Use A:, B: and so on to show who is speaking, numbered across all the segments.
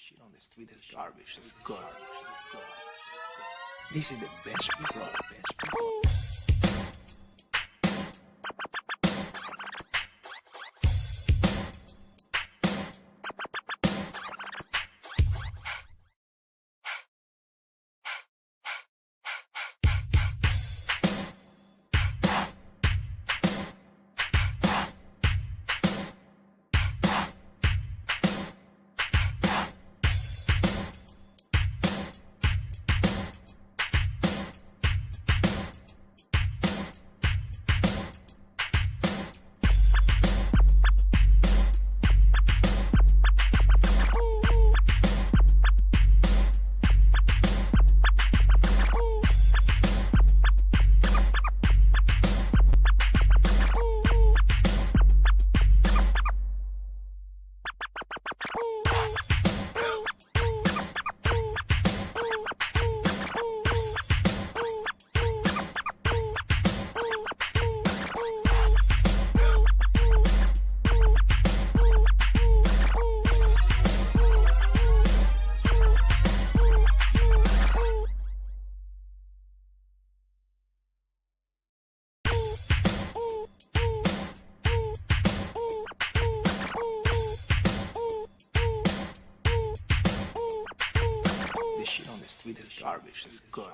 A: shit on the street is garbage. It's good. This is the best pro. This shit on the street is garbage. It's good.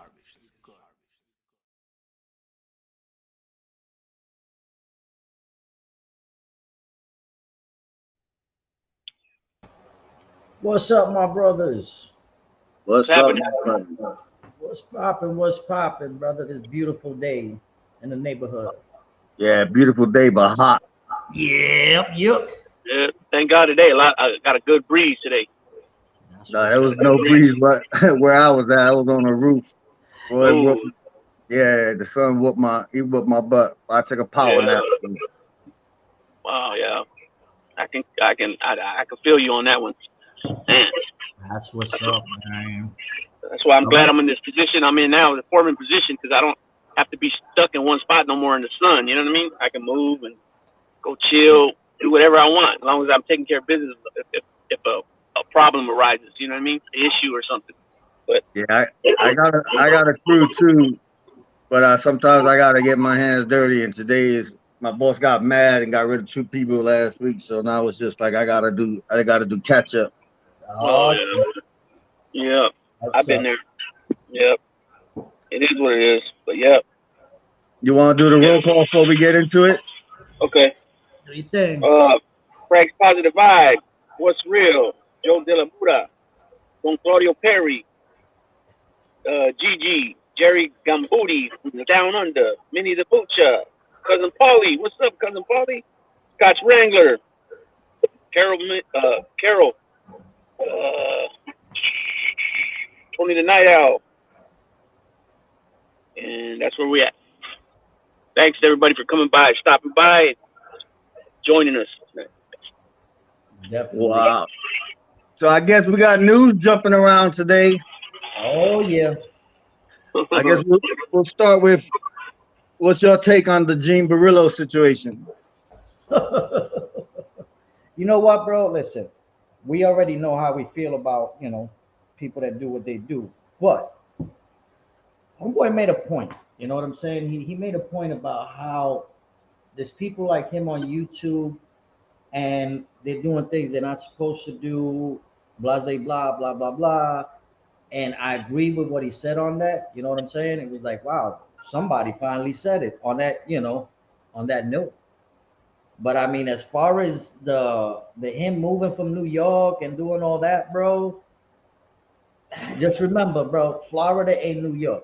B: What's up, my brothers?
C: What's up, my brother?
B: What's popping, brother? This beautiful day in the neighborhood.
C: Yeah, beautiful day, but hot.
B: Yep.
D: Yeah, thank God today. I got a good breeze today.
C: No, there was no breeze, but where I was at, I was on the roof. Boy, yeah, the sun whooped my butt. I took a power nap.
D: Wow, yeah. I can feel you on that one. Man.
B: That's what's up, man.
D: That's why I'm glad I'm in this position I'm in now, the foreman position, because I don't have to be stuck in one spot no more in the sun. You know what I mean? I can move and go chill, do whatever I want, as long as I'm taking care of business. If a problem arises, you know what I mean? An issue or something. But
C: yeah, I got a crew too, but sometimes I gotta get my hands dirty. And today is my boss got mad and got rid of 2 people last week, so now it's just like I gotta do catch up.
D: oh yeah, I've been there. Yep, it is what it is. But yep.
C: You want to do the roll call before we get into it?
D: Okay.
B: Do you think?
D: Frank's Positive Vibe. What's real? Joe De La Mura, Don Claudio Perry, Gigi, Jerry Gambuti from the Down Under, Minnie the Butcher, Cousin Paulie. What's up, Cousin Paulie? Scotch Wrangler, Carol, Tony the Night Owl. And that's where we at. Thanks to everybody for coming by, stopping by, joining us.
B: Definitely.
C: Wow. So I guess we got news jumping around today.
B: Oh yeah.
C: I guess we'll start with what's your take on the Gene Barillo situation?
B: You know what, bro? Listen, we already know how we feel about, people that do what they do. But homeboy made a point. You know what I'm saying? He made a point about how there's people like him on YouTube and they're doing things they're not supposed to do, blah, blah, blah, blah, blah. And I agree with what he said on that. You know what I'm saying? It was like, wow, somebody finally said it on that, on that note. But I mean, as far as the him moving from New York and doing all that, bro, just remember, bro, Florida ain't New York.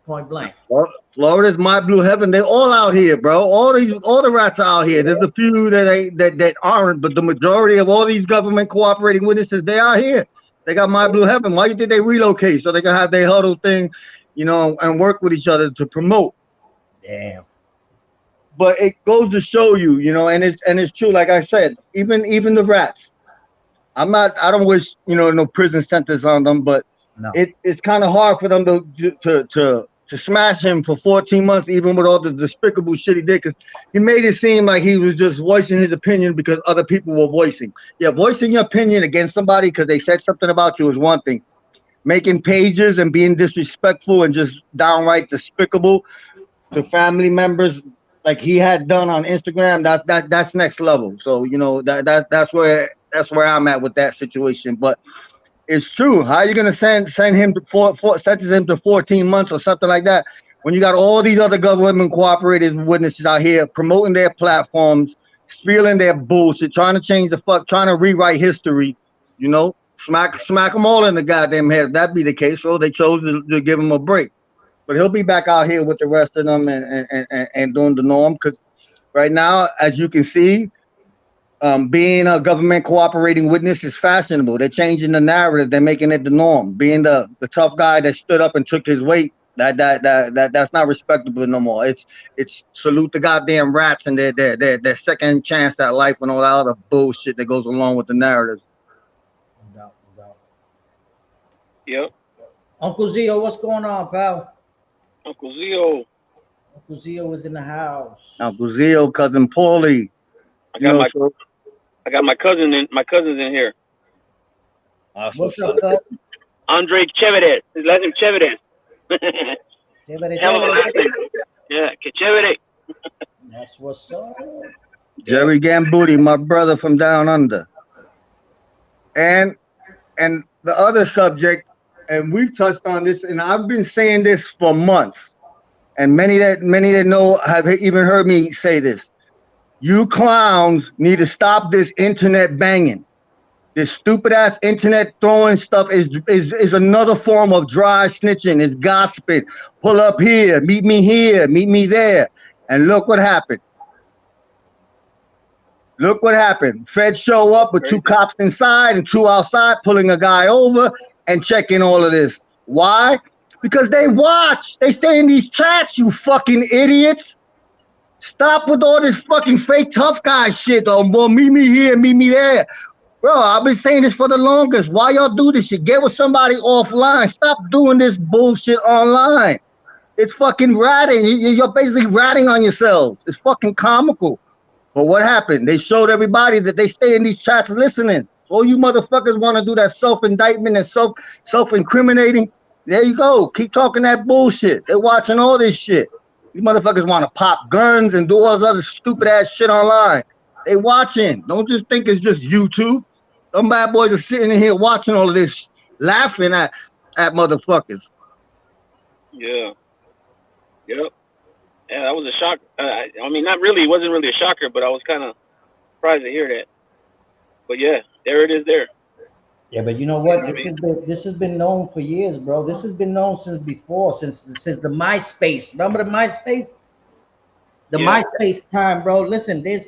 B: Point blank.
C: Well, Florida's my blue heaven. They all out here, bro. All the rats are out here. There's a few that aren't, but the majority of all these government cooperating witnesses, they are here. They got my blue heaven. Why you think they relocate? So they can have their huddle thing, and work with each other to promote.
B: Damn.
C: But it goes to show you, and it's true. Like I said, even the rats. I don't wish no prison sentence on them, but
B: no.
C: It's kind of hard for them to to smash him for 14 months, even with all the despicable shit he did, because he made it seem like he was just voicing his opinion because other people were voicing. Yeah, voicing your opinion against somebody because they said something about you is one thing. Making pages and being disrespectful and just downright despicable to family members like he had done on Instagram, that's next level. So that's where I'm at with that situation. But it's true. How are you gonna send him to sentence him to 14 months or something like that when you got all these other government cooperated witnesses out here promoting their platforms, spieling their bullshit, trying to change trying to rewrite history, you know? Smack them all in the goddamn head. If that be the case, so they chose to give him a break. But he'll be back out here with the rest of them and doing the norm. Because right now, as you can see, being a government cooperating witness is fashionable. They're changing the narrative. They're making it the norm. Being the tough guy that stood up and took his weight, that's not respectable no more. It's salute the goddamn rats and their second chance at life and all that other bullshit that goes along with the narrative.
B: No doubt, no doubt.
D: Yep.
B: Uncle Zio, what's going on, pal?
D: Uncle Zio.
B: Uncle Zio is in the house.
C: Uncle Zio, cousin Paulie.
D: I got my cousin in. My cousin's in here.
B: What's up, cuz?
D: Andre Chevedes. His last name Chevedes. Hell of a last name. Yeah, Chevedes.
B: That's what's up.
C: Jerry Gambuti, my brother from down under. And the other subject, and we've touched on this, and I've been saying this for months, and many that know have even heard me say this. You clowns need to stop this internet banging. This stupid ass internet throwing stuff is another form of dry snitching. It's gossiping. Pull up here, meet me there. And look what happened. Look what happened. Feds show up with 2 cops inside and 2 outside, pulling a guy over and checking all of this. Why? Because they watch. They stay in these chats, you fucking idiots. Stop with all this fucking fake tough guy shit. Oh, well, meet me here, meet me there. Bro, I've been saying this for the longest. Why y'all do this shit? Get with somebody offline. Stop doing this bullshit online. It's fucking ratting. You're basically ratting on yourselves. It's fucking comical. But what happened? They showed everybody that they stay in these chats listening. All you motherfuckers want to do that self-indictment and self-incriminating. There you go. Keep talking that bullshit. They're watching all this shit. You motherfuckers want to pop guns and do all this other stupid ass shit online. They watching. Don't just think it's just YouTube. Some bad boys are sitting in here watching all of this, laughing at motherfuckers.
D: Yeah. Yep. Yeah, that was a shock. I mean, not really. It wasn't really a shocker, but I was kind of surprised to hear that. But yeah, there it is there.
B: Yeah, but you know what? This has been known for years, bro. This has been known since before, since the MySpace. Remember the MySpace? The MySpace time, bro. Listen, there's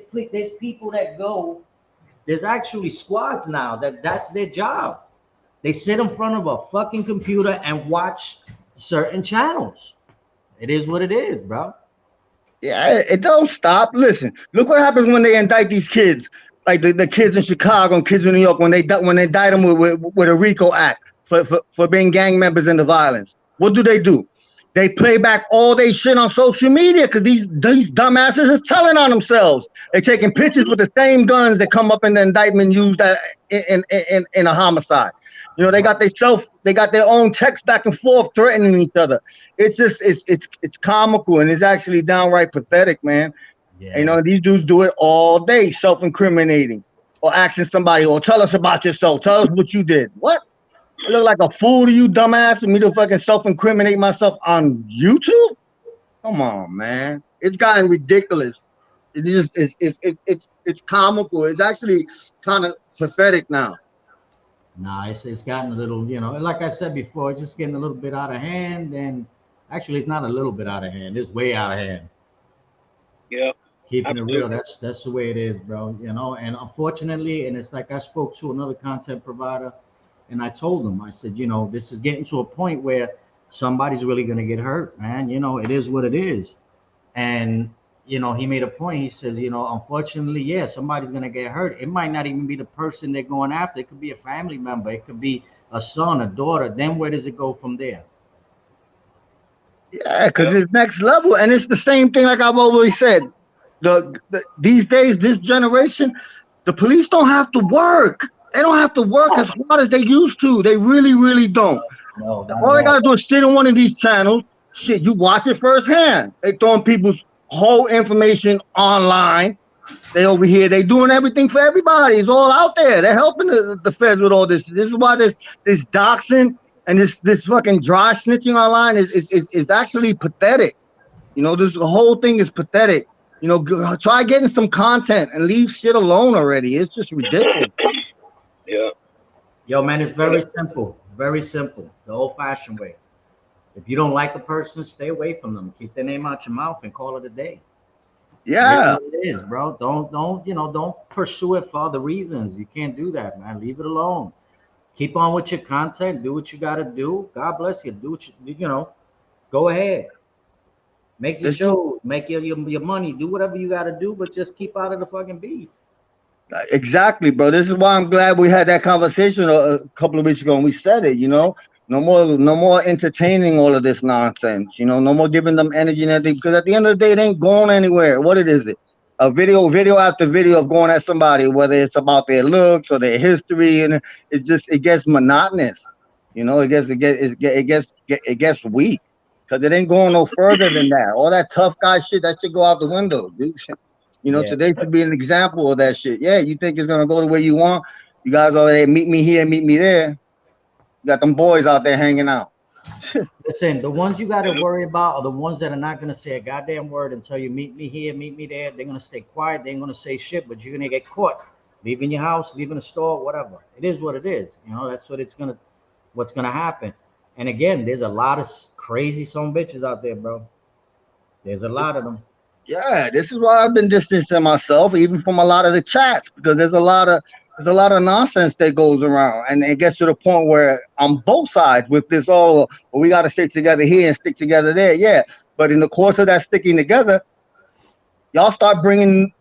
B: people that go. There's actually squads now that's their job. They sit in front of a fucking computer and watch certain channels. It is what it is, bro.
C: Yeah, it don't stop. Listen, look what happens when they indict these kids, like the kids in Chicago and kids in New York when they indict them with a RICO Act for being gang members in the violence. What do? They play back all they shit on social media because these dumbasses are telling on themselves. They're taking pictures with the same guns that come up in the indictment used in a homicide. You know, they got their own text back and forth threatening each other. It's just it's comical and it's actually downright pathetic, man. Yeah. You know, these dudes do it all day, self-incriminating or asking somebody, or tell us about yourself. Tell us what you did. What? I look like a fool to you, dumbass, for me to fucking self-incriminate myself on YouTube? Come on, man. It's gotten ridiculous. It's comical. It's actually kind of pathetic now.
B: Nah, it's gotten a little, you know, like I said before, it's just getting a little bit out of hand. And actually, it's not a little bit out of hand. It's way out of hand.
D: Yeah.
B: Keeping it real, that's the way it is, bro. You know, and unfortunately, and it's like I spoke to another content provider, and I told them, I said, you know, this is getting to a point where somebody's really gonna get hurt, man. You know, it is what it is. And you know, he made a point. He says, you know, unfortunately, yeah, somebody's gonna get hurt. It might not even be the person they're going after. It could be a family member. It could be a son, a daughter. Then where does it go from there?
C: Yeah, because it's next level, and it's the same thing. Like I've always said, these days, this generation, the police don't have to work. They don't have to work as hard as they used to. They really, really don't.
B: No, not
C: All
B: at
C: they
B: all.
C: gotta do is sit on one of these channels. Shit, you watch it firsthand. They throwing people's whole information online. They over here. They doing everything for everybody. It's all out there. They're helping the feds with all this. This is why this doxing and this fucking dry snitching online is actually pathetic. You know, this whole thing is pathetic. You know, try getting some content and leave shit alone already. It's just ridiculous.
D: Yeah.
B: Yo, man, it's very simple. Very simple. The old-fashioned way. If you don't like a person, stay away from them. Keep their name out your mouth and call it a day.
C: Yeah.
B: It is, bro. Don't pursue it for other reasons. You can't do that, man. Leave it alone. Keep on with your content. Do what you got to do. God bless you. Do what go ahead. Make your shows. Make your money. Do whatever you got to do, but just keep out of the fucking beef.
C: Exactly, bro. This is why I'm glad we had that conversation a couple of weeks ago, and we said it. You know, no more entertaining all of this nonsense. You know, no more giving them energy and everything. Because at the end of the day, it ain't going anywhere. What it is it? A video after video of going at somebody, whether it's about their looks or their history, and it gets monotonous. You know, it gets weak because it ain't going no further than that. All that tough guy shit that should go out the window, dude. You know,
B: Yeah.
C: today should be an example of that shit. Yeah, you think it's gonna go the way you want? You guys over there, meet me here, meet me there. You got them boys out there hanging out.
B: Listen, the ones you got to worry about are the ones that are not going to say a goddamn word until you meet me here, meet me there. They're going to stay quiet. They ain't going to say shit, but you're going to get caught leaving your house, leaving the store, whatever. It is what it is. You know, that's what's going to happen. And again, there's a lot of crazy son bitches out there, bro. There's a lot of them.
C: Yeah, this is why I've been distancing myself, even from a lot of the chats, because there's a lot of nonsense that goes around, and it gets to the point where on both sides with this all, well, we got to stick together here and stick together there. Yeah, but in the course of that sticking together, y'all start bringing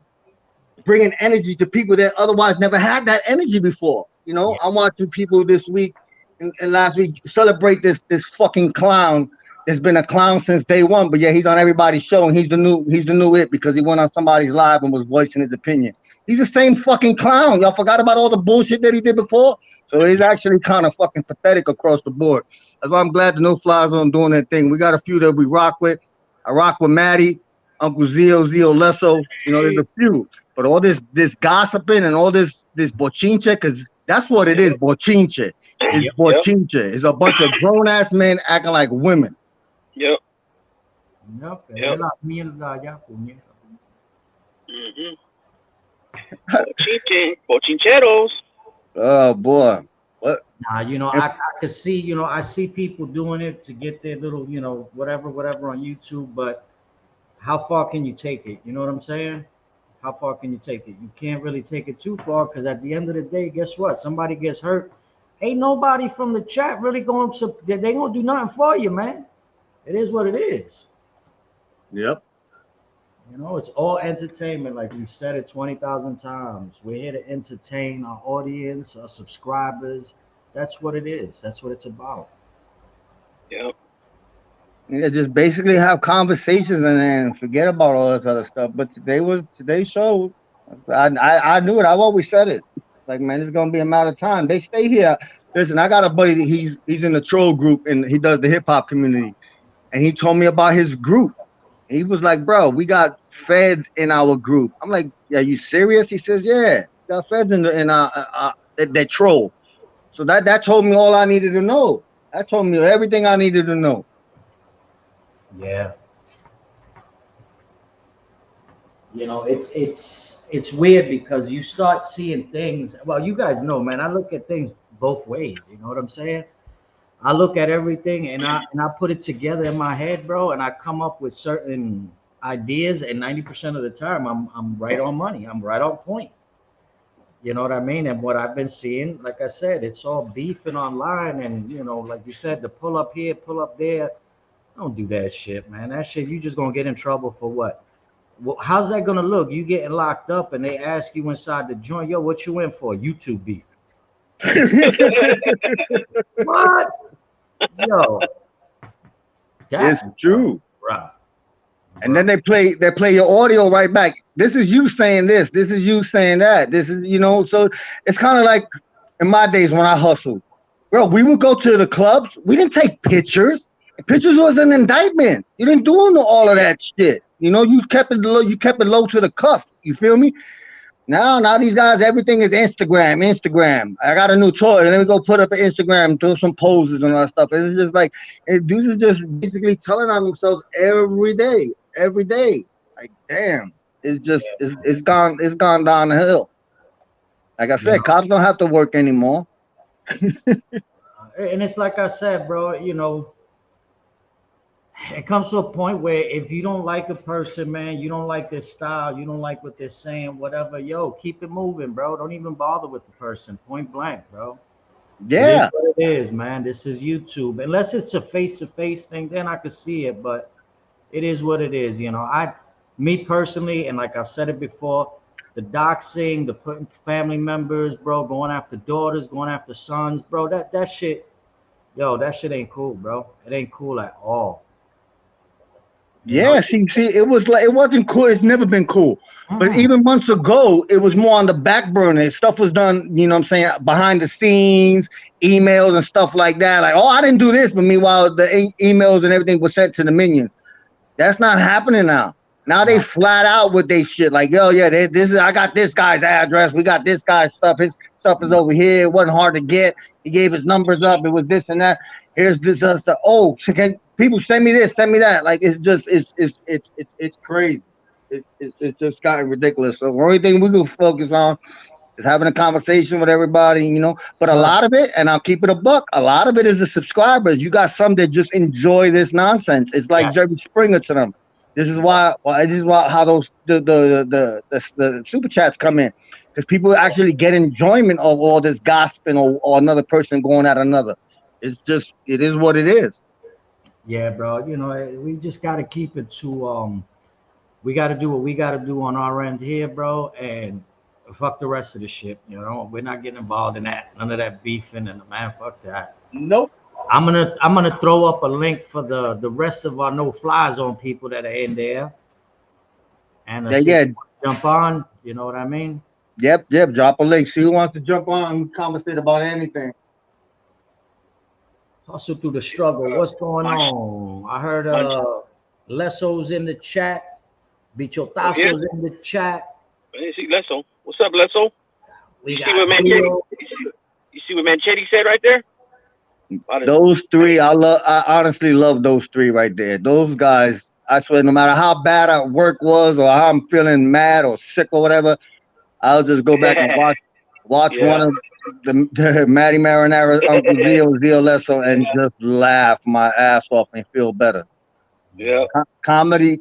C: energy to people that otherwise never had that energy before. You know,
B: Yeah.
C: I'm watching people this week and last week celebrate this fucking clown. There's been a clown since day one, but yeah, he's on everybody's show and he's the new it because he went on somebody's live and was voicing his opinion. He's the same fucking clown. Y'all forgot about all the bullshit that he did before. So he's actually kind of fucking pathetic across the board. That's why I'm glad the No Fly Zone doing that thing. We got a few that we rock with. I rock with Maddie, Uncle Zio Lesso. You know, there's a few. But all this gossiping and all this bochinche, because that's what it is, bochinche. It's bochinche. It's a bunch of grown ass men acting like women.
D: Yep.
B: Yep.
D: Yep. Bochincheros.
C: Oh boy. What?
B: Nah, I could see, I see people doing it to get their little, whatever on YouTube, but how far can you take it? You know what I'm saying? How far can you take it? You can't really take it too far because at the end of the day, guess what? Somebody gets hurt. Ain't nobody from the chat really going to, they ain't going to do nothing for you, man. It is what it is.
C: Yep.
B: It's all entertainment. Like we said it 20,000 times. We're here to entertain our audience, our subscribers. That's what it is. That's what it's about.
D: Yep.
C: Yeah, just basically have conversations and then forget about all this other stuff. But today's show. I knew it. I've always said it. Like, man, it's gonna be a matter of time. They stay here. Listen, I got a buddy that he's in the troll group and he does the hip hop community. And he told me about his group. He was like, bro, we got feds in our group. I'm like, are you serious? He says, yeah, we got feds in our that troll. So that told me all I needed to know. That told me everything I needed to know.
B: Yeah. It's weird because you start seeing things. Well, you guys know, man, I look at things both ways. You know what I'm saying? I look at everything and I put it together in my head, bro, and I come up with certain ideas, and 90% of the time I'm right on money. I'm right on point. You know what I mean? And what I've been seeing, like I said, it's all beefing online, and like you said, the pull up here, pull up there. Don't do that shit, man. That shit, you just gonna get in trouble for what? Well, how's that gonna look? You getting locked up and they ask you inside the joint, yo, what you in for? YouTube beef. What? Yo,
C: It's
B: Exactly,
C: true.
B: bro.
C: And then they play your audio right back. This is you saying this. This is you saying that. This is, you know, so it's kind of like in my days when I hustled. Bro, we would go to the clubs. We didn't take pictures. Pictures was an indictment. You didn't do all of that shit. You know, you kept it low, to the cuff. You feel me? Now these guys, everything is Instagram. Instagram. I got a new toy. Let me go put up an Instagram, do some poses and all that stuff. It's just like dudes are just basically telling on themselves every day, every day. Like, damn, it's gone down the hill. Like I
B: You
C: said,
B: know,
C: cops don't have to work anymore.
B: and it's like I said, bro. You know, it comes to a point where if you don't like a person, man, you don't like their style, you don't like what they're saying, whatever, yo, keep it moving, bro. Don't even bother with the person, point blank, bro. It is
C: Yeah,
B: what it is, man. This is YouTube. Unless it's a face-to-face thing, then I could see it, but it is what it is. You know, me personally, and like I've said it before, the doxing, the putting family members, bro, going after daughters, going after sons, bro, that shit, yo, that shit ain't cool, bro. It ain't cool at all. You know?
C: yeah. See, it was like it wasn't cool. It's never been cool. But
B: Mm-mm.
C: even months ago, it was more on the back burner. Stuff was done, you know what I'm saying, behind the scenes, emails and stuff like that. Like, oh, I didn't do this, but meanwhile, the emails and everything was sent to the minions. That's not happening now. Now they
B: No.
C: flat out with they shit. Like, yo, yeah, this is I got this guy's address. We got this guy's stuff. His stuff is over here. It wasn't hard to get. He gave his numbers up. It was this and that. Here's this stuff. Oh, so can people send me this? Send me that. Like, it's just it's crazy. It's just gotten ridiculous. So the only thing we can focus on is having a conversation with everybody, you know. But a
B: Right.
C: lot of it, and I'll keep it a buck, a lot of it is the subscribers. You got some that just enjoy this nonsense. It's like
B: Yeah.
C: Jerry Springer to them. This is why how those the super chats come in, because people actually get enjoyment of all this gossiping, or another person going at another. It is what it is.
B: Yeah, bro. You know, we just got to keep it to we got to do what we got to do on our end here, bro, and fuck the rest of the shit. You know, we're not getting involved in that. None of that beefing and man, fuck that.
C: Nope.
B: I'm gonna throw up a link for the rest of our no fly zone people that are in there, and
C: Yeah,
B: see if
C: yeah.
B: you wanna jump on. You know what I mean?
C: Yep. Drop a link. See who wants to jump on and conversate about anything.
B: Hustle through the struggle. What's going
D: Munch,
B: on? I heard
D: munch.
B: Leso's in the chat.
D: Oh, yeah.
B: Bichotazo's in the chat.
D: Hey, see Lesso. What's up, Lesso?
B: We
D: You
B: got
D: see what Manchetti?
B: Leo.
D: You see what Manchetti said right there?
C: Those three, I honestly love those three right there. Those guys, I swear, no matter how bad our work was, or how I'm feeling mad or sick or whatever, I'll just go back and watch one
D: Yeah.
C: of the Matty Marinara, Uncle Zio Lesso, and just laugh my ass off and feel better.
D: Yeah.
C: Comedy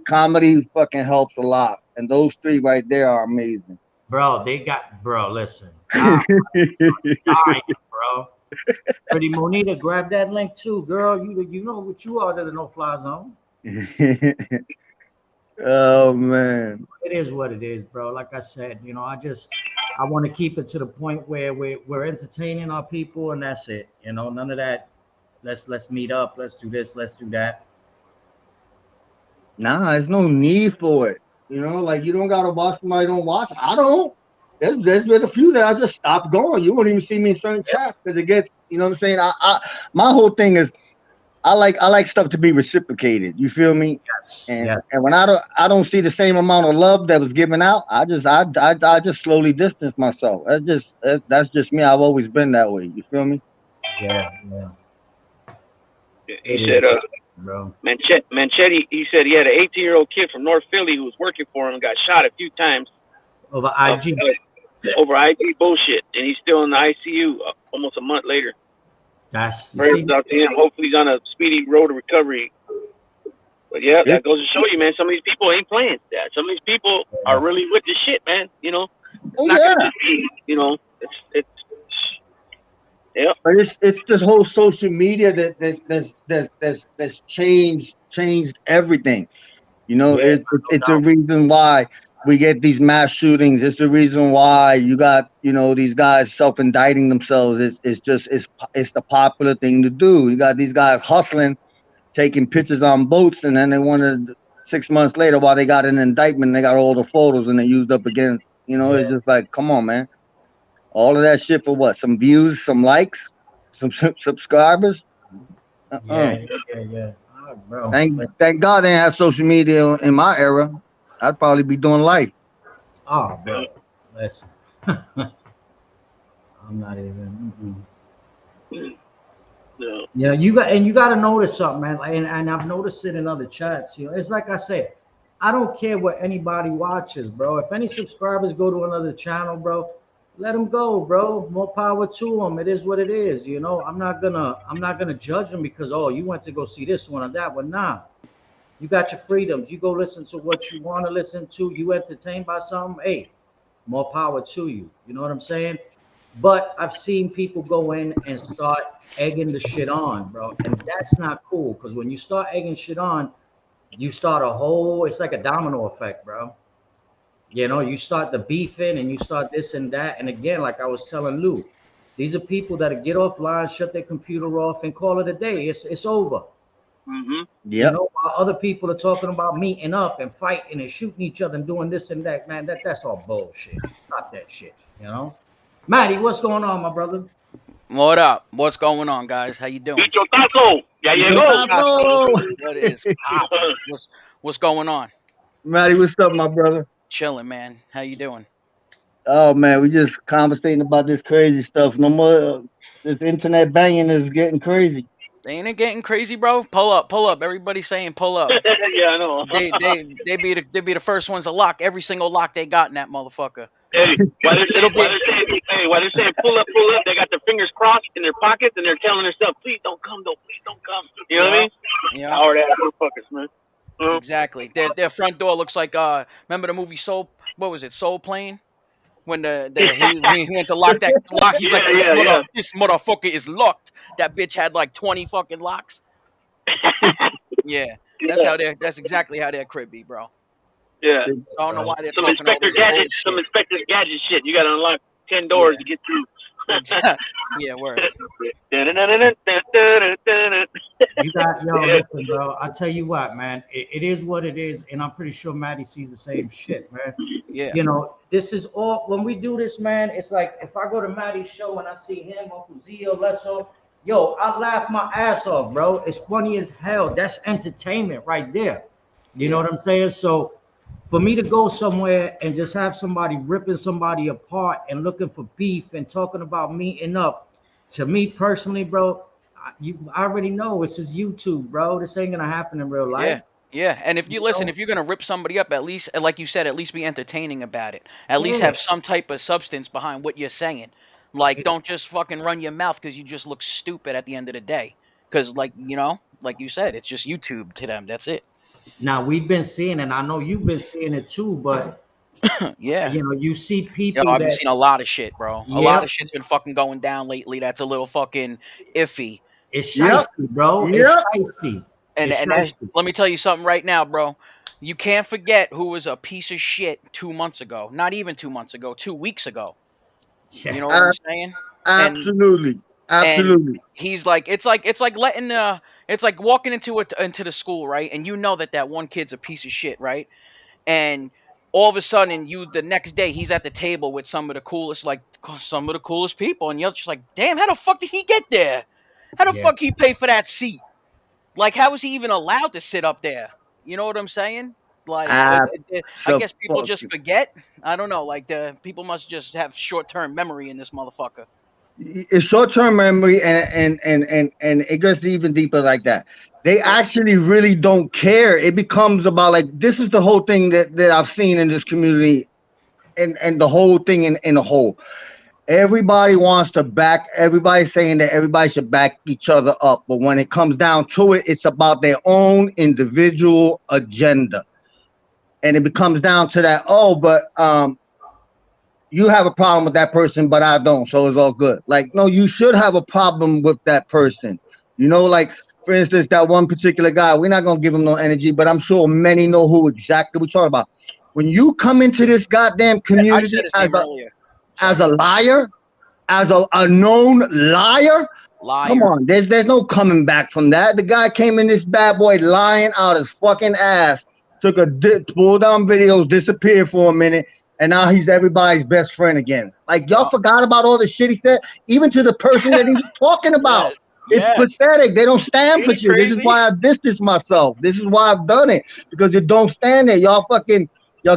C: fucking helps a lot, and those three right there are amazing.
B: Bro, listen. I'm dying, bro. Pretty Monita, grab that link too, girl. You know what you are to the no fly zone.
C: Oh man.
B: It is what it is, bro. Like I said, you know, I want to keep it to the point where we're entertaining our people, and that's it. You know, none of that. Let's meet up. Let's do this. Let's do that.
C: Nah, there's no need for it. You know, like you don't gotta watch somebody don't watch. I don't. There's been a few that I just stopped going. You won't even see me in certain chats because it gets, you know what I'm saying? My whole thing is I like stuff to be reciprocated. You feel me?
B: Yes.
C: And
B: Yeah.
C: and when I don't see the same amount of love that was given out, I just slowly distance myself. That's just me. I've always been that way. You feel me?
B: Yeah. Yeah.
D: He
B: It
D: said,
B: is, bro.
D: Manchetti, he said he had an 18-year-old kid from North Philly who was working for him, got shot a few times
B: Over
D: uh,
B: IG.
D: over IG bullshit, and he's still in the ICU almost a month later.
B: That's you
D: Prayers
B: see,
D: out to him. Hopefully he's on a speedy road to recovery. But yeah,
C: Yeah.
D: that goes to show you, man, some of these people ain't playing that. Some of these people are really with this shit, man. You know, it's
C: Oh
D: not
C: yeah.
D: gonna just be, you know, it's yeah.
C: But it's this whole social media that's changed everything. You know,
B: yeah,
C: it's
B: no
C: a
B: doubt.
C: reason why we get these mass shootings. It's the reason why you got, these guys self-indicting themselves. It's the popular thing to do. You got these guys hustling taking pictures on boats, and then they wanted 6 months later, while they got an indictment, they got all the photos and they used up again. You know, it's just like, come on, man. All of that shit for what? Some views, some likes, some subscribers.
B: Yeah. Oh, bro.
C: Thank God they had social media in my era. I'd probably be doing life.
B: Oh, bro. Listen. I'm not even.
D: No.
B: Yeah, you got to notice something, man. And I've noticed it in other chats. You know, it's like I said, I don't care what anybody watches, bro. If any subscribers go to another channel, bro, let them go, bro. More power to them. It is what it is. You know, I'm not gonna judge them because, oh, you went to go see this one or that one. Nah, you got your freedoms. You go listen to what you want to listen to. You entertained by something, hey, more power to you. You know what I'm saying? But I've seen people go in and start egging the shit on, bro, and that's not cool. Because when you start egging shit on, you start it's like a domino effect, bro. You know, you start the beefing and you start this and that. And again, like I was telling Lou, these are people that get offline, shut their computer off, and call it a day. It's over.
D: Mm-hmm.
C: Yeah.
B: You know, while other people are talking about meeting up and fighting and shooting each other and doing this and that, man, that's all bullshit. Stop that shit, you know? Matty, what's going on, my brother?
E: What up? What's going on, guys? How you doing?
D: Get your taco. Ya llegó.
E: What is poppin'? What's going on?
C: Matty, what's up, my brother?
E: Chilling, man. How you doing?
C: Oh man, we just conversating about this crazy stuff. No more. This internet banging is getting crazy.
E: Ain't it getting crazy, bro? Pull up. Everybody's saying pull up.
D: Yeah, I know.
E: They be the first ones to lock every single lock they got in that motherfucker.
D: Hey, why they're saying pull up, they got their fingers crossed in their pockets and they're telling themselves, please don't come though, please don't come. You know what I mean?
E: Yeah.
D: Hard ass motherfuckers, man.
E: Exactly. Their front door looks like remember the movie Soul? What was it? Soul Plane? When he went to lock that lock, he's like, this motherfucker is locked. That bitch had like 20 fucking locks. Yeah, that's exactly how their crib be, bro.
D: Yeah.
E: So I don't know why they're
D: Some
E: talking all
D: Inspector
E: this
D: Gadget shit. You gotta unlock 10 doors to get through.
E: Yeah, word.
B: Listen, bro. I tell you what, man. It is what it is, and I'm pretty sure Maddie sees the same shit, man.
E: Yeah.
B: You know, this is all when we do this, man. It's like if I go to Maddie's show and I see him, Uncle Zio, Lesso, yo, I laugh my ass off, bro. It's funny as hell. That's entertainment right there. You know what I'm saying? So for me to go somewhere and just have somebody ripping somebody apart and looking for beef and talking about meeting up, to me personally, bro, I already know this is YouTube, bro. This ain't gonna happen in real life.
E: Yeah. And if if you're gonna rip somebody up, at least, like you said, at least be entertaining about it. At least have some type of substance behind what you're saying. Like, don't just fucking run your mouth because you just look stupid at the end of the day. Because, like, you know, like you said, it's just YouTube to them. That's it.
B: Now we've been seeing, and I know you've been seeing it too, but
E: yeah,
B: you know, you see people.
E: I've been seeing a lot of shit, bro.
B: Yeah.
E: A lot of shit's been fucking going down lately. That's a little fucking iffy.
B: It's shiesty, bro. It's shiesty.
E: And let me tell you something right now, bro. You can't forget who was a piece of shit 2 months ago. Not even 2 months ago. 2 weeks ago.
B: Yeah.
E: You know what I'm saying?
C: Absolutely.
E: And he's like, it's like letting it's like walking into the school, right? And you know that one kid's a piece of shit, right? And all of a sudden, the next day he's at the table with some of the coolest people, and you're just like, damn, how the fuck did he get there? How the fuck he pay for that seat? Like, how was he even allowed to sit up there? You know what I'm saying? Like, I guess people just forget. I don't know. Like, people must just have short-term memory in this motherfucker.
C: It's short-term memory, and it goes even deeper like that. They actually really don't care. It becomes about, like, this is the whole thing that I've seen in this community, and the whole thing in a whole. Everybody wants to back. Everybody's saying that everybody should back each other up, but when it comes down to it, it's about their own individual agenda, and it becomes down to that. Oh, but you have a problem with that person, but I don't, so it's all good. Like, no, you should have a problem with that person. You know, like, for instance, that one particular guy, we're not going to give him no energy, but I'm sure many know who exactly we're talking about. When you come into this goddamn community as a liar, as a known liar,
E: Liar.
C: Come on, there's no coming back from that. The guy came in this bad boy lying out his fucking ass, took a pulled down videos, disappeared for a minute, and now he's everybody's best friend again. Like y'all forgot about all the shit he said, even to the person that he was talking about.
E: Yes.
C: It's
E: Yes.
C: pathetic. They don't stand for
E: Ain't it
C: shit. This is
E: crazy?
C: why I distance myself. This is why I've done it, because you don't stand there. Y'all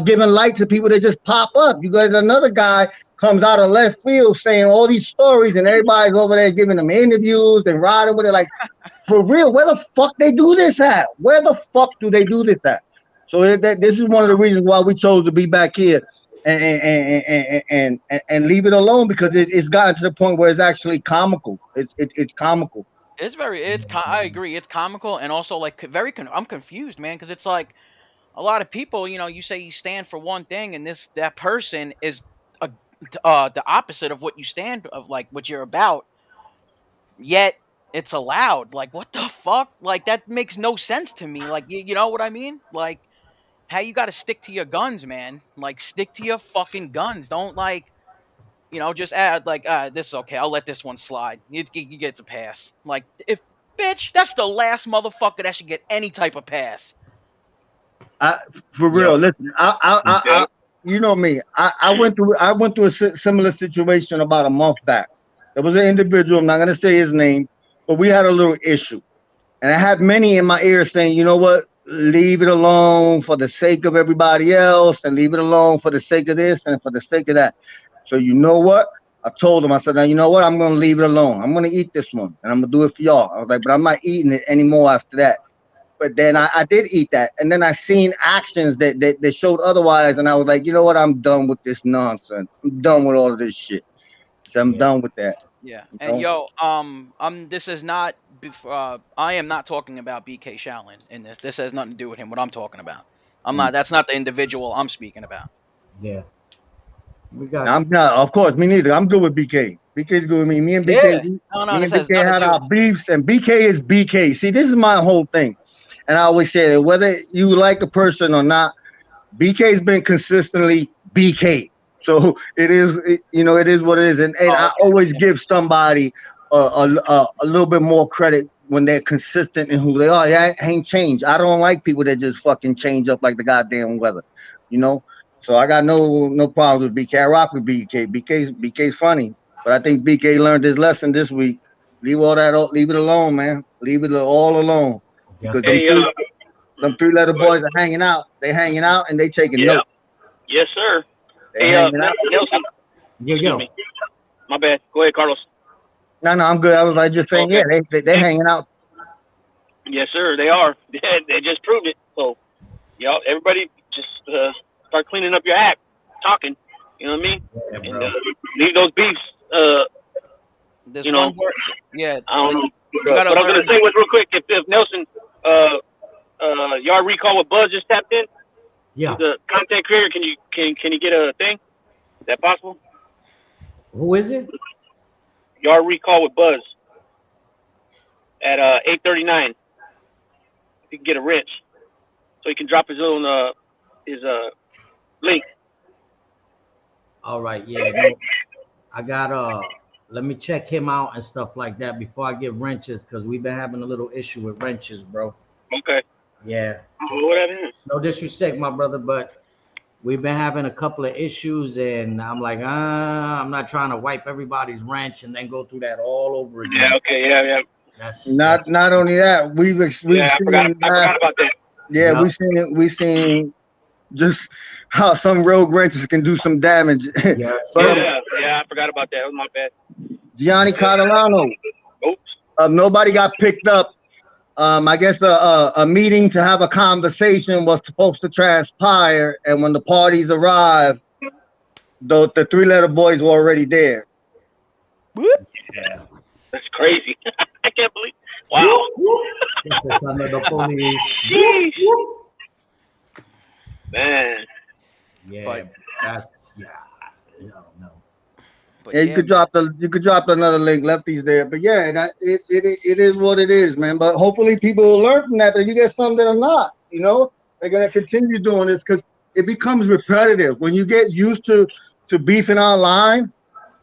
C: giving light to people that just pop up. You got another guy comes out of left field saying all these stories, and everybody's over there giving them interviews and riding with it. Like, for real, where the fuck they do this at? Where the fuck do they do this at? So this is one of the reasons why we chose to be back here and leave it alone, because it's gotten to the point where it's actually comical. It's comical.
E: It's very. I agree. It's comical and also like very. I'm confused, man, because it's like a lot of people. You say you stand for one thing, and that person is the opposite of what you stand of, like what you're about. Yet it's allowed. Like, what the fuck? Like, that makes no sense to me. Like, you know what I mean? Like, how you got to stick to your guns, man. Like, stick to your fucking guns. Don't just add like, this is okay. I'll let this one slide. You get a pass. Like, bitch, that's the last motherfucker that should get any type of pass.
C: For real, listen. You know me. I went through a similar situation about a month back. There was an individual. I'm not gonna say his name, but we had a little issue, and I had many in my ear saying, "You know what? Leave it alone for the sake of everybody else, and leave it alone for the sake of this and for the sake of that." So you know what? I told him. I said, "Now you know what? I'm gonna leave it alone. I'm gonna eat this one, and I'm gonna do it for y'all." I was like, "But I'm not eating it anymore after that." But then I did eat that, and then I seen actions that showed otherwise, and I was like, you know what? I'm done with this nonsense. I'm done with all of this shit. So I'm done with that.
E: Yeah,
C: You
E: and
C: know?
E: this is not. I am not talking about BK Shaolin in this. This has nothing to do with him. What I'm talking about. I'm not. That's not the individual I'm speaking about.
B: Yeah. We got.
C: I'm not. Of course, me neither. I'm good with BK. BK's good with me. Me and BK.
E: Yeah. No,
C: Me
E: this
C: and
E: has
C: BK
E: nothing to
C: had
E: do.
C: our beefs, and BK is BK. See, this is my whole thing, and I always say that whether you like a person or not, BK's been consistently BK. So it is, it is what it is, and
E: Oh,
C: I
E: okay.
C: always give somebody a little bit more credit when they're consistent in who they are. Yeah, I ain't changed. I don't like people that just fucking change up like the goddamn weather, you know. So I got no problems with BK. I rock with BK. BK's funny, but I think BK learned his lesson this week. Leave it alone, man. Leave it all alone, because
B: Definitely.
C: them three-letter boys are hanging out. They hanging out and they taking
D: Yeah.
C: notes.
D: Yes, sir.
C: They
D: Hey,
C: hanging out.
D: Nelson.
B: Yo.
D: Me. My bad. Go ahead, Carlos.
C: No, I'm good. I was like just saying,
D: Okay.
C: yeah, they hanging out.
D: Yes, sir. They are. They just proved it. So, y'all, everybody, just start cleaning up your act, talking. You know what I mean?
B: Yeah,
D: And
B: bro.
D: leave those beefs.
E: This
D: You know,
E: one word. Yeah.
D: I don't know.
E: You gotta
D: What I was
E: learn.
D: gonna say was real quick. If Nelson, y'all recall what Buzz just tapped in?
B: Yeah.
D: The content creator. Can you get a thing? Is that possible?
B: Who is it?
D: Y'all recall with Buzz at 8:39. If you can get a wrench, so he can drop his own his link.
B: All right. Yeah. No, I got let me check him out and stuff like that before I get wrenches, because we've been having a little issue with wrenches, bro.
D: Okay.
B: Yeah.
D: What happened?
B: No disrespect, my brother, but we've been having a couple of issues, and I'm like, I'm not trying to wipe everybody's wrench and then go through that all over again.
D: Yeah. Okay. Yeah.
B: That's
C: Not only that, we've seen
D: I forgot about that.
C: yeah,
B: Yup.
C: we seen just how some rogue wrenches can do some damage.
B: Yes.
C: But
D: Yeah. I forgot about that. That was my bad.
C: Gianni Catalano,
D: Oops.
C: nobody got picked up. I guess a meeting to have a conversation was supposed to transpire, and when the parties arrived, the three-letter boys were already there.
E: Whoop.
B: Yeah.
D: That's crazy. I can't believe. Wow.
B: This is some of the police.
D: Sheesh. Man.
B: Yeah.
E: But-
B: That's I don't know.
E: But
C: Yeah, you could drop another link. Lefty's there, but yeah, it is what it is, man. But hopefully people will learn from that. But you get some that are not, they're gonna continue doing this because it becomes repetitive when you get used to beefing online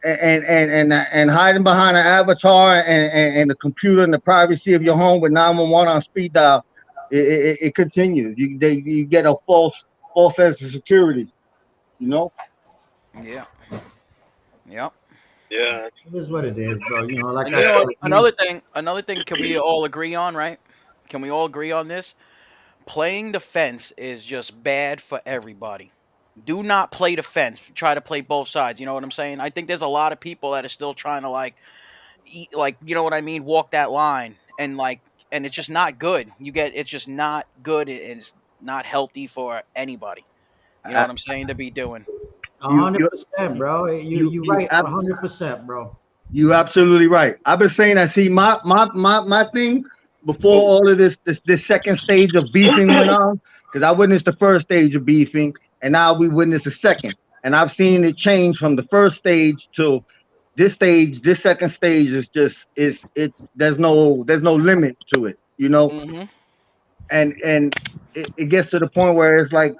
C: and hiding behind an avatar and the computer and the privacy of your home with 911 on speed dial, it continues. You get a false sense of security. You know.
E: Yeah. Yep.
D: Yeah.
B: It is what it is, bro. You know, like
E: And
B: I
E: you know
B: said,
E: what? Another thing. Can we all agree on? Right? Can we all agree on this? Playing the fence is just bad for everybody. Do not play the fence. Try to play both sides. You know what I'm saying? I think there's a lot of people that are still trying to like eat, like, you know what I mean, walk that line, and like, and it's just not good. It's just not good, and it's not healthy for anybody. You know
C: I,
E: what I'm saying, to be doing.
B: a
C: you
B: 100%, bro. You
C: you
B: you
C: you
B: right,
C: ab-
B: 100%, bro.
C: you absolutely right. I've been saying that. See, my thing before all of this second stage of beefing went on, because I witnessed the first stage of beefing, and now we witness the second, and I've seen it change from the first stage to this stage. This second stage is just is it. There's no limit to it, you know,
E: Mhm.
C: and it gets to the point where it's like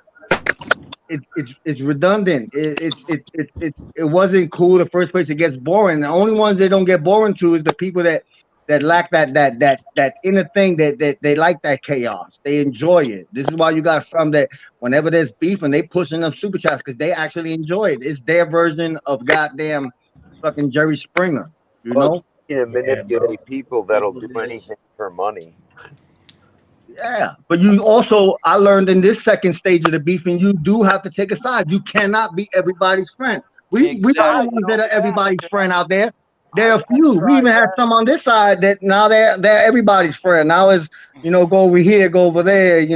C: it's redundant. It wasn't cool the first place. It gets boring. The only ones that don't get boring to is the people that lack that inner thing that they like that chaos. They enjoy it. This is why you got some that whenever there's beef and they pushing up super chats because they actually enjoy it. It's their version of goddamn fucking Jerry Springer. You
F: Well,
C: know?
F: you know,
B: Yeah, bro.
F: manipulate people
B: It is
F: that'll
B: what
F: do
B: it is.
F: anything for money.
C: Yeah, but you also, I learned in this second stage of the beefing, you do have to take a side. You cannot be everybody's friend. We're not the ones that
E: Exactly.
C: are everybody's friend out there. There
F: I,
C: are a
F: I
C: few. We
F: tried
C: even had
F: that.
C: some on this side that now they're everybody's friend. Now it's, go over here, go over there.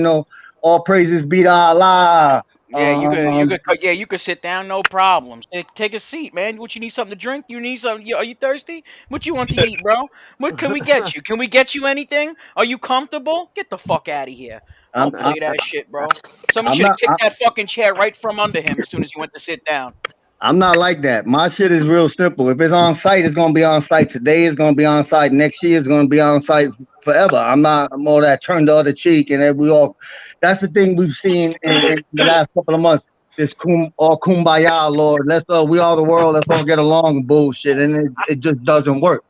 C: All praises be to Allah.
E: Yeah,
C: Um,
E: you could sit down, no problems. Take a seat, man. What, you need something to drink? You need something? Are you thirsty? What you want to eat, bro? What can we get you? Can we get you anything? Are you comfortable? Get the fuck out of here.
C: I'm,
E: Don't
C: I'm,
E: play that shit, bro. Somebody
C: I'm
E: should have
C: not.
E: kicked that fucking chair right from under him as soon as he went to sit down.
C: I'm not like that. My shit is real simple. If it's on site, it's gonna be on site today. It's gonna be on site next year. It's gonna be on site forever. I'm all that turn the other cheek, and then we all. That's the thing we've seen in the last couple of months. This all kumbaya, Lord. We all the world. Let's all get along, bullshit, and it just doesn't work.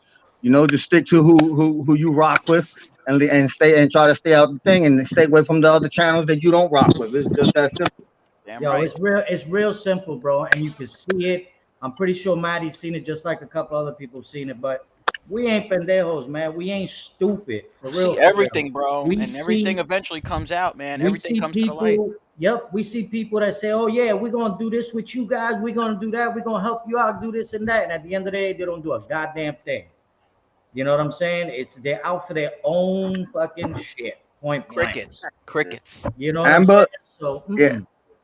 C: Just stick to who you rock with, and stay and try to stay out the thing, and stay away from the other channels that you don't rock with. It's just that simple.
E: Damn
B: Yo,
E: right.
B: it's real simple, bro, and you can see it. I'm pretty sure Maddie's seen it just like a couple other people have seen it, but we ain't pendejos, man. We ain't stupid. For real,
E: See
B: for real.
E: everything, bro,
B: We
E: and everything
B: see
E: eventually comes out, man.
B: we
E: Everything
B: see
E: comes to the light.
B: people, yep, we see people that say, oh yeah, we're gonna do this with you guys, we're gonna do that, we're gonna help you out, do this and that. And at the end of the day, they don't do a goddamn thing. You know what I'm saying? They're out for their own fucking shit. Point blank.
E: Crickets, crickets.
B: You know what I'm saying?
C: Amber,
B: So
C: yeah,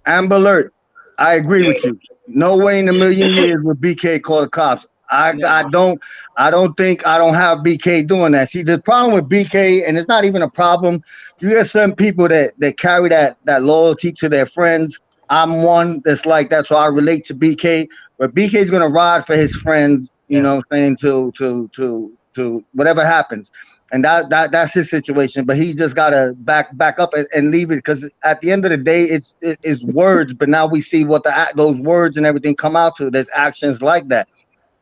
C: Amber Alert. I agree with you. No way in a million years would BK call the cops. I I
B: never.
C: don't I don't think I don't have BK doing that. See, the problem with BK, and it's not even a problem. You get some people that carry that loyalty to their friends. I'm one that's like that, so I relate to BK. But BK is gonna ride for his friends. You
B: Yeah.
C: know, what I'm saying to whatever happens. And that's his situation. But he just gotta back up and leave it because at the end of the day, it's words. But now we see what those words and everything come out to. There's actions like that.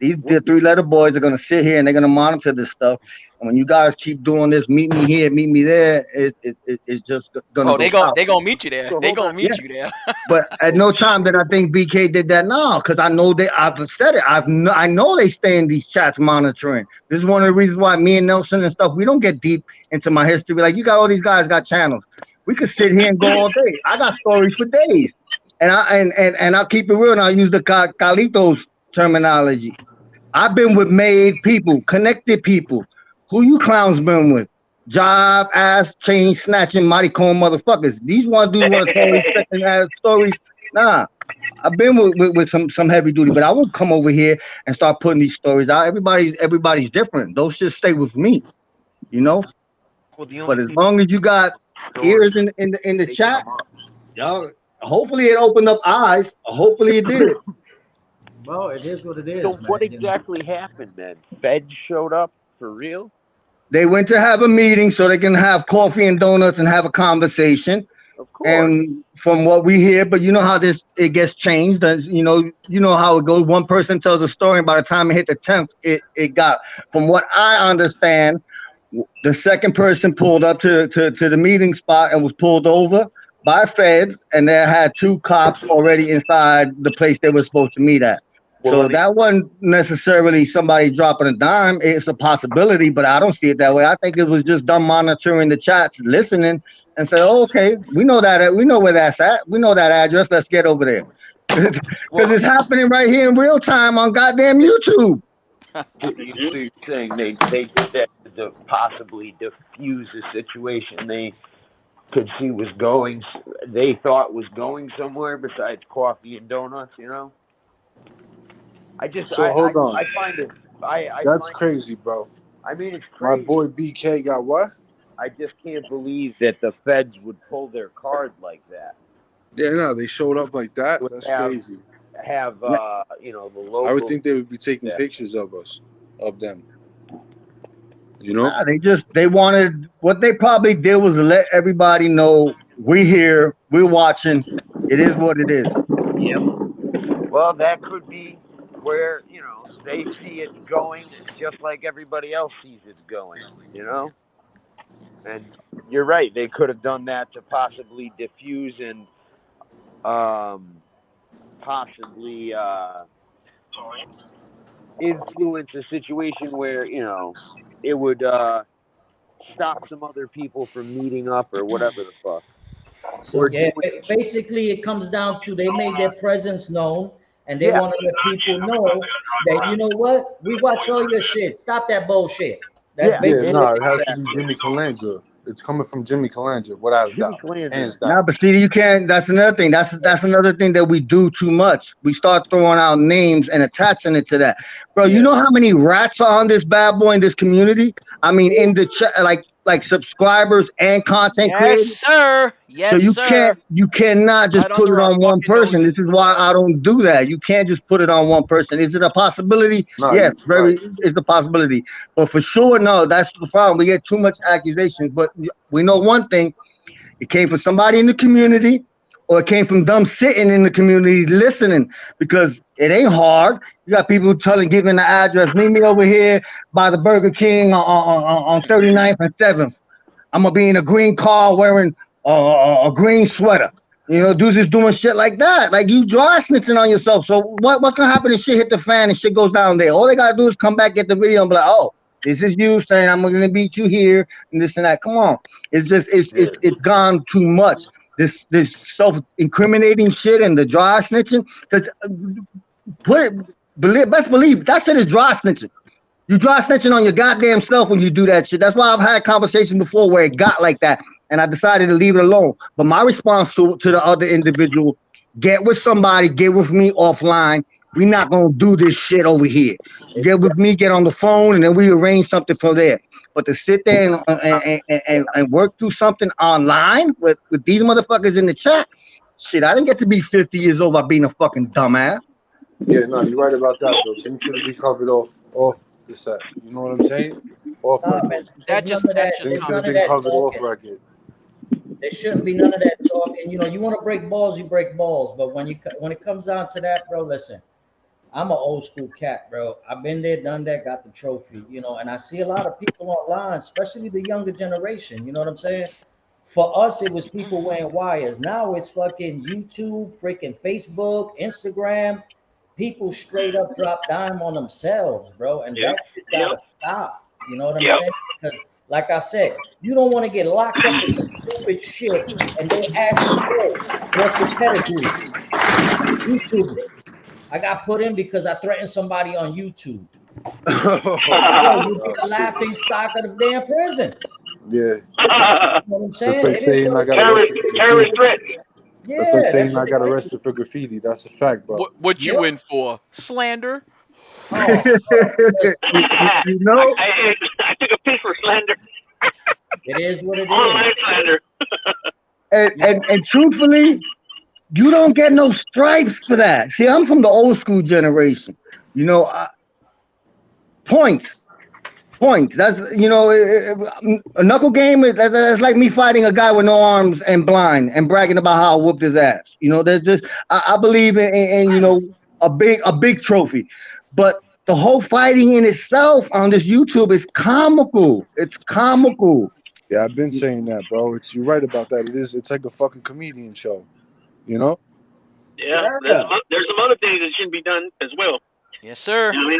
C: These the three-letter boys are gonna sit here and they're gonna monitor this stuff. And when you guys keep doing this, meet me here, meet me there, it's just gonna
E: Oh,
C: go south.
E: they gonna meet you there.
F: So
E: They
F: hold
E: gonna
F: on.
C: Yeah.
E: meet you there.
C: But at no time did I think BK did that now, because I know I've said it. I know they stay in these chats monitoring. This is one of the reasons why me and Nelson and stuff, we don't get deep into my history. Like, you got all these guys got channels. We could sit here and go all day. I got stories for days. And I'll keep it real and I'll use the Carlitos terminology. I've been with made people, connected people. Who you clowns been with? Job, ass, chain snatching, maricon motherfuckers. These one dudes want to tell these second ass stories. Nah, I've been with some heavy duty, but I won't come over here and start putting these stories out. Everybody's different. Those should stay with me, you know.
F: Well, the
C: But
F: only
C: as
F: people
C: long as you got
F: stories
C: ears in the
F: they
C: chat,
F: come up.
C: y'all. Hopefully it opened up eyes. Hopefully it did.
B: Well, it is what it is,
F: So
B: man.
F: what
B: You know?
F: exactly happened then? Feds showed up for real?
C: They went to have a meeting so they can have coffee and donuts and have a conversation.
F: Of course.
C: And from what we hear, but you know how it gets changed. And you know how it goes. One person tells a story, and by the time it hit the 10th, it got. From what I understand, the second person pulled up to the meeting spot and was pulled over by feds, and they had two cops already inside the place they were supposed to meet at.
F: Well,
C: So that wasn't necessarily somebody dropping a dime. It's a possibility, but I don't see it that way. I think it was just them monitoring the chats, listening, and say, oh, "Okay, we know where that's at. We know that address. Let's get over there." Because it's happening right here in real time on goddamn YouTube.
F: You're saying they did that to possibly diffuse a situation they could see they thought was going somewhere besides coffee and donuts, you know?
G: Hold on.
F: I find it.
G: That's crazy, bro.
F: I mean, it's crazy.
G: My boy BK got what?
F: I just can't believe that the feds would pull their card like that.
G: Yeah, no, they showed up like that. That's crazy.
F: Have the local.
G: I would think they would be taking pictures of them. You know?
C: Nah, they wanted, what they probably did was to let everybody know we're here, we're watching. It is what it is.
F: Yep. Well, that could be where, they see it going just like everybody else sees it going, And you're right, they could have done that to possibly diffuse and possibly influence a situation where, it would stop some other people from meeting up or whatever the fuck.
B: So basically it comes down to they made their presence known, and they want to let people know that, you know what, we watch all your shit. Stop that bullshit. That's
G: it has to be Jimmy Calandra. It's coming from Jimmy Calandra, without a doubt. Hands down.
C: Nah, but see, you can't. That's another thing. That's another thing that we do too much. We start throwing out names and attaching it to that, bro. You know how many rats are on this bad boy in this community? I mean, in the like subscribers and content creators.
E: Yes, sir. Yes,
C: so
E: sir.
C: You cannot just put it on one person. This is why I don't do that. You can't just put it on one person. Is it a possibility? No, yes, it's a possibility. But for sure, no, that's the problem. We get too much accusations. But we know one thing. It came from somebody in the community, or it came from them sitting in the community listening, because it ain't hard. You got people giving the address. Meet me over here by the Burger King on 39th and 7th. I'm going to be in a green car wearing a green sweater. Dudes is doing shit like that. Like, you dry snitching on yourself. So what can happen if shit hit the fan and shit goes down there? All they got to do is come back, get the video, and be like, oh, this is you saying I'm going to beat you here and this and that. Come on. It's just, it's gone too much. This self-incriminating shit and the dry snitching. Because best believe that shit is dry snitching. You dry snitching on your goddamn self when you do that shit. That's why I've had conversations before where it got like that, and I decided to leave it alone. But my response to the other individual, get with somebody, get with me offline. We're not gonna do this shit over here. Get with me, get on the phone, and then we arrange something from there. But to sit there and work through something online with these motherfuckers in the chat, shit, I didn't get to be 50 years old by being a fucking dumbass.
G: Yeah, no, you're right about that, though. Things should be covered off the set. You know what I'm saying? Off record.
E: Things
G: should have been covered off record.
B: There shouldn't be none of that talk. And you want to break balls, you break balls. But when it comes down to that, bro, listen. I'm an old school cat, bro. I've been there, done that, got the trophy, and I see a lot of people online, especially the younger generation. You know what I'm saying? For us, it was people wearing wires. Now it's fucking YouTube, freaking Facebook, Instagram. People straight up drop dime on themselves, bro. And that just gotta stop. You know what I'm saying? Because, like I said, you don't want to get locked up in stupid shit and they ask you, what's your pedigree? YouTube. I got put in because I threatened somebody on YouTube. You be the laughing stock of the damn prison.
G: Yeah.
B: You know what I'm saying?
G: That's like saying I got arrested.
B: Yeah,
G: that's like saying I got arrested for graffiti. That's a fact, bro.
E: What you in for? Slander?
C: I
D: took a piece for slander.
B: It is what it
D: is.
C: Slander. And truthfully, you don't get no stripes for that. See, I'm from the old school generation. Points. points. That's a knuckle game. That's like me fighting a guy with no arms and blind and bragging about how I whooped his ass. There's just I believe in a big trophy, but the whole fighting in itself on this YouTube is comical. It's comical.
G: Yeah, I've been saying that, bro. You're right about that. It's like a fucking comedian show, you know?
D: Yeah,
C: Yeah.
D: there's some other things that shouldn't be done as well.
E: Yes, sir.
D: You know what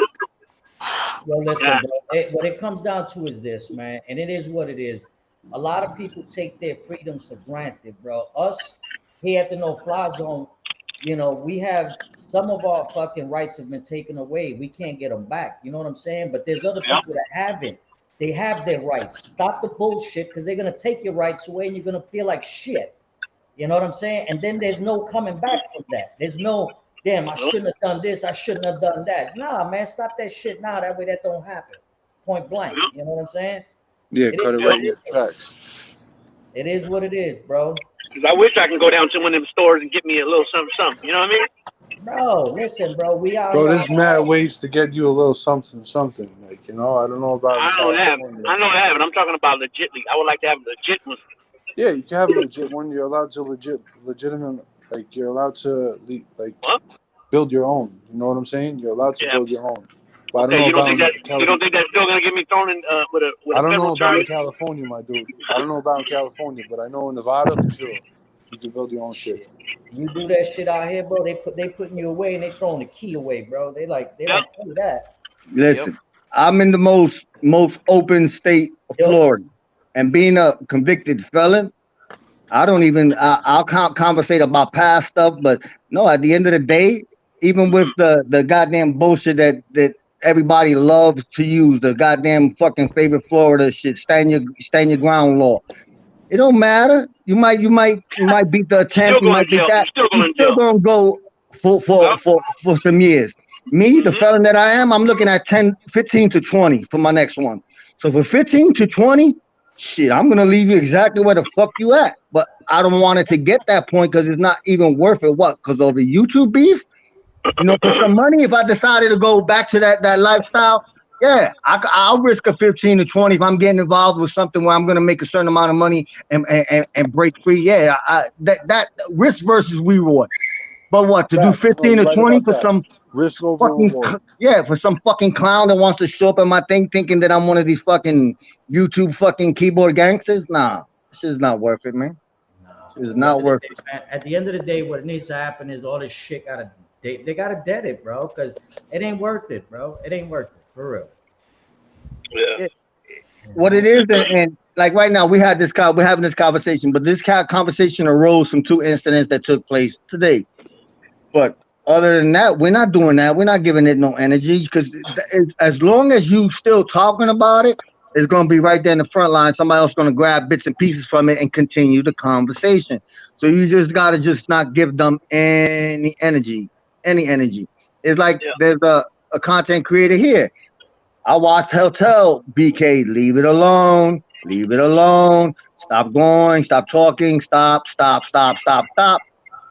D: I mean?
B: Yo, listen,
D: Yeah.
B: bro. What it comes down to is this, man, and it is what it is. A lot of people take their freedoms for granted, bro. Us here at the No Fly Zone, we have some of our fucking rights have been taken away. We can't get them back. You know what I'm saying? But there's other
D: Yeah.
B: people that haven't. They have their rights. Stop the bullshit because they're gonna take your rights away and you're gonna feel like shit. You know what I'm saying? And then there's no coming back from that. There's no, damn, I shouldn't have done this. I shouldn't have done that. Nah, man, stop that shit now. That way that don't happen. Point blank. You know what I'm saying?
G: Yeah,
B: It
G: cut
B: is
G: it
B: what
G: right
B: it
G: in your
B: is.
G: tracks.
B: It is what it is, bro.
D: Because I wish I can go down to one of them stores and get me a little something. You know what I mean?
B: Bro, listen, bro. We out
G: Bro,
B: here.
G: there's mad ways to get you a little something. Like, I don't know about
D: I don't have it. I'm talking about legitly. I would like to have a legit one.
G: Yeah, you can have a legit one. You're allowed to legitimate, like, you're allowed to, like,
D: What?
G: build your own. You know what I'm saying? You're allowed to
D: Yeah.
G: build your own. But I
D: Okay,
G: don't
D: you
G: know
D: don't think
G: about
D: that you don't think that's still gonna get me thrown in with a
G: I don't know
D: federal
G: about in
D: charge?
G: California, my dude. I don't know about in California, but I know in Nevada for sure. You can build your own shit.
B: You do that shit out here, bro. They putting you away and they throwing the key away, bro. They don't play that.
C: Listen, I'm in the most open state of
B: Yo.
C: Florida, and being a convicted felon, I'll conversate about past stuff, but no, at the end of the day, even with the goddamn bullshit that everybody loves to use, the goddamn fucking favorite Florida shit, stand your ground law. It don't matter. You might beat the champ.
D: Still
C: You
D: going
C: might
D: to
C: beat
D: jail.
C: that.
D: You're still
C: You're
D: going to
C: still
D: jail.
C: gonna go for
D: Well,
C: some years. Me, the
D: Mhm.
C: felon that I am, I'm looking at 10, 15 to 20 for my next one. So for 15 to 20, shit, I'm gonna leave you exactly where the fuck you at. But I don't want it to get that point because it's not even worth it. What? Because of the YouTube beef? For some money, if I decided to go back to that lifestyle, yeah, I'll risk a 15 to 20 if I'm getting involved with something where I'm going to make a certain amount of money and break free. Yeah, that risk versus reward. But what, to do
G: Facts. No,
C: 15
G: you're
C: or
G: right
C: 20
G: about
C: for
G: that.
C: some
G: Risk over
C: fucking
G: reward.
C: for some fucking clown that wants to show up at my thing thinking that I'm one of these fucking YouTube fucking keyboard gangsters? Nah, this is not worth it, man. This is not worth it.
B: At the end of the day, what needs to happen is all this shit they gotta dead it, bro, because it ain't worth it, bro. It ain't worth it for real.
D: Yeah.
C: What it is, and like right now we're having this conversation, but this conversation arose from two incidents that took place today. But other than that, we're not doing that. We're not giving it no energy because as long as you still talking about it, it's going to be right there in the front line. Somebody else going to grab bits and pieces from it and continue the conversation. So you just got to just not give them any energy, any energy. It's like
D: Yeah.
C: there's a content creator here. I watched Hotel BK. Leave it alone. Leave it alone. Stop going. Stop talking. Stop. Stop. Stop. Stop. Stop.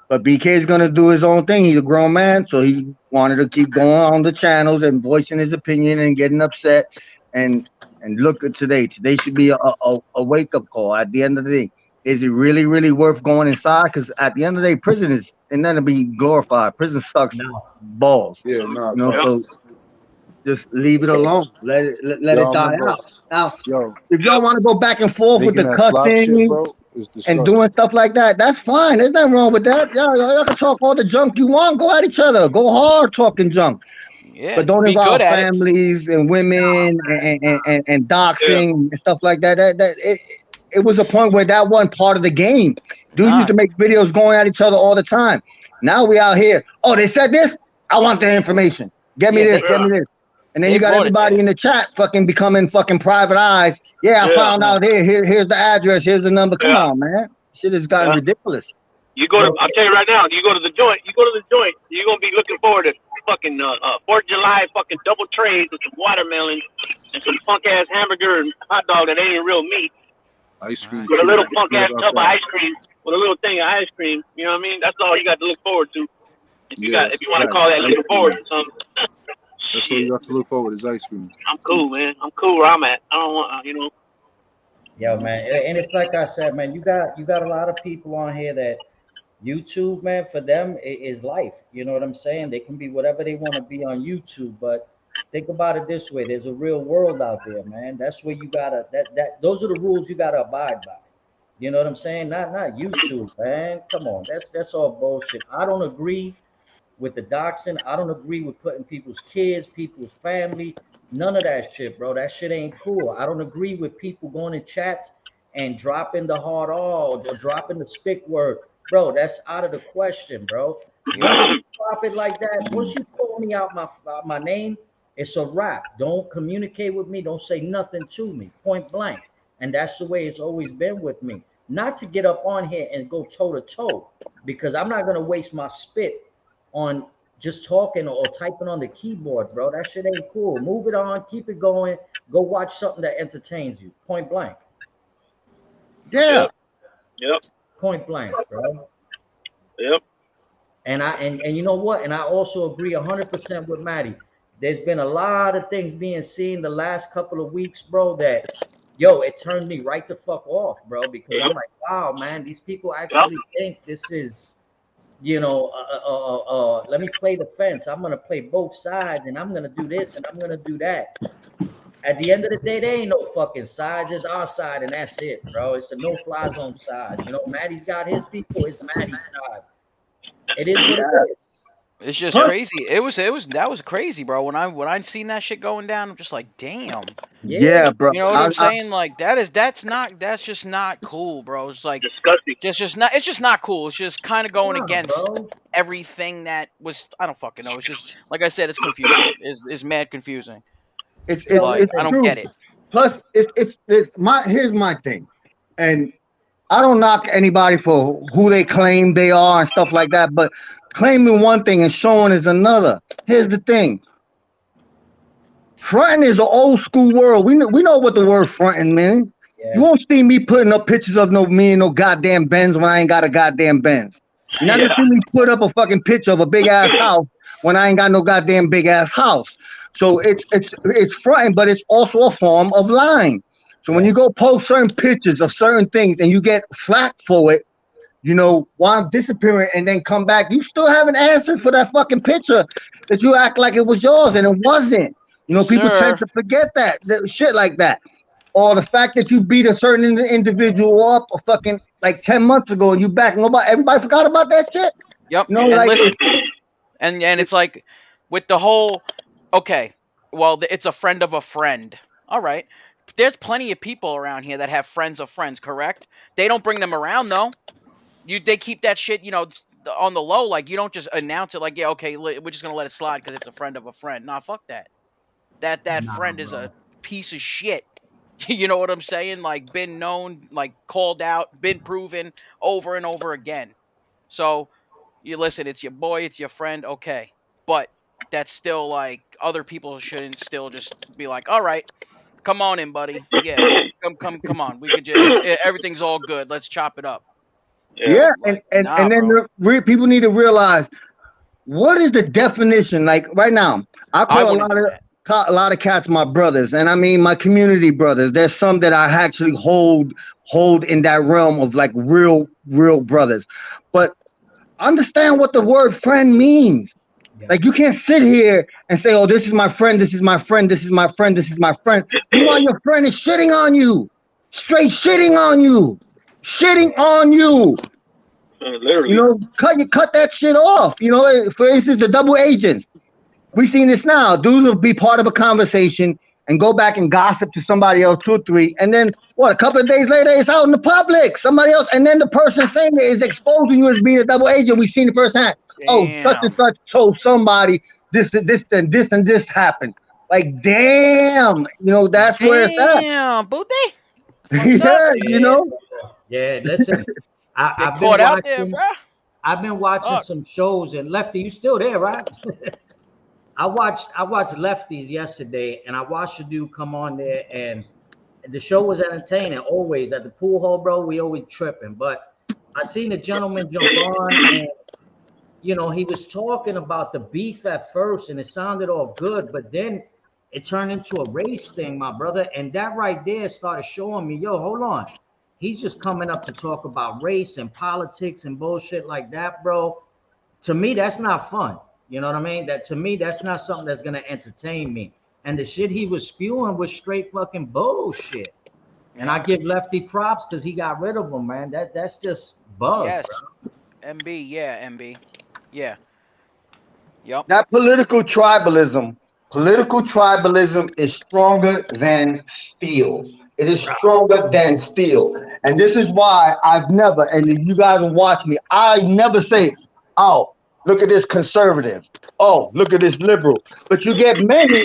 C: But BK is gonna do his own thing. He's a grown man, so he wanted to keep going on the channels and voicing his opinion and getting upset. And look at today. Today should be a wake up call. At the end of the day, is it really really worth going inside? Because at the end of the day, prison is and then to be glorified. Prison sucks
B: No.
C: balls.
G: Yeah, nah,
D: Yeah.
C: So
G: facts.
C: just leave it alone. Let
G: Yo,
C: it
G: I
C: die
G: remember,
C: out. Now,
G: yo,
C: if y'all want to go back and forth with
G: making
C: the
G: that slop shit,
C: cussing
G: bro, is
C: and
G: disgusting.
C: doing stuff like that, that's fine. There's nothing wrong with that. Y'all can talk all the junk you want. Go at each other. Go hard talking junk.
E: Yeah.
C: But don't
E: Be good
C: involve
E: at it.
C: families and women and
D: Yeah.
C: doxing and stuff like that. It was a point where that wasn't part of the game. Dudes used
E: Nah.
C: to make videos going at each other all the time. Now we out here. Oh, they said this? I want the information. Get me
E: Yeah,
C: this,
E: they
C: get me this. And then
E: they
C: you got
E: brought it
C: everybody
E: there.
C: in the chat fucking becoming fucking private eyes. Yeah, I
D: Yeah.
C: found out here's the address, here's the number. Come
D: Yeah.
C: on, man. Shit has gotten
D: Yeah.
C: ridiculous.
D: You go to. I'll tell you right now. You go to the joint. You're gonna be looking forward to fucking 4th of July fucking double trays with some watermelon and some punk ass hamburger and hot dog that ain't even real meat
G: Ice cream
D: with a
G: too.
D: little
G: Don't
D: punk
G: forget
D: ass
G: about
D: tub of
G: that.
D: ice cream with a little thing of ice cream. You know what I mean? That's all you got to look forward to. If
G: Yeah,
D: you want to
G: facts.
D: call that
G: Ice
D: looking forward
G: cream.
D: to something.
G: That's all you got to look forward is ice cream.
D: I'm cool, man. I'm cool where I'm at. I don't want, you know.
B: Yo, man, and it's like I said, man, you got a lot of people on here that YouTube, man, for them is life. You know what I'm saying? They can be whatever they want to be on YouTube, but think about it this way: there's a real world out there, man. That's where you gotta those are the rules you gotta abide by. You know what I'm saying? Not YouTube, man. Come on, that's all bullshit. I don't agree with the doxing. I don't agree with putting people's kids, people's family, none of that shit, bro. That shit ain't cool. I don't agree with people going in chats and dropping the hard R or dropping the spick word. Bro, that's out of the question, bro. Once you drop it like that, once you call me out my name, it's a wrap. Don't communicate with me. Don't say nothing to me, point blank. And that's the way it's always been with me. Not to get up on here and go toe to toe, because I'm not gonna waste my spit on just talking or typing on the keyboard, bro. That shit ain't cool. Move it on, keep it going. Go watch something that entertains you. Point blank.
C: Yeah.
D: Yep.
B: Point blank, bro.
D: Yep.
B: And you know what? And I also agree 100% with Maddie. There's been a lot of things being seen the last couple of weeks, bro, that it turned me right the fuck off, bro, because I'm like, wow, man, these people actually think this is, let me play the fence. I'm gonna play both sides, and I'm gonna do this, and I'm gonna do that. At the end of the day, there ain't no fucking side, just our side, and that's it, bro. It's a no-fly zone side. You know, Maddie's got his people, it's Maddie's side. It is what it is.
E: It's just crazy. That was crazy, bro. When I seen that shit going down, I'm just like, damn.
C: Yeah, bro.
E: You know what I'm saying? Like that's just not cool, bro. It's like
D: disgusting.
E: It's just not cool. It's just kind of going against everything that was. I don't fucking know. It's just like I said. It's confusing. It's mad confusing.
C: It's
E: I don't get it.
C: Plus, here's my thing, and I don't knock anybody for who they claim they are and stuff like that, but claiming one thing and showing is another. Here's the thing. Fronting is an old school world. We know what the word fronting means. Yeah. You won't see me putting up pictures of me and no goddamn Benz when I ain't got a goddamn Benz. You're not gonna see me put up a fucking picture of a big ass house when I ain't got no goddamn big ass house. So it's fronting, but it's also a form of lying. So when you go post certain pictures of certain things and you get flack for it, while I'm disappearing and then come back, you still haven't answered for that fucking picture that you act like it was yours and it wasn't. People tend to forget that shit like that. Or the fact that you beat a certain individual up or fucking like 10 months ago and you back. Everybody forgot about that shit.
E: Yep. And it's like with the whole, okay, well, it's a friend of a friend. All right. There's plenty of people around here that have friends of friends, correct? They don't bring them around though. They keep that shit, on the low. Like you don't just announce it like, yeah, okay, we're just gonna let it slide because it's a friend of a friend. Nah, fuck that. That friend is a piece of shit. You know what I'm saying? Like been known, like called out, been proven over and over again. So you listen, it's your boy, it's your friend, okay. But that's still like other people shouldn't still just be like, all right, come on in, buddy. Yeah, come on. We could just everything's all good. Let's chop it up.
C: Yeah, and then people need to realize what is the definition. Like right now, I call a lot of cats my brothers, and I mean my community brothers. There's some that I actually hold in that realm of like real brothers. But understand what the word friend means. Yeah. Like you can't sit here and say, "Oh, this is my friend. This is my friend. This is my friend. This is my friend." Meanwhile, your friend is shitting on you, straight shitting on you. Literally. Cut that shit off. For instance, the double agents. We seen this now. Dudes will be part of a conversation and go back and gossip to somebody else, 2 or 3, and then a couple of days later, it's out in the public. Somebody else, and then the person saying it is exposing you as being a double agent. We seen it firsthand. Damn. Oh, such and such told somebody this and this happened. Like, damn, that's where it's at.
E: Damn, booty.
B: Yeah, listen. I've been watching, there, bro. I've been watching some shows, and Lefty, you still there, right? I watched Lefties yesterday, and I watched a dude come on there, and the show was entertaining. Always at the pool hall, bro. We always tripping, but I seen a gentleman jump on, and you know, he was talking about the beef at first, and it sounded all good, but then it turned into a race thing, my brother. And that right there started showing me, yo, hold on. He's just coming up to talk about race and politics and bullshit like that, bro. To me, that's not fun. You know what I mean? That to me, that's not something that's gonna entertain me. And the shit he was spewing was straight fucking bullshit. And I give Lefty props because he got rid of him, man. That's just bug,
E: Yes.
B: bro.
E: MB, yeah, MB. Yeah. Yup.
C: That political tribalism is stronger than steel. It is stronger than steel. And this is why I've never, and you guys will watch me, I never say, oh, look at this conservative. Oh, look at this liberal. But you get many,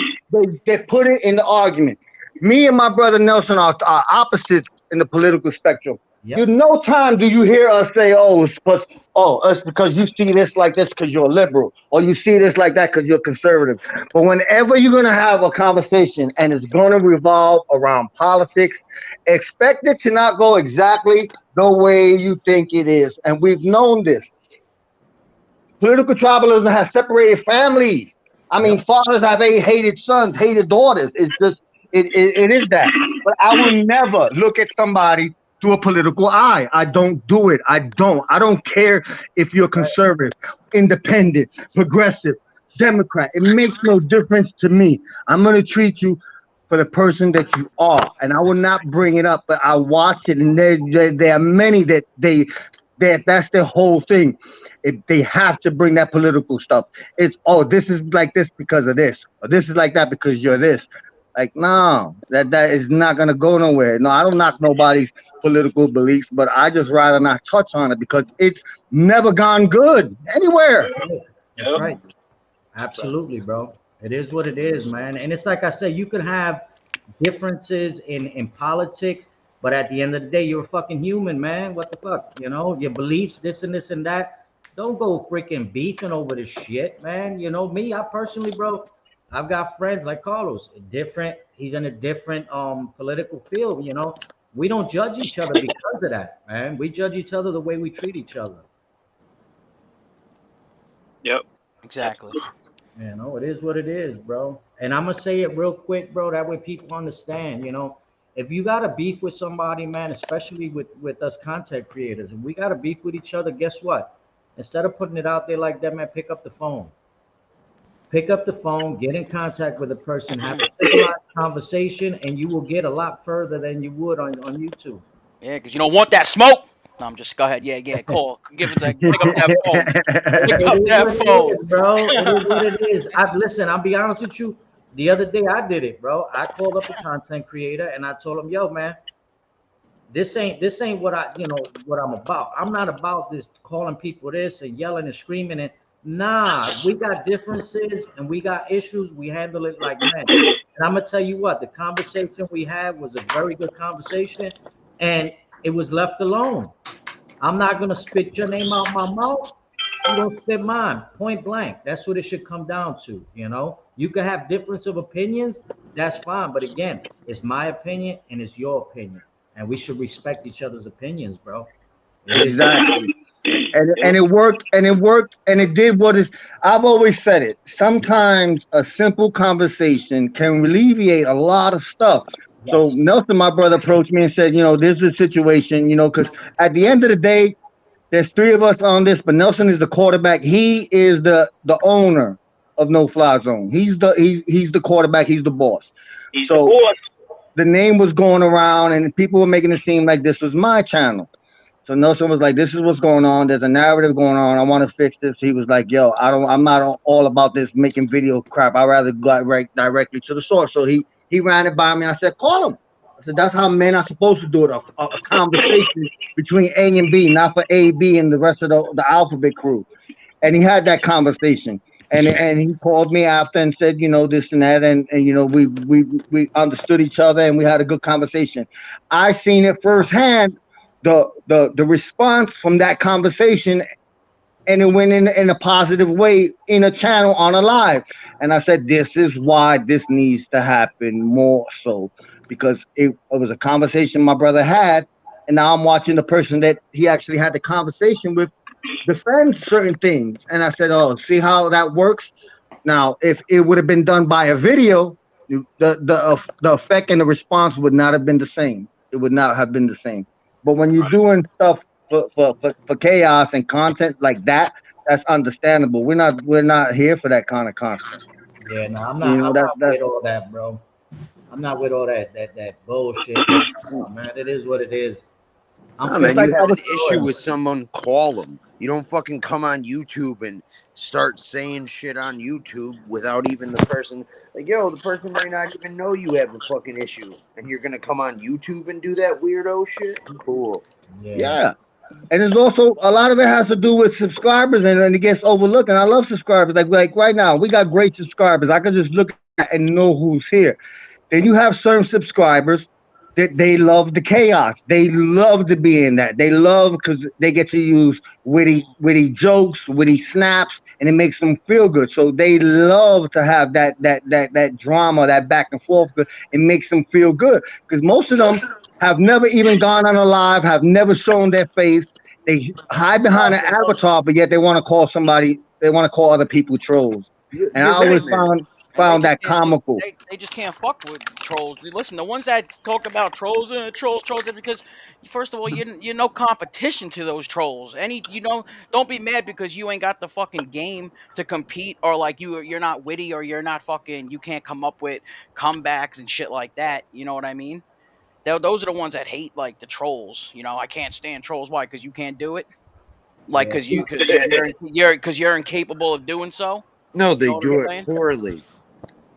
C: they put it in the argument. Me and my brother Nelson are opposites in the political spectrum. You
B: Yep.
C: no time do you hear us say, "Oh, it's because you see this like this because you're a liberal, or you see this like that because you're conservative." But whenever you're gonna have a conversation and it's gonna revolve around politics, expect it to not go exactly the way you think it is. And we've known this. Political tribalism has separated families. I mean,
B: Yep.
C: fathers have hated sons, hated daughters. It's just it is that. But I will never look at somebody through a political eye. I don't do it. I don't. I don't care if you're conservative, independent, progressive, Democrat. It makes no difference to me. I'm gonna treat you for the person that you are, and I will not bring it up. But I watch it, and there are many that's their whole thing. If they have to bring that political stuff, it's oh, this is like this because of this, or this is like that because you're this. Like, no, that is not gonna go nowhere. No, I don't knock nobody's political beliefs, but I just rather not touch on it because it's never gone good anywhere.
B: That's right. Absolutely, bro. It is what it is, man. And it's like I said, you could have differences in politics, but at the end of the day, you're a fucking human, man. What the fuck? You know, your beliefs, this and this and that. Don't go freaking beefing over this shit, man. You know, me, I personally, bro, I've got friends like Carlos, different, he's in a different political field, you know. We don't judge each other because of that, man. We judge each other the way we treat each other.
D: Yep.
E: Exactly.
B: You know, it is what it is, bro. And I'm gonna say it real quick, bro. That way people understand. You know, if you got a beef with somebody, man, especially with us content creators, if we got a beef with each other, guess what? Instead of putting it out there like that, man, pick up the phone. Pick up the phone, get in contact with a person, have a civilized conversation, and you will get a lot further than you would on YouTube.
E: Yeah, because you don't want that smoke. No, I'm just go ahead. Yeah, yeah. Call. Give it that. Pick up that phone. Pick
B: It
E: up
B: is
E: that
B: what it
E: phone.
B: is, bro. It is what it is. Listen. I'll be honest with you. The other day I did it, bro. I called up a content creator and I told him, "Yo, man, this ain't what what I'm about. I'm not about this calling people this and yelling and screaming and nah. We got differences and we got issues. We handle it like men. And I'm gonna tell you what, the conversation we had was a very good conversation, and it was left alone. I'm not gonna spit your name out my mouth. You don't spit mine. Point blank. That's what it should come down to. You know, you can have difference of opinions. That's fine. But again, it's my opinion and it's your opinion, and we should respect each other's opinions, bro. It is.
C: Exactly. And it worked and it worked and it did what is I've always said it. Sometimes a simple conversation can alleviate a lot of stuff. So
B: Yes.
C: Nelson, my brother, approached me and said, this is a situation, because at the end of the day, there's three of us on this, but Nelson is the quarterback. He is the owner of No Fly Zone. He's the quarterback. He's the boss.
D: He's the
C: So
D: boss.
C: the name was going around, and people were making it seem like this was my channel. So Nelson was like, "This is what's going on. There's a narrative going on. I want to fix this." He was like, "Yo, I'm not all about this making video crap. I'd rather go right directly to the source." So he ran it by me. I said, "Call him." I said, "That's how men are supposed to do it. A conversation between A and B, not for A, B, and the rest of the alphabet crew." And he had that conversation. And he called me after and said, this and that, and we understood each other and we had a good conversation. I seen it firsthand, the response from that conversation, and it went in a positive way in a channel on a live. And I said, this is why this needs to happen more so, because it was a conversation my brother had, and now I'm watching the person that he actually had the conversation with defend certain things. And I said, oh, see how that works? Now, if it would have been done by a video, the effect and the response would not have been the same. It would not have been the same. But when you're doing stuff for chaos and content like that, that's understandable. We're not here for that kind of content.
B: Yeah, no, I'm
C: You
B: not.
C: know
B: I'm
C: that
B: not
C: that
B: with all that, bro. I'm not with all that bullshit. Oh, man, it is what it is. I'm
H: No,
C: it's
H: man,
C: like
H: you
B: focused
C: I
H: have
B: on
C: was.
H: an issue
B: destroying.
H: with someone, call them. You don't fucking come on YouTube and start saying shit on YouTube without even the person. Like, yo, the person might not even know you have a fucking issue, and you're gonna come on YouTube and do that weirdo shit. Cool.
B: Yeah,
C: Yeah. And it's also a lot of it has to do with subscribers, and it gets overlooked. And I love subscribers. Like right now, we got great subscribers. I can just look at and know who's here. Then you have certain subscribers that they love the chaos. They love to be in that. They love because they get to use witty jokes, witty snaps, and it makes them feel good. So they love to have that drama, that back and forth. It makes them feel good because most of them have never even gone on a live, have never shown their face. They hide behind an avatar, but yet they want to call somebody. They want to call other people trolls. And I
H: You're
C: always
H: right, man.
E: And they
C: found
E: just
C: that
E: can't.
C: comical.
E: They just can't fuck with trolls. Listen, the ones that talk about trolls, trolls, that's because first of all, you're no competition to those trolls. Don't be mad because you ain't got the fucking game to compete, or like you're not witty, or you're not fucking, you can't come up with comebacks and shit like that. You know what I mean? Those are the ones that hate like the trolls. I can't stand trolls. Why? Because you can't do it. Like
B: yeah.
E: because
B: See,
E: you're incapable of doing so.
H: No,
E: You
H: they
E: know what I'm
H: do it
E: saying?
H: poorly.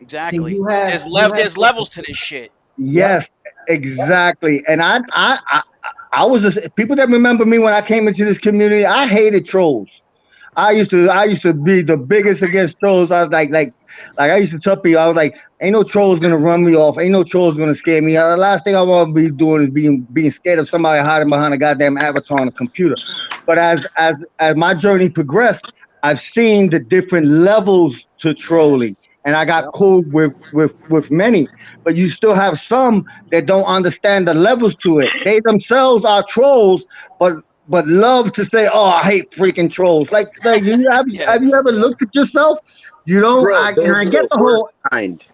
B: see,
E: Exactly.
B: you
E: There's
B: have
E: there's levels to this shit.
B: Yep,
C: Yes, exactly. And I was just people that remember me when I came into this community. I hated trolls. I used to be the biggest against trolls. I was like I used to tell people I was like, ain't no trolls gonna run me off. Ain't no trolls gonna scare me. The last thing I want to be doing is being scared of somebody hiding behind a goddamn avatar on a computer. But as my journey progressed, I've seen the different levels to
E: Yes.
C: trolling, and I got
E: Yep.
C: cool with many. But you still have some that don't understand the levels to it. They themselves are trolls, but love to say, "Oh, I hate freaking trolls." Like have you
E: Yes.
C: ever
E: Yep.
C: looked at yourself? You know,
H: Bro,
C: and
H: those
C: I
H: are
C: get
H: the
C: the
H: worst
C: whole
H: kind.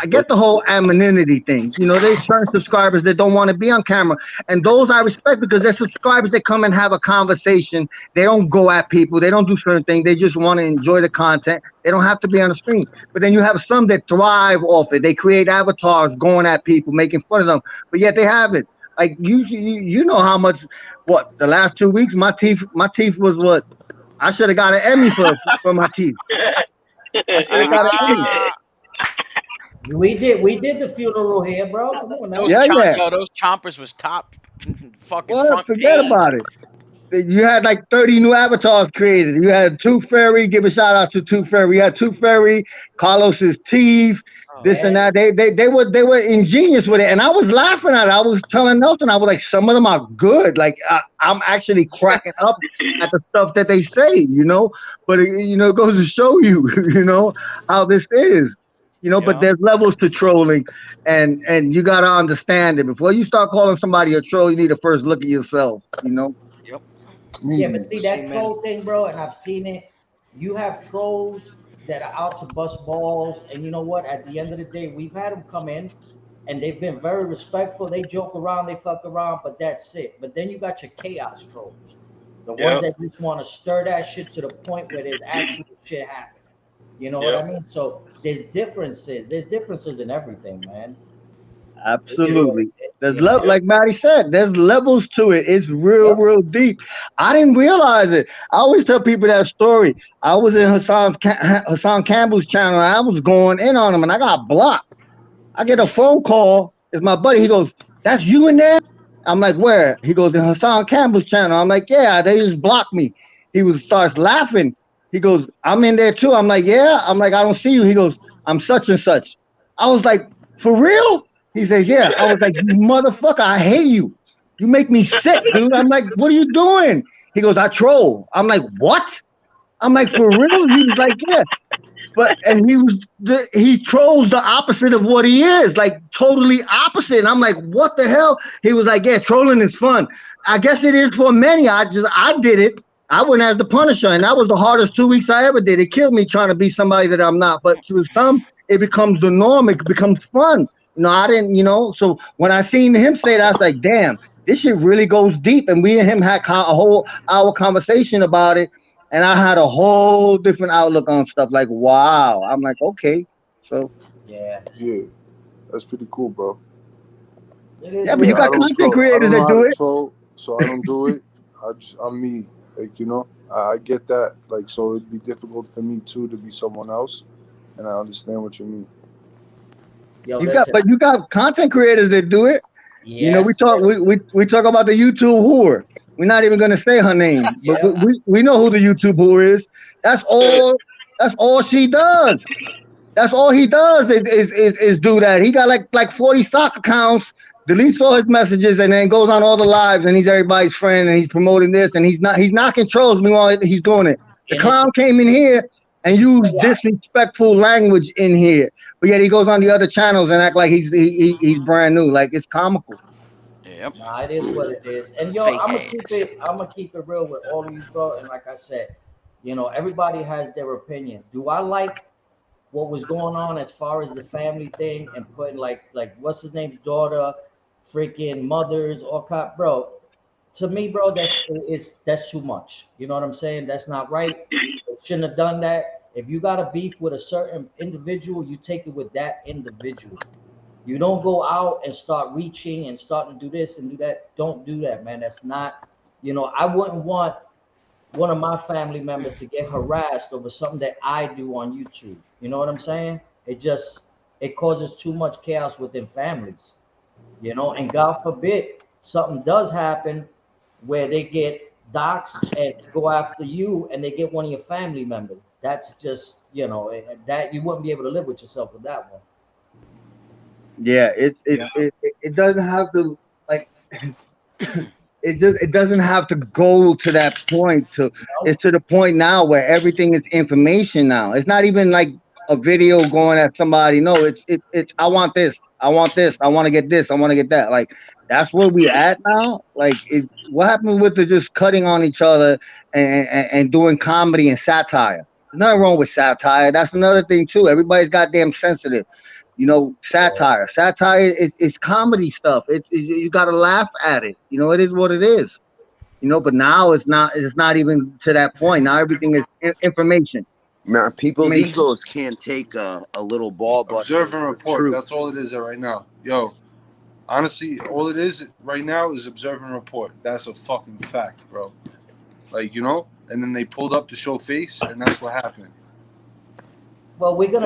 C: I get the whole anonymity thing. There's certain subscribers that don't want to be on camera, and those I respect because they're subscribers that come and have a conversation. They don't go at people. They don't do certain things. They just want to enjoy the content. They don't have to be on the screen. But then you have some that thrive off it. They create avatars going at people, making fun of them, but yet they have it. Like you know how much what the last 2 weeks my teeth was what I should have got an Emmy for my teeth. I should have got an Emmy.
B: we did the funeral here, bro. Come on now.
C: Yeah.
E: Those chompers was top fucking
C: What?
E: front
C: Forget
E: page.
C: about it. You had like 30 new avatars created. You had Tooth Fairy. Give a shout out to Tooth Fairy. You had Tooth Fairy, Carlos's teeth,
E: Oh
C: this and
B: Yeah,
E: man.
C: that. They were ingenious with it, and I was laughing at it. I was telling Nelson, I was like, some of them are good. Like I'm actually cracking up at the stuff that they say. But it goes to show you, how this is. But
E: Yeah.
C: there's levels to trolling, and you gotta understand it. Before you start calling somebody a troll, you need to first look at yourself.
E: Yep.
B: yeah, but see
E: See,
B: that
E: man.
B: troll thing, bro, and I've seen it. You have trolls that are out to bust balls, and you know what? At the end of the day, we've had them come in, and they've been very respectful. They joke around, they fuck around, but that's it. But then you got your chaos trolls, the ones
D: Yep.
B: that just want to stir that shit to the point where there's actual shit happening. You know what I
D: Yep.
B: mean? So there's differences. There's differences in everything, man. It is what
C: Absolutely.
B: it is.
C: There's
B: You know.
C: like Maddie said, there's levels to it. It's real,
B: Yep.
C: real deep. I didn't realize it. I always tell people that story. I was in Hassan Campbell's channel, and I was going in on him, and I got blocked. I get a phone call. It's my buddy. He goes, "That's you in there?" I'm like, "Where?" He goes, "In Hassan Campbell's channel." I'm like, "Yeah." They just blocked me. Starts laughing. He goes, "I'm in there too." I'm like, "Yeah." I'm like, "I don't see you." He goes, "I'm such and such." I was like, "For real?" He says, "Yeah." I was like, "You motherfucker, I hate you. You make me sick, dude." I'm like, "What are you doing?" He goes, "I troll." I'm like, "What?" I'm like, "For real?" He was like, "Yeah." And he trolls the opposite of what he is, like totally opposite. And I'm like, what the hell? He was like, yeah, trolling is fun. I guess it is for many. I did it. I went as the Punisher, and that was the hardest 2 weeks I ever did. It killed me trying to be somebody that I'm not. But to some, it becomes the norm. It becomes fun. I didn't, So when I seen him say that, I was like, damn, this shit really goes deep. And we and him had a whole hour conversation about it, and I had a whole different outlook on stuff. Like, wow. I'm like, okay, so
B: Yeah,
G: Yeah, that's pretty cool, bro.
B: it is
C: yeah, but
B: what
C: you
G: Yeah,
B: it
G: I
C: got
B: is.
G: don't
C: content
G: troll. I
C: creators
G: don't know
C: that
G: how
C: do
G: to
C: it.
G: troll, so I don't do it. I'm me. Like, I get that. Like, so it'd be difficult for me too to be someone else, and I understand what you mean.
B: Yo,
C: But
B: listen.
C: you got content creators that do it.
B: Yes,
C: We talk about the YouTube whore. We're not even gonna say her name, but
B: yeah.
C: we know who the YouTube whore is. That's all. That's all she does. That's all he does is do that. He got like 40 sock accounts, deletes all his messages, and then goes on all the lives, and he's everybody's friend, and he's promoting this, and he's knocking trolls meanwhile he's doing it. The
B: And it's
C: clown came in here and used
B: chaos.
C: disrespectful language in here, but yet he goes on the other channels and act like he's brand new. Like, it's comical.
E: Yep.
B: Nah, it is what it is. And yo,
E: Fake
B: I'm gonna keep
E: ass.
B: it. I'm gonna keep it real with all of you, bro. And like I said, everybody has their opinion. Do I like what was going on as far as the family thing and putting like what's his name's daughter, freaking mothers, all kind, bro? To me, bro, that's too much. You know what I'm saying? That's not right. They shouldn't have done that. If you got a beef with a certain individual, you take it with that individual. You don't go out and start reaching and starting to do this and do that. Don't do that, man. That's not, I wouldn't want one of my family members to get harassed over something that I do on YouTube. You know what I'm saying? It causes too much chaos within families, and God forbid something does happen where they get doxxed and go after you and they get one of your family members. That's just, that you wouldn't be able to live with yourself with that one.
C: Yeah,
E: Yeah.
C: it doesn't have to, like, it doesn't have to go to that point. It's to the point now where everything is information now. It's not even like a video going at somebody. No, it's I want this, I want this, I want to get this, I want to get that. Like, that's where we at now. Like, what happened with the just cutting on each other and doing comedy and satire? There's nothing wrong with satire. That's another thing too. Everybody's goddamn sensitive. Satire. Satire is comedy stuff. You got to laugh at it. It is what it is. But now it's not. It's not even to that point. Now everything is information.
H: Man, people's
C: Information.
H: egos can't take a little ball buster
G: Observe and
H: for
G: report.
H: truth.
G: That's all it is right now. Yo, honestly, all it is right now is observe and report. That's a fucking fact, bro. Like, and then they pulled up to show face, and that's what happened.
B: Well, we got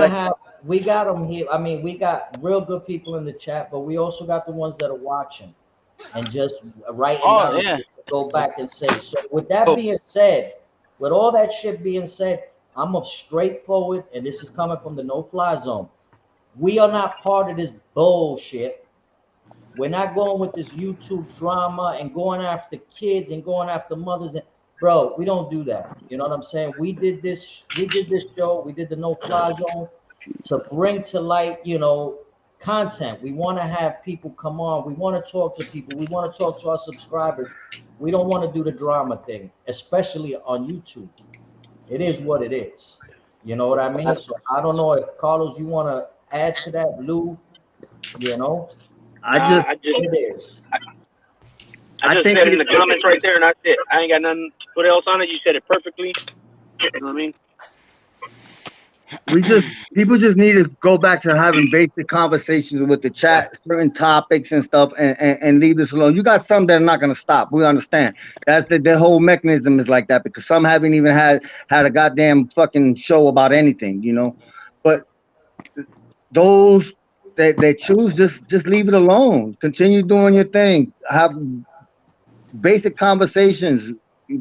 B: them here. I mean, we got real good people in the chat, but we also got the ones that are watching and just writing
E: Oh
B: down
E: yeah.
B: to go back and say. So with that being said, with all that shit being said, I'm a straightforward, and this is coming from the no-fly zone. We are not part of this bullshit. We're not going with this YouTube drama and going after kids and going after mothers. And bro, we don't do that. You know what I'm saying? We did this show. We did the no-fly zone to bring to light, content. We want to have people come on. We want to talk to people. We want to talk to our subscribers. We don't want to do the drama thing, especially on YouTube. It is what it is. You know what I mean? So I don't know if Carlos, you want to add to that, Lou.
C: I just
B: It is.
D: I just
C: think
D: said it in the comments right there, and that's it. I ain't got nothing to put else on it. You said it perfectly. You know what I mean?
C: people just need to go back to having basic conversations with the chat, certain topics and stuff, and leave this alone. You got some that are not going to stop. We understand. That's the whole mechanism is like that, because some haven't even had a goddamn fucking show about anything. But those that choose, just leave it alone. Continue doing your thing. Have basic conversations,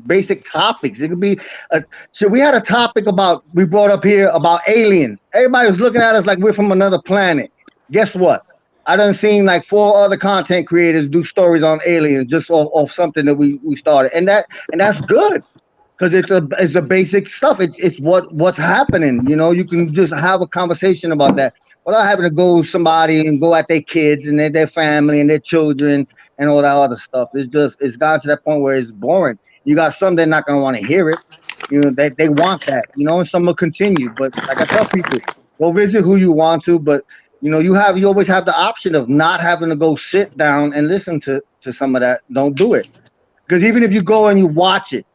C: basic topics. It could be so we had a topic we brought up here about aliens. Everybody was looking at us like we're from another planet. Guess what? I done seen like 4 other content creators do stories on aliens just off something that we started. And that's good. Because it's a basic stuff. It's what's happening. You can just have a conversation about that without having to go with somebody and go at their kids and their family and their children. and all that other stuff. It's gotten to that point where it's boring. You got some they're not gonna want to hear it. You know, they want that, you know, and some will continue. But like I tell people, go visit who you want to, but you know, you always have the option of not having to go sit down and listen to some of that. Don't do it. Because even if you go and you watch it,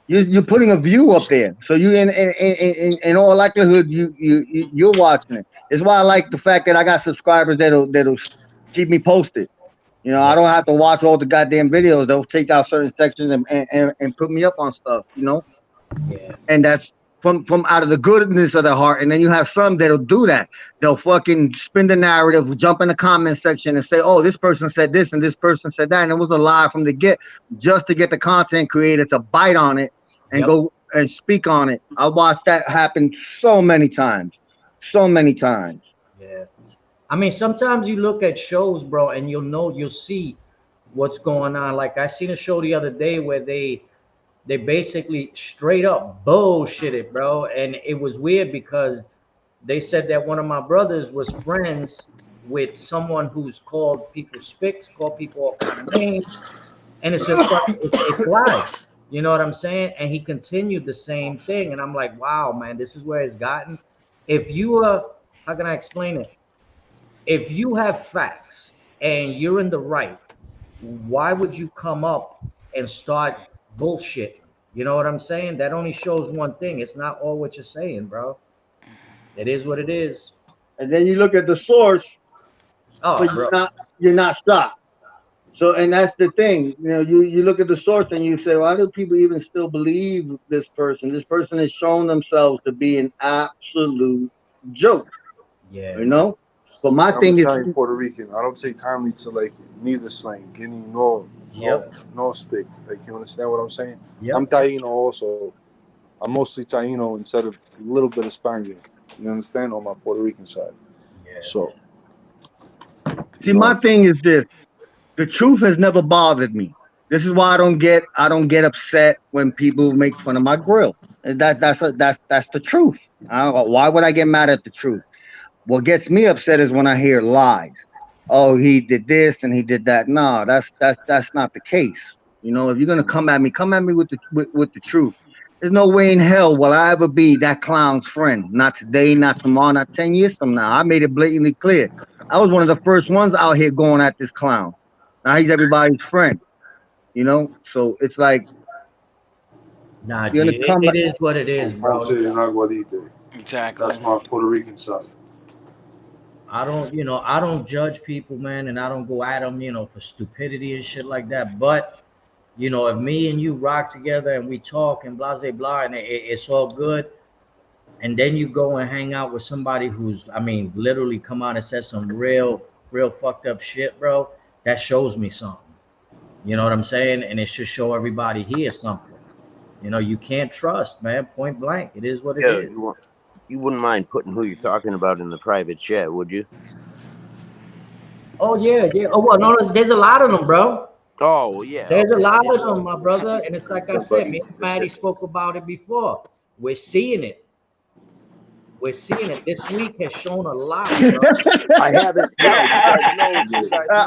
C: you're putting a view up there. So you in all likelihood you're watching it. It's why I like the fact that I got subscribers that'll keep me posted. You know, I
B: Yeah,
C: don't have to watch all the goddamn videos. They'll take out certain sections and put me up on stuff, you know?
B: yeah,
C: And that's from out of the goodness of their heart. And then you have some that'll do that. They'll fucking spin the narrative, jump in the comment section and say, oh, this person said this and this person said that. And it was a lie from the get, just to get the content creator to bite on it and
B: yep,
C: go and speak on it. I watched that happen so many times. So many times.
B: yeah. I mean, sometimes you look at shows, bro, and you'll see what's going on. Like I seen a show the other day where they basically straight up bullshitted, bro, and it was weird because they said that one of my brothers was friends with someone who's called people spics, called people all kind of names, and it's just like it's live. You know what I'm saying? And he continued the same thing, and I'm like, wow, man, this is where it's gotten. If you how can I explain it? If you have facts and you're in the right, why would you come up and start bullshitting? You know what I'm saying? That only shows one thing. It's not all what you're saying, bro. It is what it is.
C: And then you look at the source,
B: Oh,
C: but
B: bro.
C: you're not shocked. So, and that's the thing, you know, you look at the source and you say, why do people even still believe this person? This person has shown themselves to be an absolute joke,
B: Yeah,
C: you
B: man.
C: know? But my
G: I'm
C: thing is,
G: Italian Puerto Rican. I don't take kindly to like neither slang, Guinea
B: Yep.
G: no speak. Like you understand what I'm saying?
B: Yep.
G: I'm Taino also. I'm mostly Taino instead of a little bit of Spaniard. You understand on my Puerto Rican side.
B: Yeah.
G: So
C: see,
G: you know,
C: my thing is this: the truth has never bothered me. This is why I don't get upset when people make fun of my grill. And that's the truth. Why would I get mad at the truth? What gets me upset is when I hear lies. Oh, he did this and he did that. No, that's not the case. You know, if you're gonna come at me with with the truth. There's no way in hell will I ever be that clown's friend. Not today, not tomorrow, not 10 years from now. I made it blatantly clear. I was one of the first ones out here going at this clown. Now he's everybody's friend. You know, so it's like
B: Nah,
C: you're
B: G,
C: gonna come
B: it
C: back.
B: is what it is,
G: from
B: bro.
G: Ponce and Aguadite.
E: Exactly.
G: That's my Puerto Rican side.
B: I don't judge people, man, and I don't go at them, for stupidity and shit like that. But, if me and you rock together and we talk and blah, blah, blah, and it's all good, and then you go and hang out with somebody who's, I mean, literally come out and said some real fucked up shit, bro, that shows me something. You know what I'm saying? And it should show everybody here something. You can't trust, man, point blank. It is what it
H: Yeah,
B: is.
H: you wouldn't mind putting who you're talking about in the private chat, would you?
B: Oh, yeah, yeah. Oh, well, no, there's a lot of them, bro.
H: Oh, well, yeah.
B: There's a
H: Okay. I
B: lot
H: didn't
B: of
H: know
B: them,
H: if
B: my
H: you were
B: brother.
H: speaking
B: And it's like I said,
G: Somebody
B: me and Maddie
G: specific.
B: spoke about it before. We're seeing it. We're seeing it. This week has shown a lot, bro.
H: I haven't. Yo, you guys know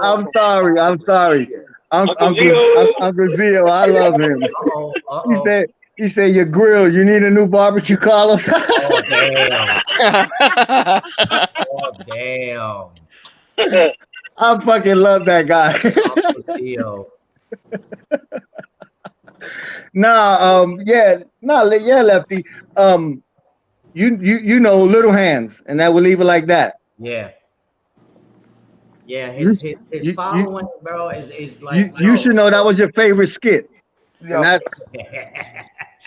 C: I'm
H: from
C: sorry. I'm
H: following
C: sorry.
H: shit.
D: Uncle Zio.
C: Uncle Zio, I love him.
B: Uh-oh,
C: He
B: uh-oh.
C: said, your grill. You need a new barbecue collar.
B: Oh, damn. Oh, damn.
C: I fucking love that guy.
B: Uncle Theo.
C: Nah, yeah, Lefty. You know, little hands, and that will leave it like that.
B: Yeah. Yeah,
C: You
B: his
C: you you
B: following, bro, is
C: you,
B: like,
C: you
B: yo.
C: should know that was your favorite skit, and
H: Yo,
C: that's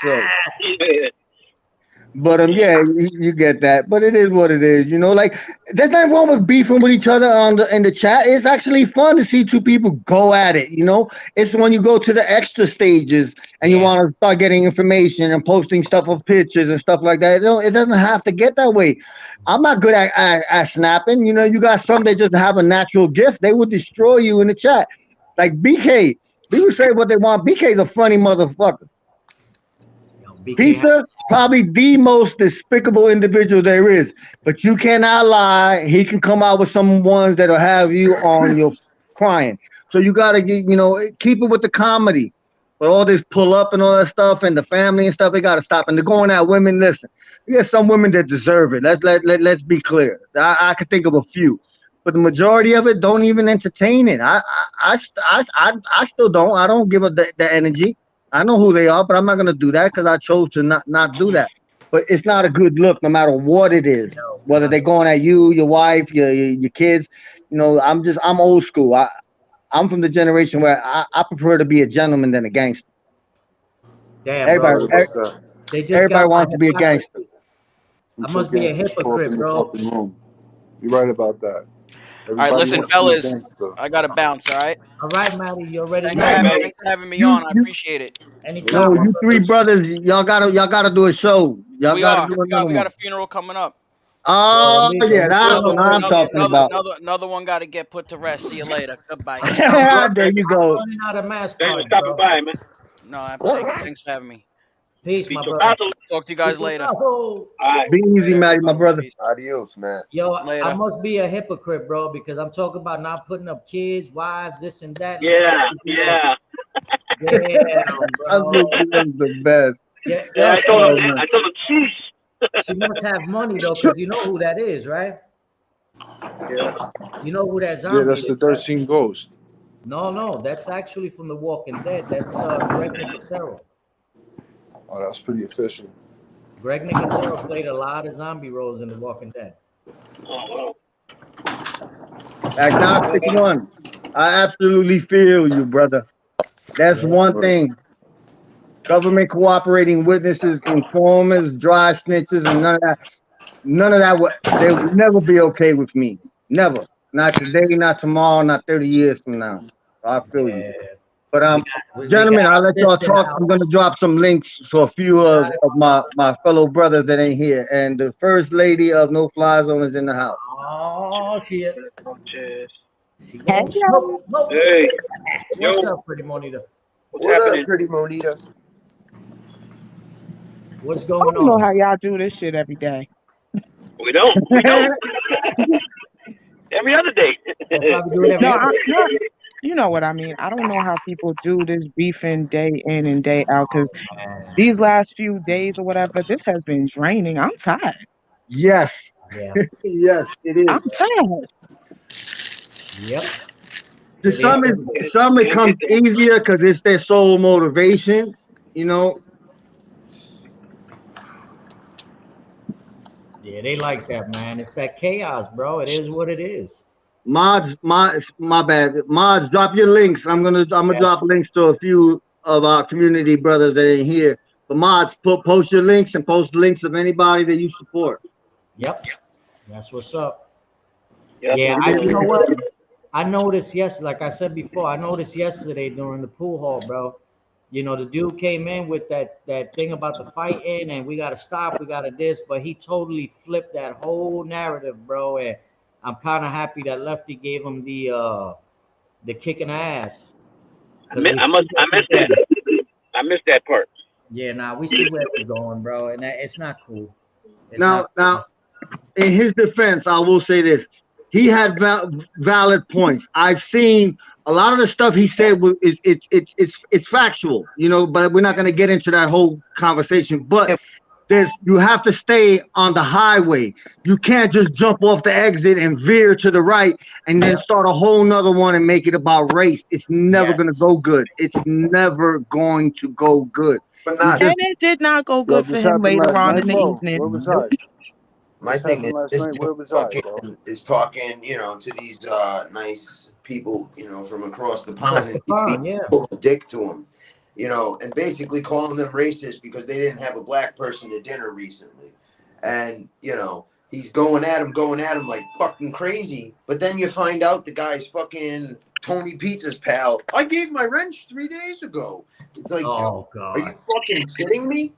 C: so.
D: Yeah.
C: But yeah, you get that. But it is what it is, you know. Like there's nothing wrong with beefing with each other in the chat. It's actually fun to see two people go at it. You know, it's when you go to the extra stages and you
B: Yeah.
C: want to start getting information and posting stuff of pictures and stuff like that. It doesn't have to get that way. I'm not good at snapping. You know, you got some that just have a natural gift. They will destroy you in the chat. Like BK, people say what they want. BK's a funny motherfucker.
B: Yo, BK
C: Pizza, probably the most despicable individual there is. But you cannot lie. He can come out with some ones that'll have you on your crying. So you gotta get, keep it with the comedy. But all this pull up and all that stuff and the family and stuff, they gotta stop. And they're going at women. Listen, there's some women that deserve it. Let's be clear. I could think of a few, but the majority of it don't even entertain it. I still don't. I don't give up the energy. I know who they are, but I'm not gonna do that because I chose to not do that. But it's not a good look, no matter what it is. Whether they're going at you, your wife, your kids. I'm old school. I'm from the generation where I prefer to be a gentleman than a gangster.
B: Damn,
C: Everybody,
B: bro. They just got
C: everybody
B: my
C: wants to be a gangster.
B: I must be a hypocrite, bro.
G: You're right about that.
E: All right, listen, fellas, I gotta bounce. All right.
B: All right, Matty, you already
E: Thanks
B: know.
E: for having me on. I appreciate it.
B: Anytime.
C: You three brothers, y'all gotta do a show. Y'all gotta do another one.
E: We got a funeral coming up.
C: Oh yeah, that's what I'm talking about.
E: Another one got to get put to rest. See you later. Goodbye.
C: There you go.
D: Thanks for stopping by, man.
E: No, thanks for having me.
B: Peace, my brother.
E: Talk to you guys later.
D: All right.
C: Be easy, Matty, my brother.
H: Adios, man.
B: Yo,
E: Later.
B: I must be a hypocrite, bro, because I'm talking about not putting up kids, wives, this and that.
D: Yeah.
B: Damn, bro.
C: The best.
B: Yeah,
D: I told him, sheesh.
B: She must have money though, because you know who that is, right?
D: Yeah.
B: You know who that zombie
G: Yeah, that's the 13 Ghost.
B: No, that's actually from The Walking Dead. That's Greg Nicotero.
G: Oh, that's pretty official.
B: Greg Nicotero played a lot of zombie roles in The Walking Dead.
D: Oh,
C: Agnostic one. I absolutely feel you, brother. That's one thing. Government cooperating witnesses, informers, dry snitches, and none of that they would never be okay with me. Never. Not today, not tomorrow, not 30 years from now. I feel you. But gentlemen, I'll let y'all talk. I'm gonna drop some links for a few of my fellow brothers that ain't here. And the first lady of No Fly Zone is in the house.
B: Oh shit.
I: Hey,
D: hey.
B: What's up, Pretty Monita?
H: What up, Pretty Monita?
B: What's
I: I
B: going
I: don't know
B: on?
I: how y'all do this shit every day.
D: We don't. Every other day.
I: No, you know what I mean. I don't know how people do this beefing day in and day out because these last few days or whatever, this has been draining. I'm tired.
C: Yes.
B: Yeah.
C: Yes, it is.
I: I'm tired.
B: Yep.
C: To some it comes easier because it's their sole motivation,
B: Yeah, they like that, man. It's that chaos, bro. It is what it is.
C: Mods, my bad. Mods, drop your links. I'm gonna drop links to a few of our community brothers that ain't here. But mods, post your links and post links of anybody that you support.
B: Yep. That's what's up.
D: Yep.
B: Yeah, you know what? I noticed like I said before, I noticed yesterday during the pool hall, bro. The dude came in with that thing about the fighting and we gotta stop, we gotta this, but he totally flipped that whole narrative, bro. And I'm kind of happy that Lefty gave him the kicking ass.
D: I missed that. I missed that part.
B: Yeah, we see where it's going, bro, and it's not cool.
C: Now, in his defense, I will say this: he had valid points. I've seen a lot of the stuff he said it's factual, but we're not going to get into that whole conversation. But you have to stay on the highway. You can't just jump off the exit and veer to the right and then start a whole nother one and make it about race. It's never going to go good. It's never going to go good.
I: And it did not go good for him later on in the evening.
G: Where was I?
H: My thing is, this
G: Where was
H: is talking, to these nice people, from across the pond, and he's being a dick to them, and basically calling them racist because they didn't have a black person to dinner recently, and he's going at him like fucking crazy. But then you find out the guy's fucking Tony Pizza's pal. I gave my wrench 3 days ago. It's like,
B: oh,
H: dude,
B: God.
H: are you fucking kidding me?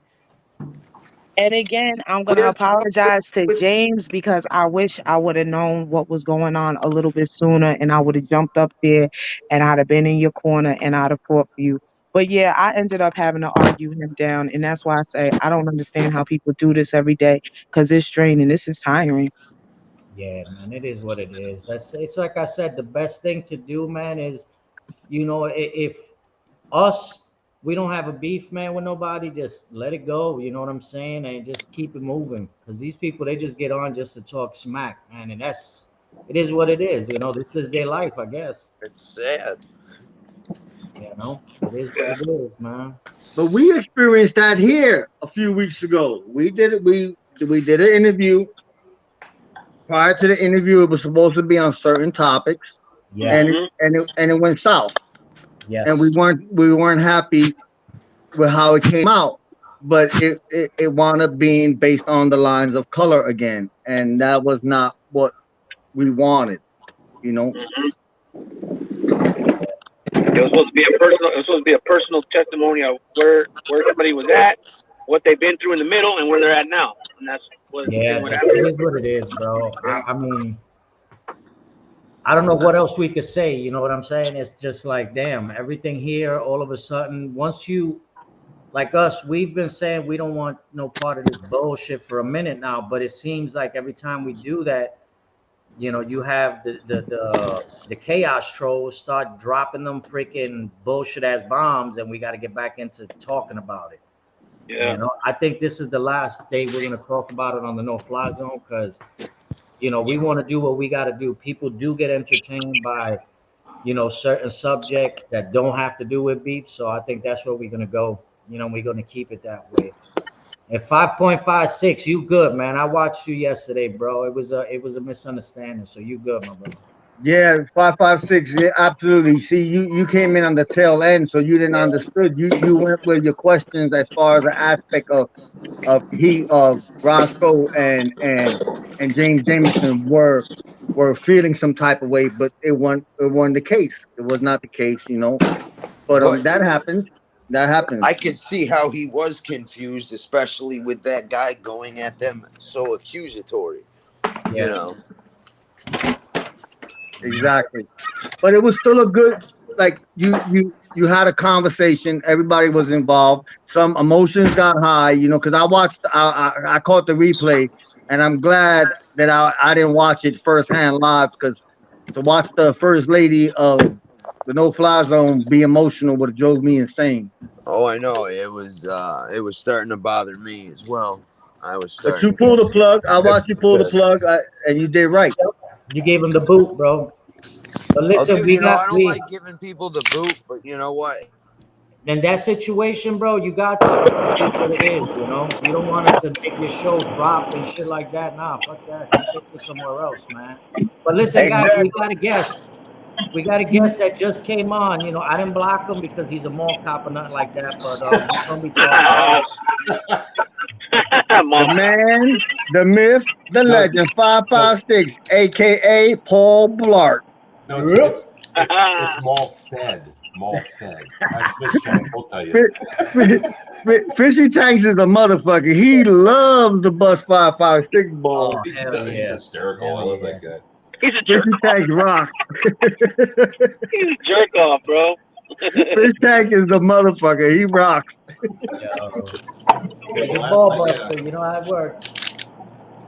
I: And again, I'm going to apologize to James because I wish I would have known what was going on a little bit sooner and I would have jumped up there and I'd have been in your corner and I'd have fought for you. But yeah, I ended up having to argue him down. And that's why I say I don't understand how people do this every day because it's draining. This is tiring.
B: Yeah, man, it is what it is. It's like I said, the best thing to do, man, is you know, if us, we don't have a beef, man, with nobody, just let it go. You know what I'm saying? And just keep it moving. Because these people, they just get on just to talk smack, man. And it is what it is. You know, this is their life, I guess.
H: It's sad.
B: You know, it is what it is, man.
C: But we experienced that here a few weeks ago. We did it. We did an interview. Prior to the interview, it was supposed to be on certain topics,
B: Yeah.
C: and it went south.
B: Yes.
C: And we weren't happy with how it came out. But it wound up being based on the lines of color again, and that was not what we wanted. You know.
D: It was supposed to be a personal. It was supposed to be a personal testimony of where somebody was at, what they've been through in the middle, and where they're at now. And that's what.
B: Yeah,
D: What
B: it
D: happened.
B: is what it is, bro. I mean, I don't know what else we could say. You know what I'm saying? It's just like, damn, everything here, all of a sudden, once you, like us, we've been saying we don't want no part of this bullshit for a minute now, but it seems like every time we do that, you know, you have the chaos trolls start dropping them freaking bullshit ass bombs, and we got to get back into talking about it.
D: Yeah.
B: You know, I think this is the last day we're gonna talk about it on the No Fly Zone because, you know, we want to do what we got to do. People do get entertained by, you know, certain subjects that don't have to do with beef. So I think that's where we're gonna go. You know, we're gonna keep it that way. At 5.56, you good, man. I watched you yesterday, bro. It was a misunderstanding. So you good, my brother.
C: Yeah, 556. Yeah, absolutely. See, you came in on the tail end, so you didn't understood. You went with your questions as far as the aspect of Roscoe and James Jameson were feeling some type of way, but it wasn't the case. It was not the case, you know. But
H: But
C: that happens. That happens.
H: I could see how he was confused, especially with that guy going at them so accusatory. You know.
C: Exactly. But it was still a good, like, you had a conversation. Everybody was involved. Some emotions got high, you know, because I caught the replay, and I'm glad that I didn't watch it firsthand live, because to watch the first lady of the No Fly Zone be emotional would have drove me insane.
H: Oh, I know. It was starting to bother me as well. I was
C: But
H: starting
C: you
H: to
C: pulled
H: get
C: the plug. I watched you pull the plug, and you did right.
B: You gave him the boot, bro. But listen,
H: I don't like giving people the boot, but you know what?
B: in that situation, bro, you got to. It is what it is, you know. You don't want it to make your show drop and shit like that. Nah, fuck that. You take it somewhere else, man. But listen, guys, we got a guest. We got a guest that just came on. You know, I didn't block him because he's a mall cop or nothing like that. But he's gonna be talking.
C: The man, the myth, the legend, 556, aka Paul Blart.
J: No, it's mall fed. Mall fed. That's fish tank, I'll tell you.
C: Fishy Tanks is a motherfucker. He loves the bus 556 ball.
J: He's hysterical. I love that guy.
D: He's a jerk
C: Fishy Tanks rock.
D: He's a jerk off, bro.
C: Fish Tank is the motherfucker. He rocks.
B: He's a ball buster. You know how it works.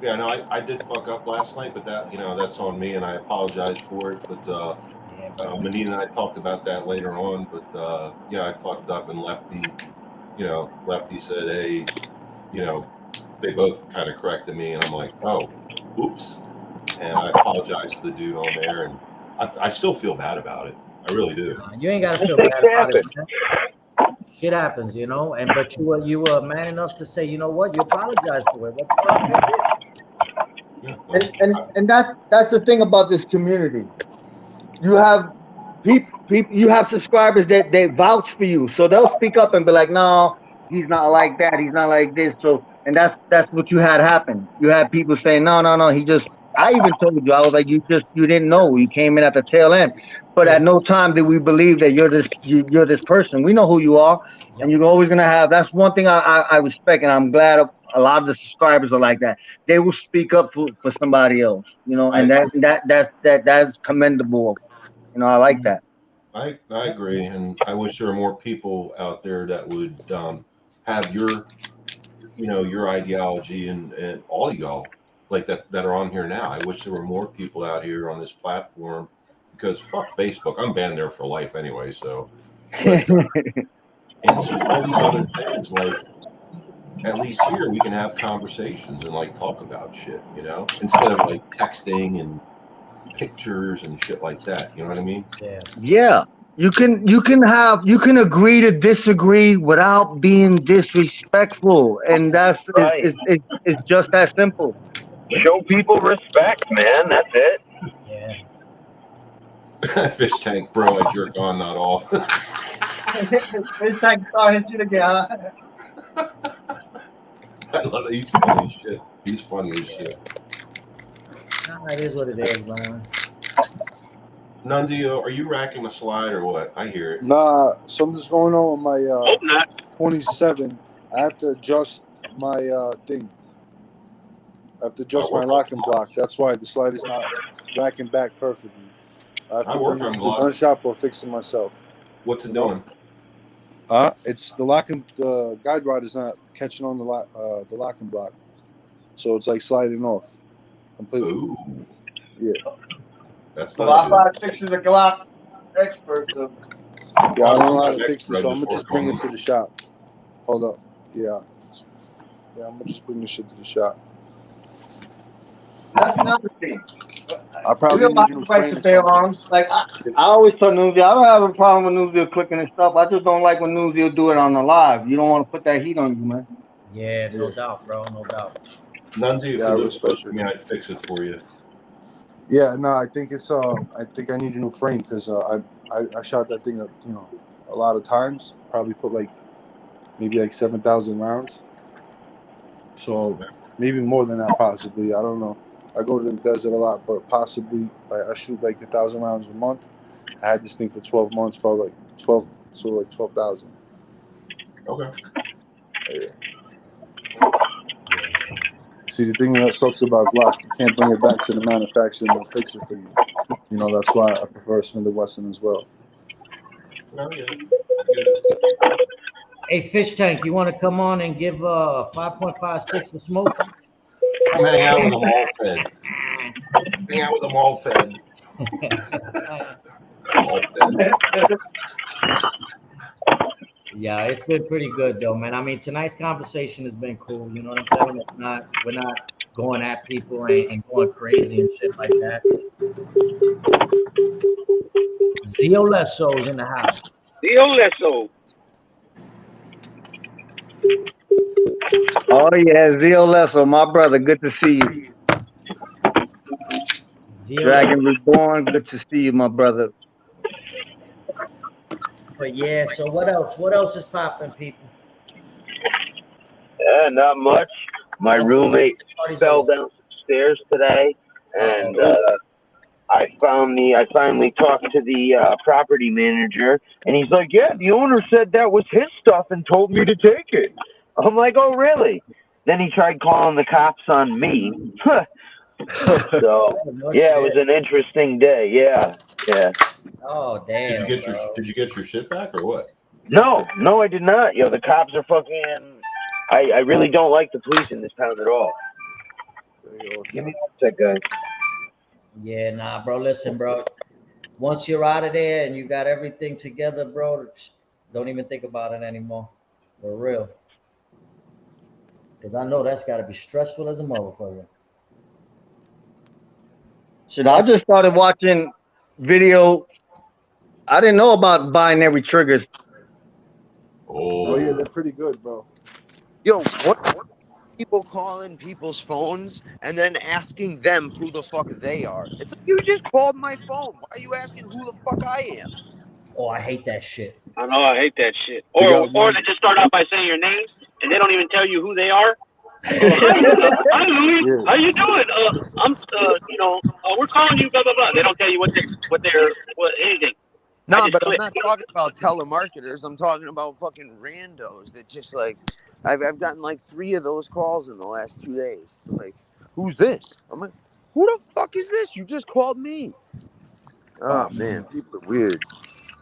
J: Yeah, no, I did fuck up last night, but that's on me, and I apologize for it. But Manina and I talked about that later on. But yeah, I fucked up, and Lefty said, hey, they both kind of corrected me, and I'm like, oh, oops. And I apologize to the dude on there, and I still feel bad about it. I really do.
B: You ain't gotta feel bad about it, man. Shit happens, you know. But you were man enough to say, you know what, you apologize for it. What the fuck you did?
C: And that's the thing about this community. You have people, you have subscribers that they vouch for you, so they'll speak up and be like, no, he's not like that, he's not like this. So, and that's what you had happen. You had people saying, no, he just. I even told you, I was like, you didn't know. You came in at the tail end, but at no time did we believe that you're this person. We know who you are, and you're always gonna have. That's one thing I respect, and I'm glad a lot of the subscribers are like that. They will speak up for somebody else, you know, and that's commendable. You know, I like that.
J: I agree, and I wish there were more people out there that would have your ideology and all y'all like that are on here now. I wish there were more people out here on this platform because fuck Facebook. I'm banned there for life anyway. So, but, and so all these other things, like at least here we can have conversations and like talk about shit, you know, instead of like texting and pictures and shit like that. You know what I mean?
B: Yeah.
C: Yeah. You can agree to disagree without being disrespectful, and that's
F: Right.
C: it's just that simple.
F: Show people respect, man. That's it.
B: Yeah.
J: Fish tank, bro. I jerk on, not off.
C: Fish tank started shit again.
J: I love it. He's funny as shit. He's funny as shit.
B: Nah, it is what it is, man.
J: Nunzio, are you racking a slide or what? I hear it.
G: Nah, something's going on with my
D: Hope not.
G: 27. I have to adjust my thing. I have to adjust my lock and block. That's why the slide is not racking back perfectly. I have to bring it to the gun shop or fix it myself.
J: What's it doing?
G: It's the the guide rod is not catching on the lock and block, so it's like sliding off completely.
J: Ooh.
G: Yeah.
J: That's
C: So
J: not
C: I fixes a Glock expert. So.
G: Yeah, I don't know how to fix this, so I'm gonna just bring it to the shop. Hold up. Yeah. Yeah, I'm gonna just bring this shit to the shop.
C: That's another thing.
G: I probably need you to frame it.
C: Like I always tell Nuzio, I don't have a problem with Nuzio clicking and stuff. I just don't like when Nuzio do it on the live. You don't want to put that heat on you, man.
B: Yeah, no doubt, bro. No doubt.
J: Nunzio, if you push me, I'd fix it for you.
G: Yeah, no, I think it's I think I need a new frame because I shot that thing up, you know, a lot of times. Probably put maybe 7,000 rounds. So maybe more than that, possibly. I don't know. I go to the desert a lot, but possibly I shoot 1,000 rounds a month. I had this thing for 12 months, probably 12,000.
J: Okay.
G: Yeah. See, the thing that sucks about Glock, you can't bring it back to the manufacturer and they'll fix it for you. You know, that's why I prefer Smith & Wesson as well.
J: Oh, yeah.
B: Hey, Fish Tank, you want to come on and give 5.56 a smoke?
J: Come hang out with them all fed. Hang out with them all fed. All fed.
B: Yeah, it's been pretty good though, man. I mean, tonight's conversation has been cool. You know what I'm saying? We're not going at people and going crazy and shit like that. Zio Lesso's in the house.
D: Zio Lesso.
C: Oh yeah, Zio Lesso, my brother. Good to see you. Dragon Reborn. Good to see you, my brother.
B: But yeah, so what else? What else is popping, people?
F: Yeah, not much. My roommate fell down some stairs today, and I finally talked to the property manager, and he's like, "Yeah, the owner said that was his stuff and told me to take it." I'm like, "Oh, really?" Then he tried calling the cops on me. So yeah, it was an interesting day. Yeah.
B: Oh damn!
J: Did you get your shit back or what?
F: No, I did not. Yo, the cops are fucking. I really don't like the police in this town at all. Give me one sec, guys.
B: Yeah, nah, bro. Listen, bro. Once you're out of there and you got everything together, bro, don't even think about it anymore. For real. Because I know that's got to be stressful as a motherfucker.
C: Shit, I just started watching video. I didn't know about binary triggers.
G: Oh yeah, they're pretty good, bro.
H: Yo, what people calling people's phones and then asking them who the fuck they are? It's like, you just called my phone. Why are you asking who the fuck I am?
B: Oh, I hate that shit.
D: I know, I hate that shit. Or they just start out by saying your name and they don't even tell you who they are. Hi, Louis.
G: Yeah.
D: How you doing? I'm, we're calling you. Blah blah blah. They don't tell you what anything.
H: No, but I'm not talking about telemarketers. I'm talking about fucking randos that just like, I've gotten 3 of those calls in the last 2 days. Like, who's this? I'm like, who the fuck is this? You just called me. Oh man, people are weird.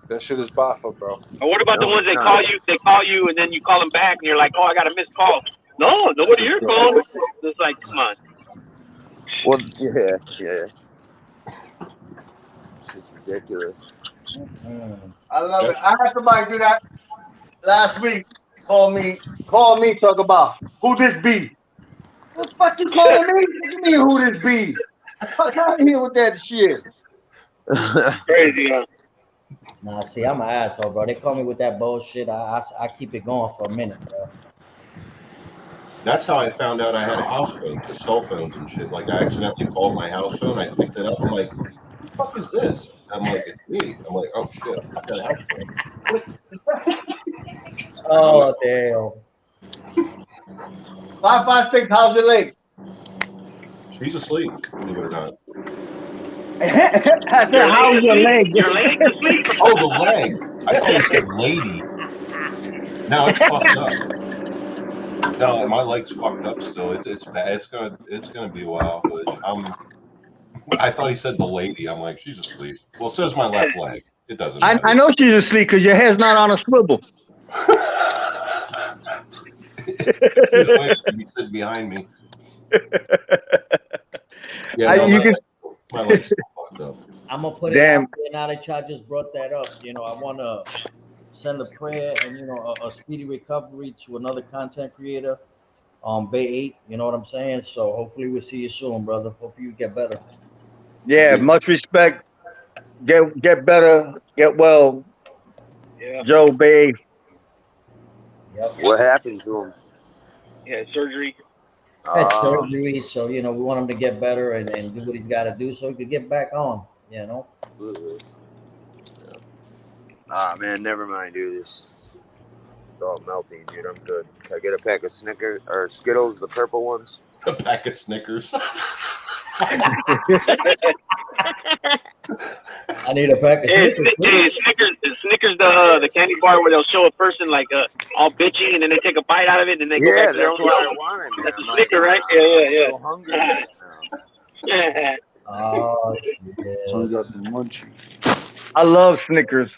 G: That shit is baffa, bro.
D: Or what about the ones they call you? They call you and then you call them back and you're like, oh, I got a missed call. No, nobody here called. It's like, come on.
H: Well, yeah. ridiculous.
C: I love it. I had somebody do that last week. Call me, talk about who this be. What the fuck you calling me? What you mean who this be? Fuck out of here with that shit.
D: Crazy, huh?
B: Nah, see, I'm an asshole, bro. They call me with that bullshit. I keep it going for a minute, bro.
J: That's how I found out I had a house phone, because cell phones and shit. Like, I accidentally called my house phone. I picked it up. I'm like, "Who the fuck is this?" I'm like, "It's me." I'm like, "Oh shit, I got a house phone."
B: Oh damn.
C: 556, how's it late?
J: She's asleep, believe it or not.
C: I said, how's your leg?
D: Your leg's asleep?
J: Oh, the leg. I thought you said lady. No, it's fucked up. No, my leg's fucked up still. It's bad. It's gonna be a while, but I thought he said the lady. I'm like, she's asleep. Well, it says my left leg. It doesn't matter.
C: I know she's asleep because your head's not on a swivel.
J: She's awake. She's sitting behind me. Yeah, no, my leg's still fucked up.
B: I'm gonna put it out there now that y'all just brought that up. You know, I wanna send a prayer and a speedy recovery to another content creator, Bay 8. You know what I'm saying? So hopefully we'll see you soon, brother. Hopefully you get better.
C: Yeah, much respect. Get better. Get well.
D: Yeah.
C: Joe Bay.
B: Yep.
H: What happened to him?
D: He had surgery.
B: Had surgery, so we want him to get better and do what he's got to do so he could get back on.
H: Ah, man, never mind, dude. It's all melting, dude. I'm good. Can I get a pack of Snickers or Skittles, the purple ones?
J: A pack of Snickers.
B: I need a pack of Snickers.
D: Snickers, the candy bar where they'll show a person like all bitchy, and then they take a bite out of it, and then they go back to their own.
H: Yeah, that's what I wanted, man.
D: That's a Snicker, right? Yeah.
H: I'm so hungry right now.
B: Oh shit!
G: So we got the munchies.
C: I love Snickers.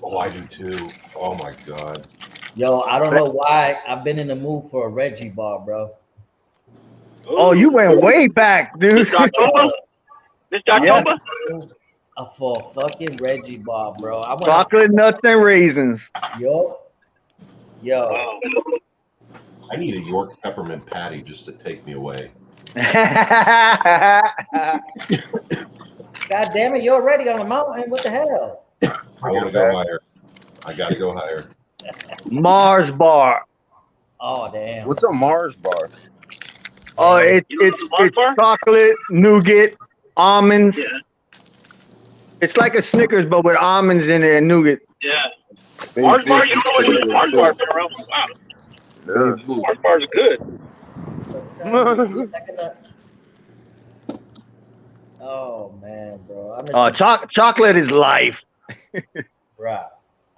J: Oh, I do too. Oh my god.
B: Yo, I don't know why I've been in the mood for a Reggie bar, bro.
C: Oh, you went way back, dude.
D: Mr. October? Mr. October?
B: For a fucking Reggie bar, bro.
C: Chocolate nuts and raisins.
B: Yo.
J: I need a York peppermint patty just to take me away.
B: God damn it, you're already on the mountain. What the hell?
J: I want to go higher. I got to go higher.
C: Mars bar.
B: Oh damn.
H: What's a Mars bar?
C: Oh, it's chocolate, nougat, almonds.
D: Yeah.
C: It's like a Snickers, but with almonds in it and nougat.
D: Yeah. Mars bar, you know what it is? Mars bar been around for a while. Mars bars are good.
B: Oh man, bro.
C: Oh, chocolate is life.
B: Right.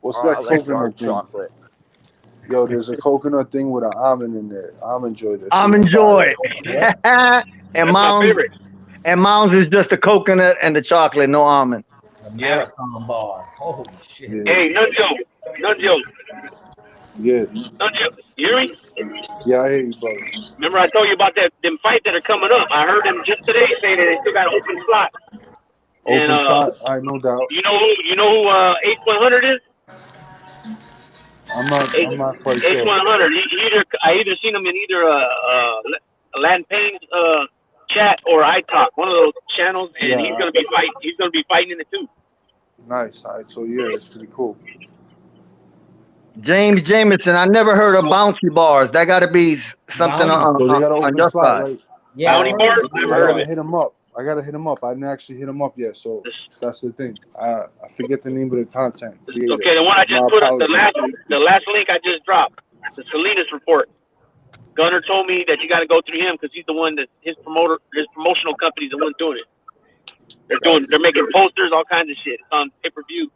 G: What's that
H: like
G: coconut thing?
H: chocolate.
G: Yo, there's a coconut thing with an almond in there. Almond Joy.
C: Almond Joy.
B: Yeah.
C: And Mounds is just the coconut and the chocolate, no almond.
B: A marathon bar. Holy shit.
G: Yeah.
D: Hey, no joke.
G: Yeah.
D: No joke. You hear me?
G: Yeah, I hear you, brother.
D: Remember I told you about them fights that are coming up. I heard them just today say that they still got open slots.
G: Open shot, I no doubt.
D: You know who H100 is?
G: I'm not quite sure.
D: H100. I either seen him in either Latin Payne's chat or iTalk, one of those channels, and he's gonna be fighting. He's gonna be fighting in it too.
G: Nice. All right, so yeah, it's pretty cool.
C: James Jameson, I never heard of bouncy bars. That got to be something
G: So they got an
C: on
G: open
C: your
G: slot,
C: side.
G: right?
B: Yeah.
D: Bounty bars?
G: I gotta hit him up. I didn't actually hit him up yet, so that's the thing. I forget the name of the content creator.
D: Okay, the one I just put up, the last link I just dropped, the Salinas report. Gunner told me that you got to go through him because he's the one that his promotional company's the one doing it. They're making posters, all kinds of shit. It's on pay-per-view.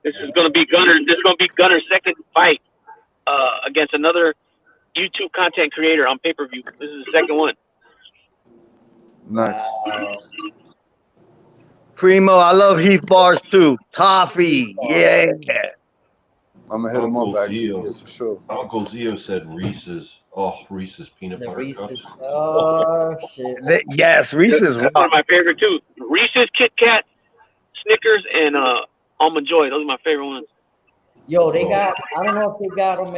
D: This is gonna be Gunner's second fight against another YouTube content creator on pay-per-view. This is the second one.
G: Nice.
C: Primo, I love Heath bars too. Toffee, yeah.
G: I'm gonna hit him up actually,
J: Zio.
G: for sure.
J: Uncle Zio said Reese's. Oh, Reese's peanut
B: The
J: butter
B: Reese's.
J: cups.
B: Oh shit.
C: Yes, Reese's.
D: That's one of my favorite too. Reese's, Kit Kat, Snickers and almond joy. Those are my favorite ones.
B: Yo, they got. I don't know if they got them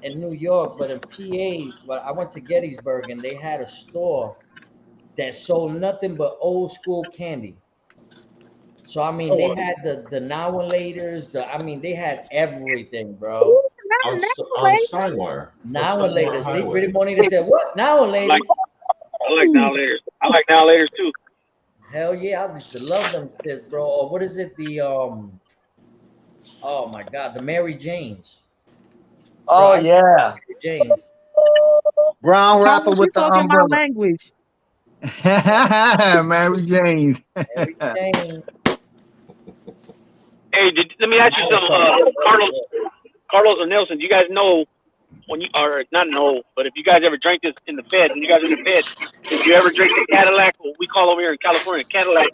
B: in New York, but in PA. But I went to Gettysburg and they had a store that sold nothing but old school candy. So I mean, they had the now and laters. I mean, they had everything, bro.
J: On Steinwire.
B: Now and laters. They pretty money. They said what? Now and laters.
D: I like now laters. I like now laters too.
B: Hell yeah, I used to love them shit, bro. Or what is it? Oh my God, the Mary Janes.
C: Oh
B: Bro,
C: yeah,
B: Mary Janes.
C: brown rapper
I: Carlos, you
C: with the
I: talking my
C: umbrella.
I: language.
C: Mary Jane.
B: Mary Jane.
D: Hey, let me ask you something, Carlos or Nelson. Do you guys know when you or not know, but if you guys ever drank this in the bed, when you guys are in the bed, if you ever drink the Cadillac, what we call over here in California Cadillac,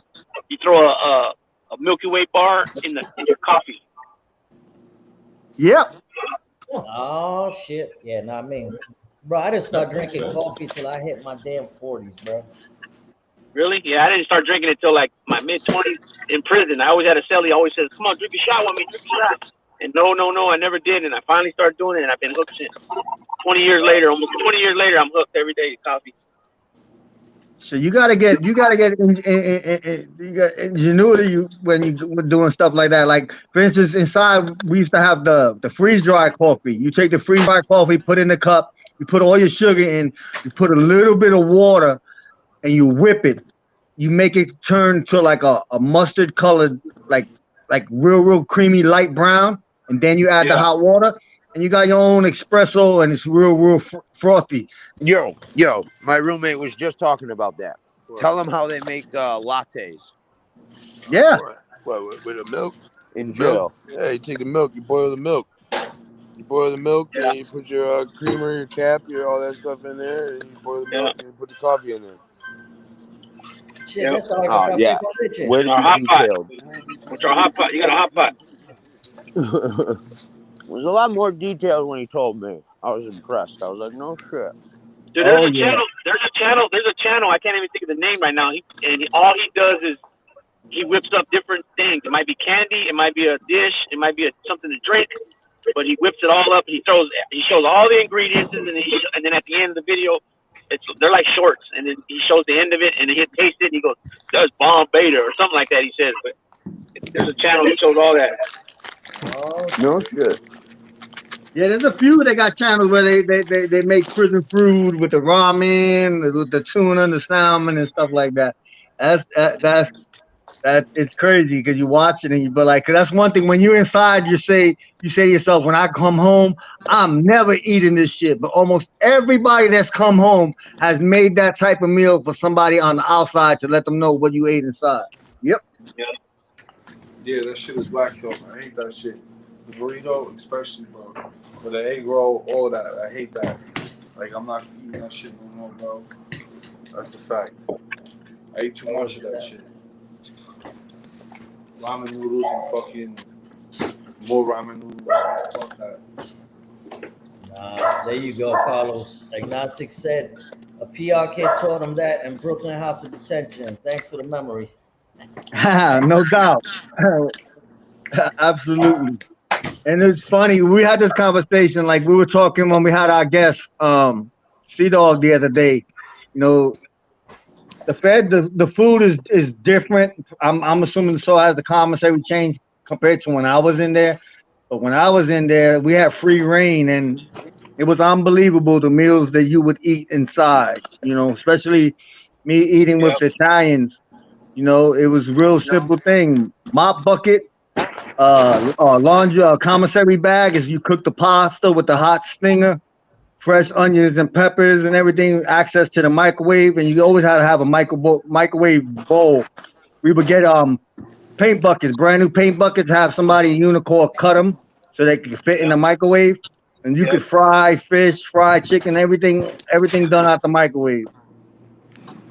D: you throw a Milky Way bar in your coffee.
C: Yep.
B: Oh shit. Yeah, not me. Bro, I didn't start drinking coffee till I hit my damn 40s, bro.
D: Really? Yeah, I didn't start drinking it till like my mid-20s in prison. I always had a cellie always says, "Come on, drink a shot with me, drink a shot." And no, I never did. And I finally started doing it, and I've been hooked since. 20 years later, almost 20 years later, I'm hooked every day to coffee.
C: So you gotta get ingenuity when you're doing stuff like that. Like for instance, inside we used to have the freeze dry coffee. You take the freeze dry coffee, put it in the cup, you put all your sugar in, you put a little bit of water, and you whip it. You make it turn to like a mustard colored, like real creamy light brown, and then you add the hot water, and you got your own espresso, and it's real frothy.
H: Yo, my roommate was just talking about that. What? Tell them how they make lattes.
C: Yeah.
K: What, with the milk?
H: In jail.
K: Yeah, you take the milk, you boil the milk. You boil the milk, then you put your creamer, your cap, all that stuff in there, and you boil the milk, and you put the coffee in there.
B: Shit, that's all
H: yeah. Way to be detailed.
D: What's our hot pot? You got a hot pot.
H: It was a lot more detailed when he told me. I was impressed. I was like, no shit.
D: Dude, there's a channel. I can't even think of the name right now. All he does is he whips up different things. It might be candy, it might be a dish, it might be something to drink, but he whips it all up. He shows all the ingredients, and then at the end of the video, they're like shorts, and then he shows the end of it, and he tastes it, and he goes, "That's bomb beta" or something like that. He says, but there's a channel that shows all that.
H: No shit.
C: Yeah, there's a few that got channels where they make prison food with the ramen, with the tuna and the salmon and stuff like that. That's it's crazy because you watch it and you but like cause that's one thing when you're inside you say to yourself, when I come home I'm never eating this shit, but almost everybody that's come home has made that type of meal for somebody on the outside to let them know what you ate inside. Yep.
G: Yeah, that shit is whack though. I hate that shit. The burrito, especially, bro. For the egg roll, all that. I hate that. Like, I'm not eating that shit no more, bro. That's a fact. I ate too much of that shit. Ramen noodles and fucking more ramen noodles. Fuck that.
B: There you go, Carlos. Agnostic said a PR kid taught him that in Brooklyn House of Detention. Thanks for the memory.
C: No doubt. Absolutely. And it's funny, we had this conversation, like we were talking when we had our guest, C-Dog the other day. You know, the food is different. I'm assuming so has the commissary changed compared to when I was in there. But when I was in there, we had free reign, and it was unbelievable the meals that you would eat inside. You know, especially me eating with the Italians. You know, it was a real simple thing. Mop bucket, laundry, commissary bag as you cook the pasta with the hot stinger, fresh onions and peppers and everything, access to the microwave, and you always had to have a microwave bowl. We would get paint buckets, brand new paint buckets, have somebody in Unicorn cut them so they could fit in the microwave, and you could fry fish, fry chicken, everything done out the microwave.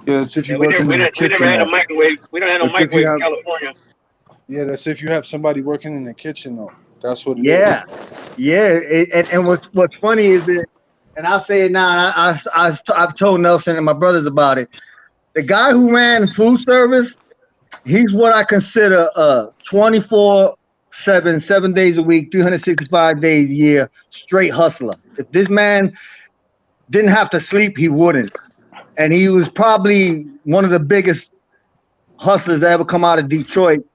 G: Yeah, that's if you work in the kitchen.
D: We never had a microwave. We don't have no microwave in California.
G: Yeah, that's if you have somebody working in the kitchen, though. That's what it is.
C: Yeah. And what's funny is that, and I'll say it now, and I've told Nelson and my brothers about it. The guy who ran food service, he's what I consider a 24/7, 7 days a week, 365 days a year, straight hustler. If this man didn't have to sleep, he wouldn't. And he was probably one of the biggest hustlers that ever come out of Detroit.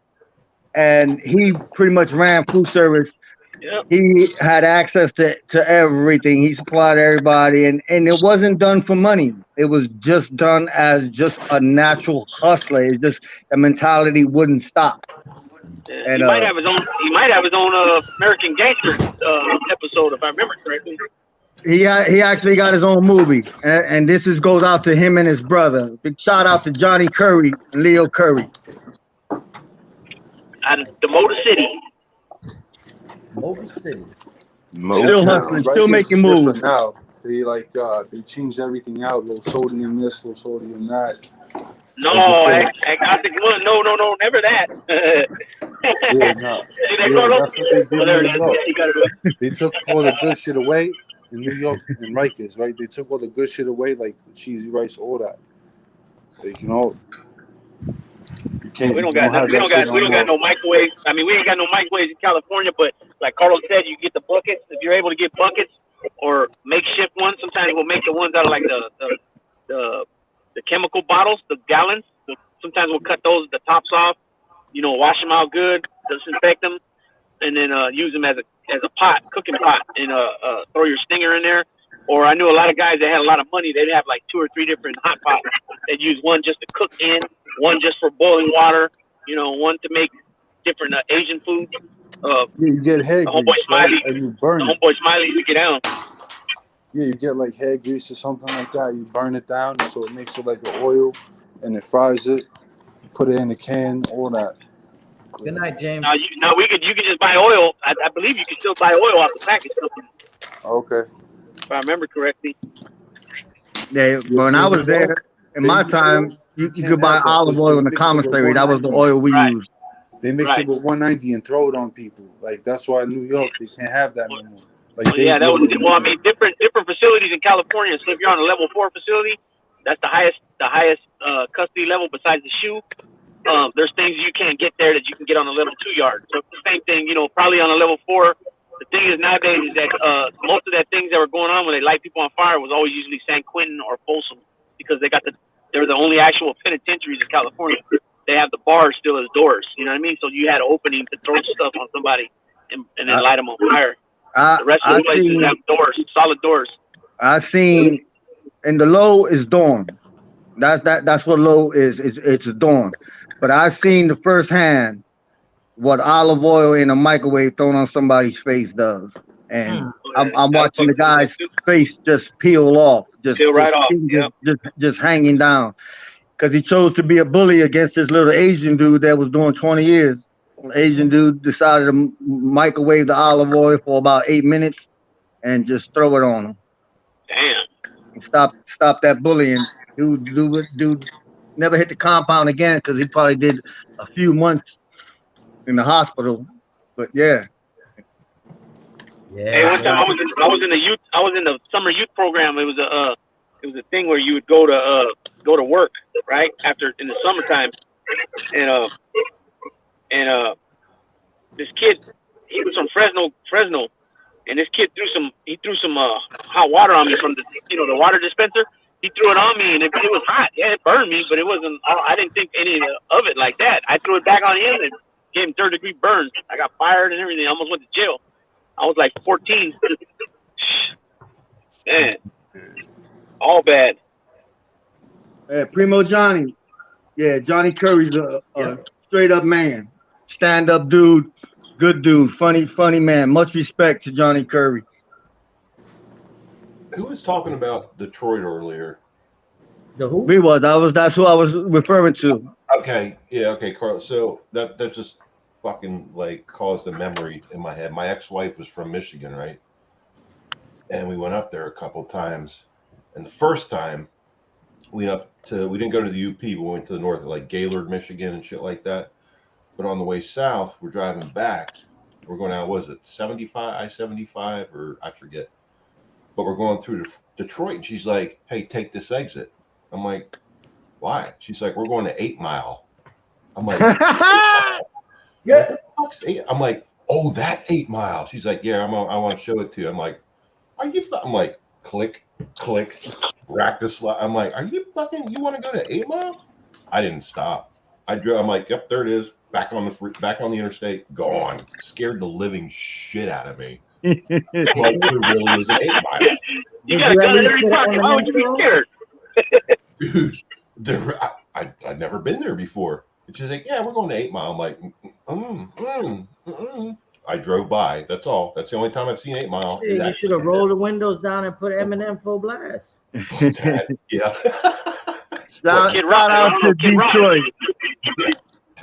C: And he pretty much ran food service.
D: Yep.
C: He had access to everything. He supplied everybody, and it wasn't done for money. It was just done as just a natural hustler. It's just the mentality wouldn't stop.
D: Yeah.
C: And
D: He might have his own. He might have his own American Gangster episode, if I remember correctly.
C: he actually got his own movie, and this goes out to him and his brother. Big shout out to Johnny Curry and Leo Curry.
D: Out of the Motor City.
B: Motor City.
C: Still hustling, still
G: Rikers
C: making
G: is
C: moves.
G: different now. They they changed everything out. Low sodium this, low sodium that.
D: No,
G: Like
D: agnostic one. No, never that.
G: yeah, no.
D: See that,
G: Yeah,
D: Carlos?
G: that's what they did
D: Oh, there
G: in
D: it
G: New
D: is.
G: York.
D: Yeah, you got it.
G: They took all the good shit away in New York and Rikers, right? They took all the good shit away, like the cheesy rice, all that. Like, you can't.
D: We don't
G: you
D: got
G: have that shit
D: we don't got
G: no
D: no microwaves. I mean, we ain't got no microwaves in California, but like Carlos said, you get the buckets. If you're able to get buckets or makeshift ones, sometimes we'll make the ones out of like the chemical bottles, the gallons. Sometimes we'll cut the tops off, wash them out good, disinfect them, and then use them as a pot, cooking pot, and throw your stinger in there. Or I knew a lot of guys that had a lot of money. They'd have like 2 or 3 different hot pots. They'd use one just to cook in, one just for boiling water, one to make different Asian food.
G: Yeah, you get hair
D: The homeboy
G: grease, right?
D: Smiley,
G: And you burn
D: the
G: it.
D: homeboy Smiley, you get down.
G: Yeah, you get like hair grease or something like that. You burn it down so it makes it like the oil, and it fries it. Put it in a can, all that.
B: Good night, James.
D: Now you could just buy oil. I believe you can still buy oil off the package.
G: Okay.
D: If I remember correctly.
C: Yeah,
G: Yeah,
C: when
G: see,
C: I
G: in
C: was
G: New York,
C: there, in my
G: baby oil,
C: time, you
G: can't
C: could buy
G: have that
C: olive
G: because
C: oil
G: they
C: in the
G: mix it with
C: commissary. That was the
G: 190.
C: oil we
D: Right.
C: used.
G: They mix
D: Right.
G: it with 190 and throw it on people. Like that's why in New York they can't have that no more. Like
D: Well, yeah, that was
G: baby oil
D: well. I
G: and
D: mean,
G: shit.
D: different facilities in California. So if you're on a level 4 facility, that's the highest custody level besides the shoe. There's things you can't get there that you can get on a level 2 yard. So it's the same thing, probably on a level 4. The thing is nowadays is that most of that things that were going on when they light people on fire was always usually San Quentin or Folsom because they're the only actual penitentiaries in California. They have the bars still as doors. You know what I mean? So you had opening to throw stuff on somebody and then light them on fire. The rest of the places have doors, solid doors.
C: I seen, and the low is dawn. That's what low is. It's dawn. But I've seen the first hand what olive oil in a microwave thrown on somebody's face does, and I'm watching the guy's face just peel off, just
D: right off.
C: just hanging down, because he chose to be a bully against this little Asian dude that was doing 20 years. Asian dude decided to microwave the olive oil for about 8 minutes and just throw it on him.
D: Damn.
C: Stop that bullying. Dude never hit the compound again because he probably did a few months in the hospital. But yeah.
D: Hey, one time I was in the summer youth program. It was a thing where you would go to work right after in the summertime, and this kid, he was from Fresno, and this kid threw some hot water on me from the water dispenser. He threw it on me, and it was hot. Yeah, it burned me, but it wasn't. I didn't think any of it like that. I threw it back on him and gave him 3rd-degree burns. I got fired and everything. I almost went to jail. I was like 14. Man, all bad.
C: Primo Johnny. Yeah, Johnny Curry's a straight up man. Stand up dude. Good dude. Funny man. Much respect to Johnny Curry.
J: Who was talking about Detroit earlier?
B: The who?
C: That's who I was referring to.
J: Okay. Yeah, okay, Carl. So that just fucking like caused a memory in my head. My ex-wife was from Michigan, right? And we went up there a couple times. And the first time we didn't go to the UP, we went to the north, like Gaylord, Michigan and shit like that. But on the way south, we're driving back. We're going out, was it 75, I-75, or I forget. But we're going through Detroit, and she's like, hey, take this exit. I'm like, why? She's like, we're going to 8 Mile. I'm like,
B: Yeah.
J: I'm like, oh, that 8 Mile. She's like, yeah, I want to show it to you. I'm like, are you? I'm like, click, rack the slot. I'm like, are you fucking? You want to go to 8 Mile? I didn't stop. I drove. I'm like, yep, there it is. Back on the interstate. Gone. Scared the living shit out of me. Like it really was an 8 Mile.
D: You got a gun in every pocket. Why would you be scared?
J: Dude, I'd never been there before. And she's like, yeah, we're going to 8 Mile. I'm like, I drove by. That's all. That's the only time I've seen 8 Mile.
B: Shit, you should have rolled the windows down and put Eminem full blast.
J: Yeah.
C: Shout out to Detroit.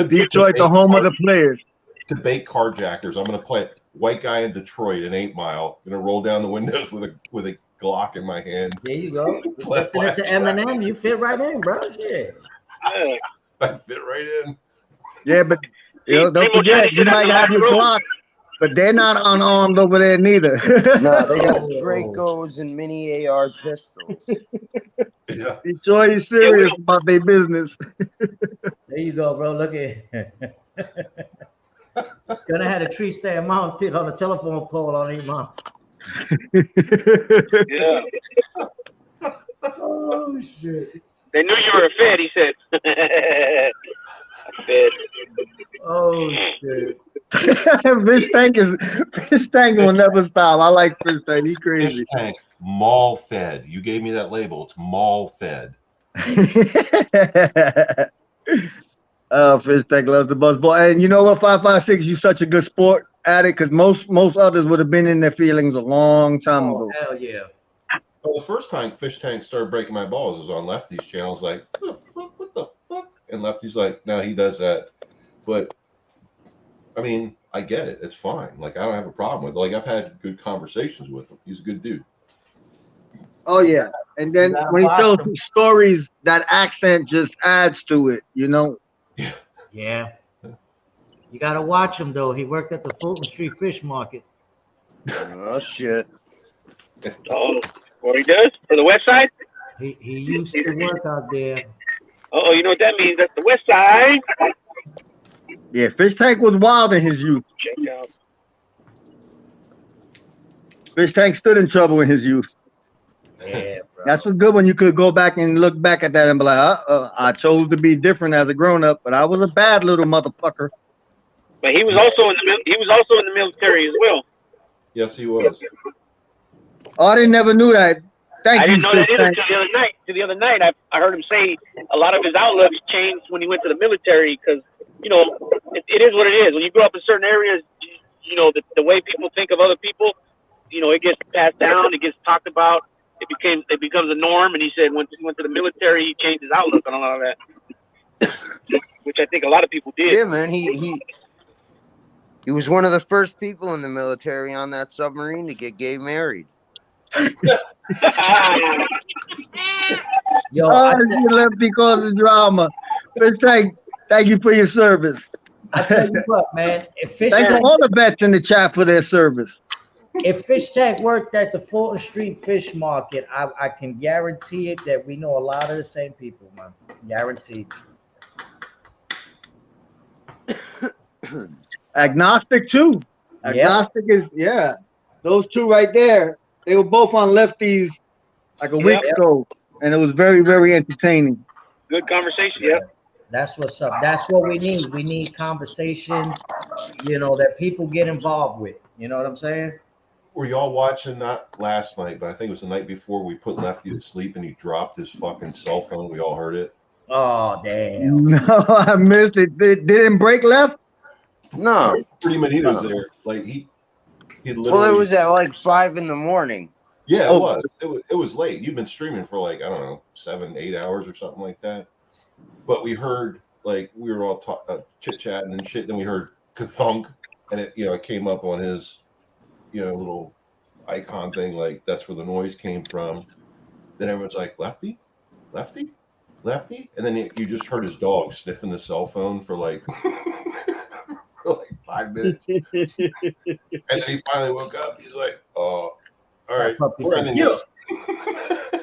C: Detroit, the home of the players.
J: Debate carjackers. I'm going to play white guy in Detroit in 8 Mile. I'm going to roll down the windows with a Glock in my hand.
B: There you go. Listening to Eminem, you fit right in, bro. Shit.
J: I fit right in.
C: Yeah, but don't forget, you might have your Glock, but they're not unarmed over there neither.
H: No, they got Dracos and mini AR pistols.
J: Yeah.
C: Detroit is serious about their business.
B: There you go, bro. Look at Gonna have a tree stand mounted on a telephone pole on 8 Mile.
D: Yeah.
B: Oh shit.
D: They knew you were a Fed, he said. Fed.
B: Oh shit.
C: Fish tank will never stop. I like fish tank. He's crazy.
J: Fish tank, mall fed. You gave me that label. It's mall fed.
C: Fish tank loves the buzz boy. And you know what, 556, you such a good sport at it, because most others would have been in their feelings a long time ago.
B: Hell yeah.
J: Well, the first time Fish Tank started breaking my balls was on Lefty's channel. I was like, what the fuck? And Lefty's like, no, he does that. But, I mean, I get it. It's fine. Like, I don't have a problem with it. Like, I've had good conversations with him. He's a good dude.
C: Oh, yeah. And then when he tells some stories, that accent just adds to it, you know?
B: Yeah. You gotta watch him, though. He worked at the Fulton Street Fish Market.
H: Oh, shit.
D: Oh, what he does? For the West Side?
B: He used to work out there.
D: Oh, you know what that means? That's the West Side.
C: Yeah, Fish Tank was wild in his youth.
D: Check out.
C: Fish Tank stood in trouble in his youth.
B: Yeah, bro.
C: That's what's good when you could go back and look back at that and be like, I chose to be different as a grown-up, but I was a bad little motherfucker.
D: But he was also in the military as well.
J: Yes, he was.
C: Oh, I didn't never knew that.
D: I didn't know that either till the other night. I heard him say a lot of his outlooks changed when he went to the military because, you know, it is what it is. When you grow up in certain areas, you know, the way people think of other people, you know, it gets passed down, it gets talked about. It becomes a norm. And he said when he went to the military, he changed his outlook on a lot of that, which I think a lot of people did.
H: Yeah, man. He was one of the first people in the military on that submarine to get gay married.
B: Yo,
C: you left because of drama. But thank you for your service.
B: I tell you what, man. If Fish
C: Thanks
B: Tank,
C: to all the vets in the chat for their service.
B: if Fish Tank worked at the Fulton Street Fish Market, I can guarantee it that we know a lot of the same people, man. Guaranteed.
C: Agnostic too. Agnostic is those two right there. They were both on Lefties like a week ago, and it was very, very entertaining.
D: Good conversation, yeah.
B: That's what's up. That's what we need. We need conversations, you know, that people get involved with. You know what I'm saying?
J: Were y'all watching, not last night, but I think it was the night before, we put Lefty to sleep and he dropped his fucking cell phone? We all heard it.
B: Oh, damn.
C: No, I missed it. Didn't break left?
H: No.
J: 30 minutes there. Like he literally.
H: Well, it was at like 5 a.m.
J: Yeah, it was. It was late. You've been streaming for like, I don't know, 7-8 hours or something like that. But we heard, like, we were all chit-chatting and shit. Then we heard ka-thunk, and it came up on his, little icon thing, like that's where the noise came from. Then everyone's like, Lefty? Lefty? Lefty? And then you just heard his dog sniffing the cell phone for like 5 minutes. And then he finally woke up. He's like, oh, all right. We're ending this.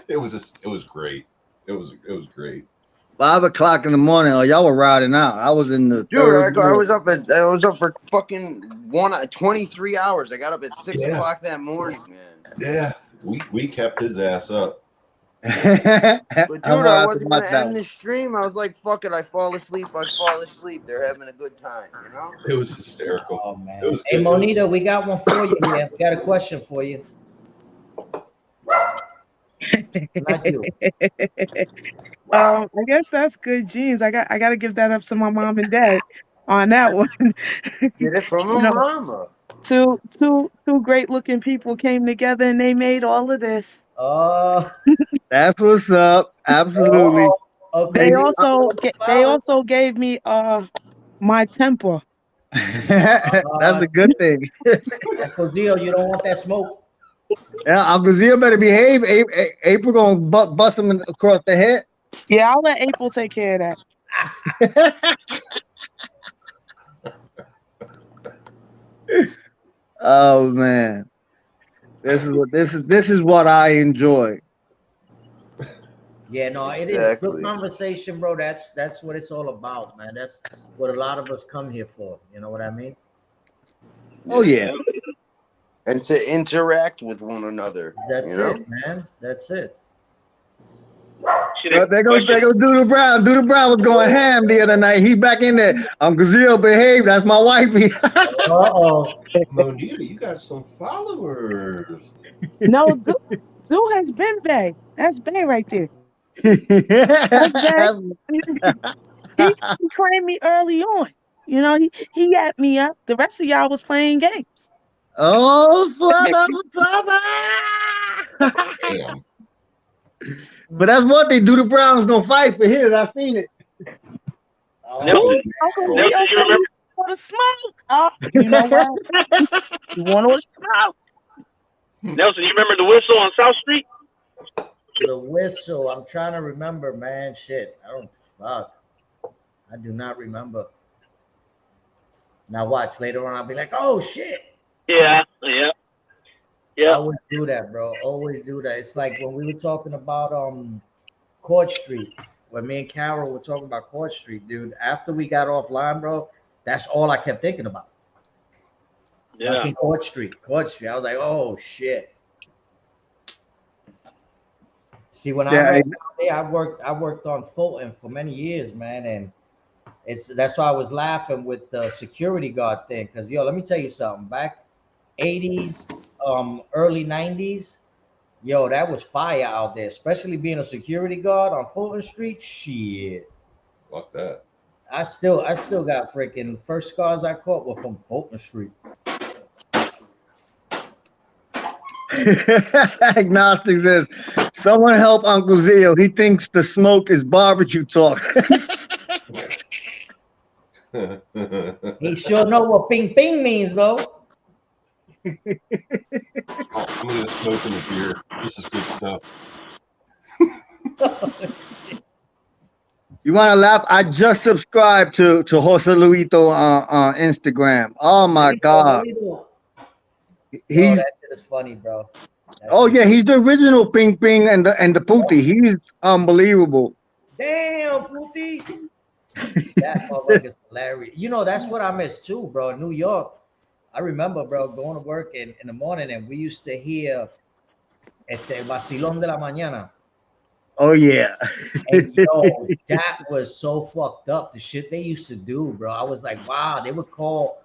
J: It was great. It was great.
C: 5 o'clock in the morning. Oh, y'all were riding out. I was in the
H: Dude,
C: third.
H: I was up for fucking 23 hours. I got up at 6 o'clock that morning, man.
J: Yeah, we kept his ass up.
H: But dude, I
C: I
H: wasn't gonna end the stream. I was like, "Fuck it, I fall asleep. They're having a good time, you know."
J: It was hysterical.
B: Oh man.
J: It was
B: Hey
J: good.
B: Monita, we got one for you here. We got a question for you. Not you.
I: I guess that's good genes. I got to give that up to my mom and dad on that one.
H: Get it from
I: You
H: a
I: know,
H: mama.
I: two great looking people came together and they made all of this.
B: Oh,
C: That's what's up. Absolutely.
B: okay.
I: They also gave me my temper.
C: That's a good thing.
B: Uncle Zio, you don't want that smoke.
C: Yeah, Uncle Zio better behave. April gonna bust him across the head.
I: Yeah, I'll let April take care of that.
C: Oh man, this is what I enjoy.
B: Yeah, no, it is good conversation, bro. That's what it's all about, man. That's what a lot of us come here for. You know what I mean?
C: Oh yeah.
H: And to interact with one another.
B: That's
H: you know?
B: it, man. That's it.
C: They go Doodle Brown. Doodle Brown was going ham the other night. He back in there. Uncle Zio, behave. That's my wifey.
J: Monita, you got some followers.
I: No, Do has been Bay. That's Bay right there. That's Bay. He trained me early on. You know, he yapped me up. The rest of y'all was playing games.
C: Oh,
J: Damn.
C: But that's what they do. The Browns gonna fight for his. I seen it.
D: Nelson,
I: Uncle
D: Nelson,
I: Leo
D: you
I: said
D: remember?
I: you want to smoke. Oh, you know what? You want to smoke?
D: Nelson, you remember the whistle on South Street?
B: The whistle. I'm trying to remember, man. Shit. I do not remember. Now watch. Later on, I'll be like, oh shit.
D: Yeah.
B: I always do that, bro. Always do that. It's like when we were talking about Court Street. When me and Carol were talking about Court Street, dude. After we got offline, bro, that's all I kept thinking about.
D: Yeah.
B: Fucking Court Street. I was like, oh shit. See, when I worked on Fulton for many years, man, and that's why I was laughing with the security guard thing. Cause let me tell you something. Back 80s, early 90s, that was fire out there, especially being a security guard on Fulton Street. Shit.
J: Fuck that.
B: I still got freaking first scars I caught were from Fulton Street.
C: Agnostic says, someone help Uncle Zio. He thinks the smoke is barbecue talk.
B: He sure know what ping ping means, though.
J: I'm gonna smoke in the beer. This is good stuff.
C: You want to laugh? I just subscribed to Jose Luito on Instagram. Oh my God.
B: That shit is funny, bro.
C: Yeah, he's the original Ping Ping and the Pootie. He's unbelievable.
B: Damn, Pootie. That motherfucker's hilarious. That's what I miss too, bro. In New York, I remember, bro, going to work in the morning, and we used to hear Vacilón de la Mañana.
C: Oh yeah.
B: And that was so fucked up. The shit they used to do, bro. I was like, wow, they would call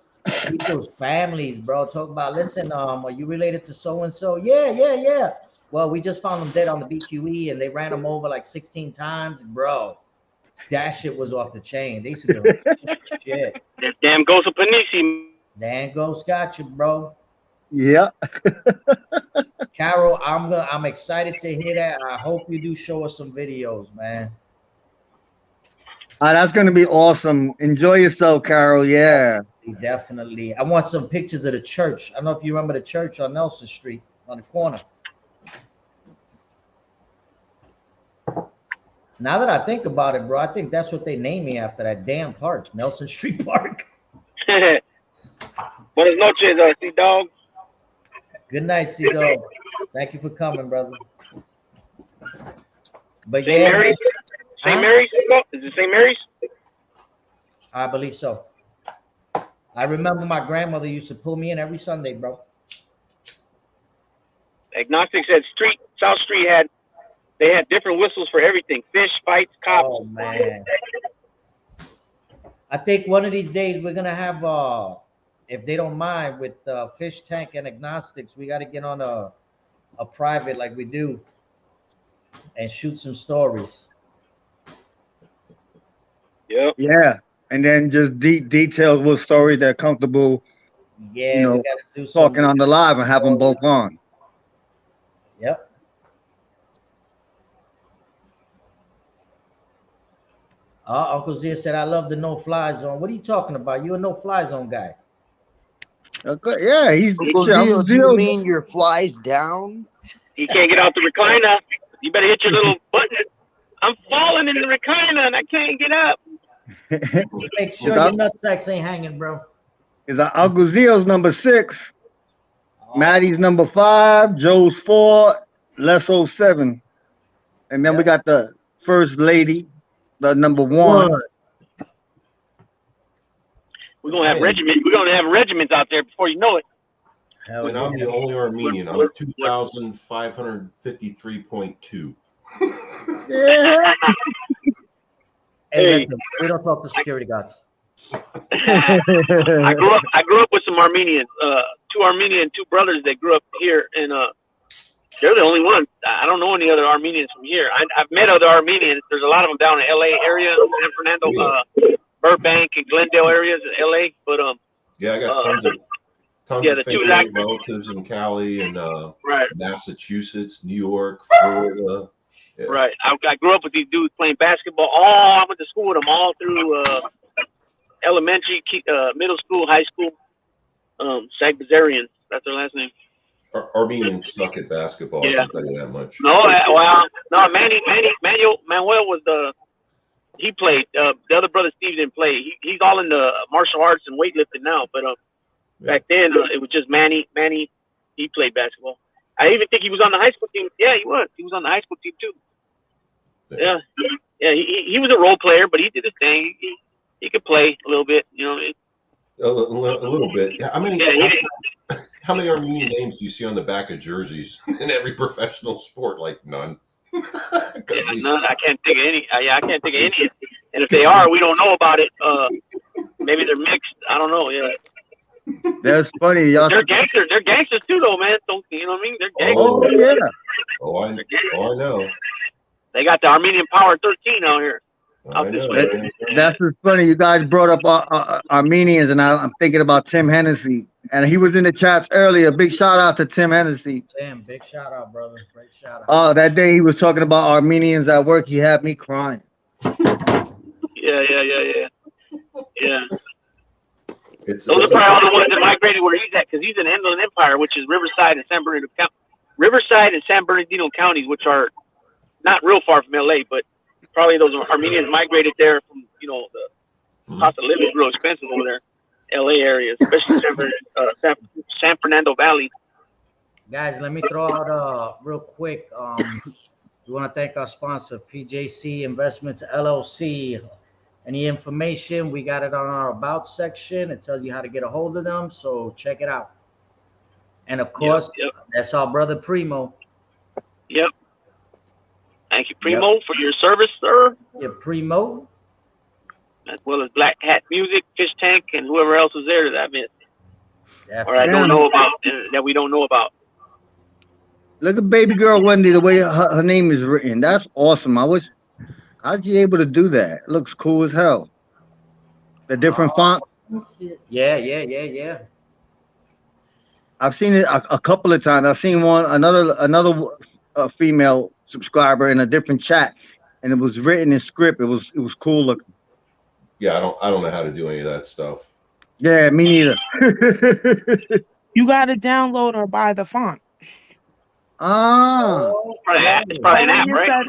B: people's families, bro. Talk about, listen, are you related to so and so? Yeah. Well, we just found them dead on the BQE, and they ran them over like 16 times, bro. That shit was off the chain. They used to do shit.
D: That damn Ghost of Panisi.
B: Damn Ghost got you, bro.
C: Yeah.
B: Carol, I'm excited to hear that. I hope you do show us some videos, man.
C: That's gonna be awesome. Enjoy yourself, Carol. Yeah.
B: Definitely. I want some pictures of the church. I don't know if you remember the church on Nelson Street on the corner. Now that I think about it, bro, I think that's what they named me after, that damn park, Nelson Street Park.
D: Buenas noches, C-Dog.
B: Good night, C-Dog. Thank you for coming, brother. But
D: St. Mary? St. Mary's? Is it St. Mary's?
B: I believe so. I remember my grandmother used to pull me in every Sunday, bro.
D: Agnostics at South Street had different whistles for everything. Fish, fights, cops.
B: Oh man. I think one of these days we're gonna have if they don't mind with Fish Tank and Agnostics, we gotta get on a private like we do and shoot some stories.
D: Yep.
C: Yeah. And then just details what stories they're comfortable,
B: Yeah,
C: you know,
B: we gotta do some
C: talking on the live and have them both on.
B: Yep. Uncle Zia said, I love the no-fly zone. What are you talking about? You a no-fly zone guy.
C: Okay. Yeah, he's
H: Uncle Zio, do you mean your flies down?
D: He can't get out the recliner. You better hit your little button. I'm falling in the recliner and I can't get up.
B: Make sure your nutsacks ain't hanging, bro.
C: Is Uncle Zio's number 6, Maddie's number 5, Joe's 4, Leso's 7, and then we got the first lady, the number 1.
D: We're gonna have regiments. We're gonna have regiments out there before you know it.
J: And I'm the only Armenian. I'm 2,553.2.
C: Yeah.
B: Hey, listen, we don't talk to security guards.
D: I grew up with some Armenians, two brothers that grew up here, and they're the only ones. I don't know any other Armenians from here. I've met other Armenians. There's a lot of them down in L.A. area, San Fernando, Burbank, and Glendale areas in L.A. But
J: yeah, I got tons of family relatives in Cali and Massachusetts, New York, Florida. Yeah.
D: Right. I grew up with these dudes playing basketball. I went to school with them all through elementary, middle school, high school. Sagbazarian. That's their last name.
J: Armenians suck at basketball.
D: Yeah.
J: I can tell you that much.
D: No, Manuel was he played. The other brother Steve didn't play. He's all in the martial arts and weightlifting now. But back then it was just Manny. He played basketball. I even think he was on the high school team. Yeah, he was. He was on the high school team too. Yeah. He was a role player, but he did his thing. He could play a little bit, you know.
J: A little bit. How many Armenian names do you see on the back of jerseys in every professional sport? Like none.
D: None. I can't think of any. I can't think of any. And if they are, we don't know about it. Maybe they're mixed. I don't know. Yeah.
C: That's funny. Y'all.
D: They're gangsters. They're gangsters too, though, man. You know what I mean? They're gangsters.
C: Oh yeah.
J: I know.
D: They got the Armenian Power 13 out here.
C: That's just funny. You guys brought up Armenians, and I'm thinking about Tim Hennessy, and he was in the chats earlier. Big shout out to Tim Hennessy.
B: Tim, big shout out, brother. Great shout out.
C: Oh, that day he was talking about Armenians at work. He had me crying.
D: Yeah. Those are probably all the ones that migrated where he's at, because he's in Inland Empire, which is Riverside and San Bernardino counties, which are not real far from LA, but probably those Armenians migrated there from, the cost of living is real expensive over there, LA area, especially San Fernando Valley.
B: Guys, let me throw out real quick. We want to thank our sponsor, PJC Investments LLC. Any information, we got it on our About section. It tells you how to get a hold of them, so check it out. And of course, that's our brother Primo.
D: Yep. Thank you, Primo, for your service, sir.
B: Yeah, Primo.
D: As well as Black Hat Music, Fish Tank, and whoever else was there that I missed. Or I don't know about, that we don't know about.
C: Look at baby girl Wendy, the way her name is written. That's awesome. How'd you able to do that? It looks cool as hell. The different font.
B: Yeah.
C: I've seen it a couple of times. I've seen another female subscriber in a different chat, and it was written in script. It was cool looking.
J: Yeah, I don't know how to do any of that stuff.
C: Yeah, me neither.
I: You got to download or buy the font.
D: It's probably an app, right?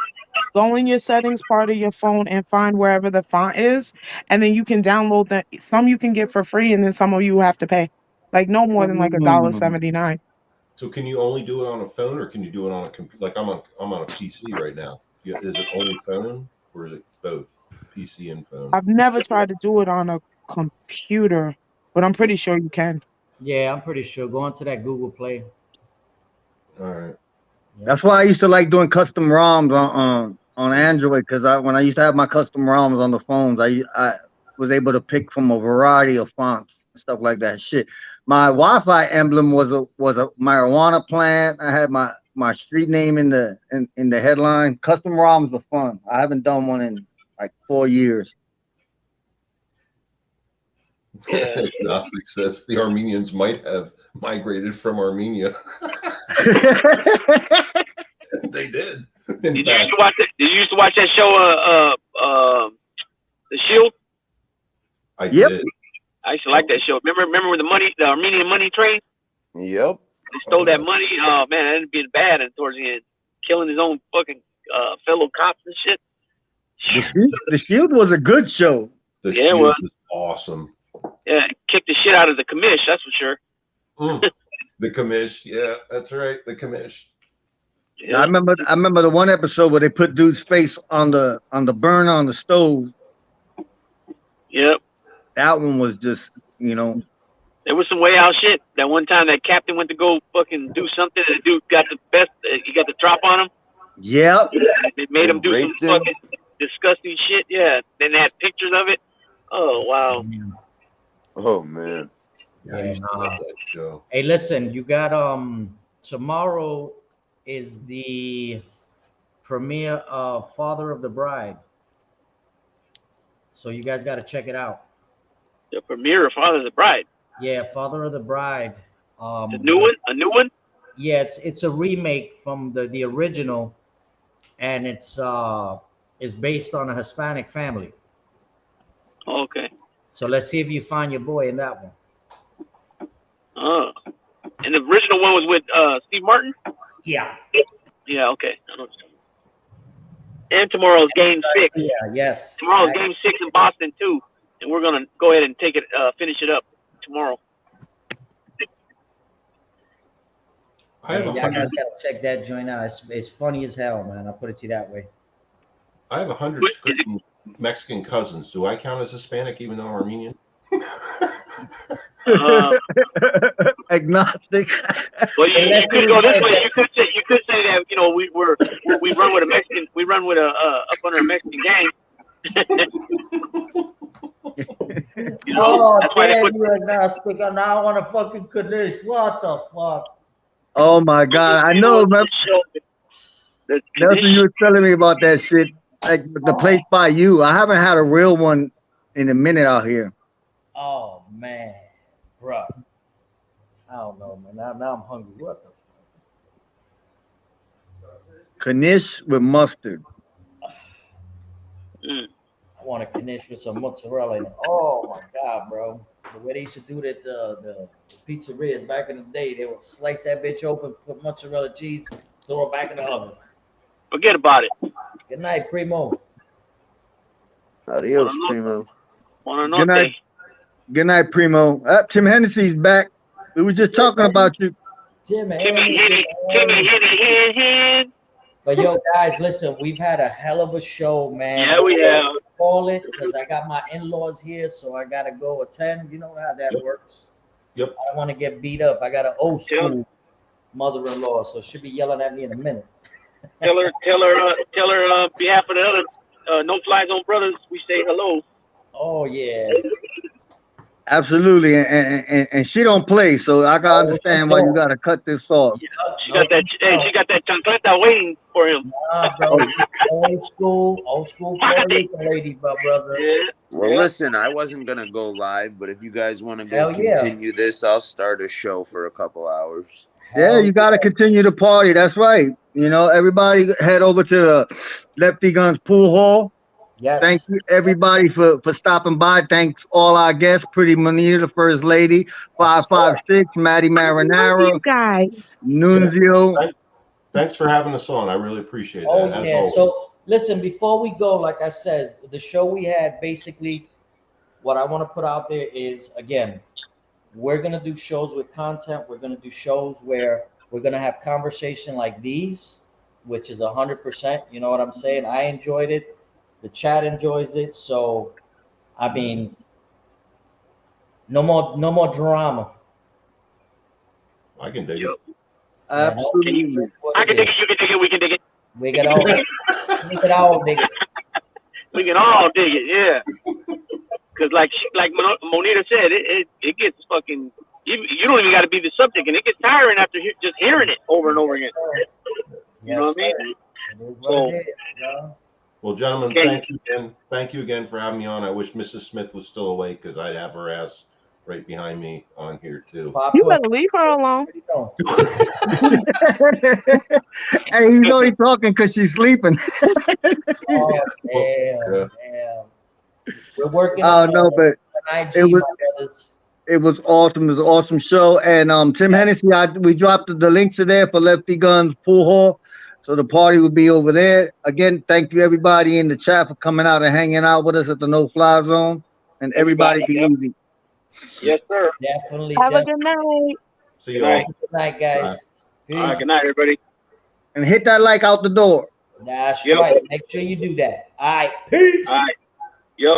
I: Go in your settings part of your phone and find wherever the font is, and then you can download that. Some you can get for free, and then some of you have to pay, like no more than like $1.79.
J: So can you only do it on a phone, or can you do it on a computer? Like I'm on a PC right now. Is it only phone? or is it both PC and phone?
I: I've never tried to do it on a computer, but I'm pretty sure you can.
B: Yeah, I'm pretty sure. Go into that Google Play.
J: All right.
B: Yeah.
C: That's why I used to like doing custom ROMs on Android, because when I used to have my custom ROMs on the phones, I was able to pick from a variety of fonts and stuff like that. Shit, my Wi-Fi emblem was a marijuana plant. I had my street name in the headline. Custom ROMs were fun. I haven't done one in like 4 years.
J: Gnostic says the Armenians might have migrated from Armenia. They did.
D: Did you used to watch that show, The Shield?
J: I
C: Yep.
J: did.
D: I used to like that show. Remember when the Armenian money train?
H: Yep.
D: They stole that money. Oh man, that ended being bad and towards the end, killing his own fucking fellow cops and shit.
C: The Shield was a good show.
J: The
D: Yeah, it
J: Shield
D: was.
J: was awesome.
D: Yeah, kicked the shit out of the commish, that's for sure.
J: The commish, yeah, that's right. The commish.
D: Yeah.
C: I remember the one episode where they put dude's face on the burner on the stove.
D: Yep.
C: That one was just, you know.
D: There was some way out shit. That one time that captain went to go fucking do something, and the dude got the best. He got the drop on him.
C: Yep.
D: It made him
H: And
D: do some
H: raped him.
D: fucking disgusting shit. Yeah. Then they had pictures of it. Oh wow.
H: Oh man.
J: Yeah, I used to love that show.
B: Hey, listen, you got tomorrow is the premiere of Father of the Bride. So you guys got to check it out.
D: The premiere of Father of the Bride.
B: Yeah, Father of the Bride.
D: The new one? A new one?
B: Yeah, it's a remake from the original, and it's based on a Hispanic family.
D: Oh, okay.
B: So let's see if you find your boy in that one.
D: Oh. And the original one was with Steve Martin?
B: Yeah.
D: Yeah, okay. And tomorrow's game 6.
B: Yeah, yes.
D: Tomorrow's game 6 in Boston too. And we're gonna go ahead and take it finish it up tomorrow.
J: I have
B: Y'all guys
J: 100.
B: gotta check that joint out. It's funny as hell, man. I'll put it to you that way.
J: I have 100 screaming Mexican cousins. Do I count as Hispanic, even though I'm Armenian?
C: Agnostic.
D: Well, you could go this way. You could say that we run with a Mexican. We run with up under a Mexican gang.
B: Oh,
D: that's why they
B: damn,
D: put.
B: you're agnostic. Now I want to fucking Kaddish. What the fuck?
C: Oh my God, I know, man. Nelson, you were telling me about that shit. Like the place by you. I haven't had a real one in a minute out here.
B: Oh man, bro. I don't know, man. Now I'm hungry. What the?
C: Knish with mustard.
B: I want a knish with some mozzarella in it. Oh my God, bro. The way they used to do that, the pizzerias back in the day, they would slice that bitch open, put mozzarella cheese, throw it back in the oven.
D: Forget about it.
B: Good night, Primo.
H: Adios, Primo.
C: Good night. Good night, Primo. Tim Hennessy's back. We were just talking about you.
B: Timmy. But yo, guys, listen, we've had a hell of a show, man.
D: Yeah, we have.
B: Call it because I got my in-laws here, so I gotta go attend. You know how that works.
J: Yep.
B: I don't want to get beat up. I got an old school mother-in-law, so she'll be yelling at me in a minute.
D: Tell her, on behalf of the other No Fly Zone brothers, we say hello.
B: Oh yeah.
C: Absolutely, and she don't play, so I can understand why you gotta cut this off.
D: Yeah, she got that chancleta waiting for him.
B: Nah, bro, old school Puerto Rican lady, brother.
D: Yeah.
H: Well, listen, I wasn't gonna go live, but if you guys want to go continue this, I'll start a show for a couple hours.
C: Yeah, you gotta continue the party. That's right. You know, everybody head over to the Lefty Guns Pool Hall.
B: Yes.
C: Thank you, everybody, for stopping by. Thanks all our guests, Pretty Manita, the First Lady, 556, Maddie Marinaro,
I: you guys.
C: Nunzio.
J: Thanks for having us on. I really appreciate that.
B: Oh yeah. So listen, before we go, like I said, the show we had, basically, what I want to put out there is, again, we're gonna do shows with content. We're gonna do shows where we're gonna have conversation like these, which is 100%. You know what I'm saying? I enjoyed it. The chat enjoys it. So, I mean, no more drama.
J: I can dig it.
C: Absolutely.
D: I can dig it. You can dig it. We can dig it.
B: We can all, we can all dig it.
D: We can all dig it. Yeah. Because like Monita said, it gets fucking. You don't even got to be the subject, and it gets tiring after just hearing it over and over again. You know what I mean?
B: So,
J: well, gentlemen, thank you again. Thank you again for having me on. I wish Mrs. Smith was still awake because I'd have her ass right behind me on here too.
I: You better leave her alone.
C: Hey, he's only talking because she's sleeping.
B: Oh, damn. We're working
C: Oh no, but
B: IG,
C: it was
B: my brothers.
C: it was awesome. It was an awesome show. And Tim Hennessy, we dropped the links to there for Lefty Guns Pool Hall. So the party will be over there. Again, thank you everybody in the chat for coming out and hanging out with us at the No Fly Zone. And everybody be easy.
D: Yes, sir.
B: Definitely.
I: Have a good night.
J: See you all.
B: Good night, guys.
D: All right, good night, everybody.
C: And hit that like out the door.
B: That's right. Make sure you do that. All right. Peace.
D: All right. Yep.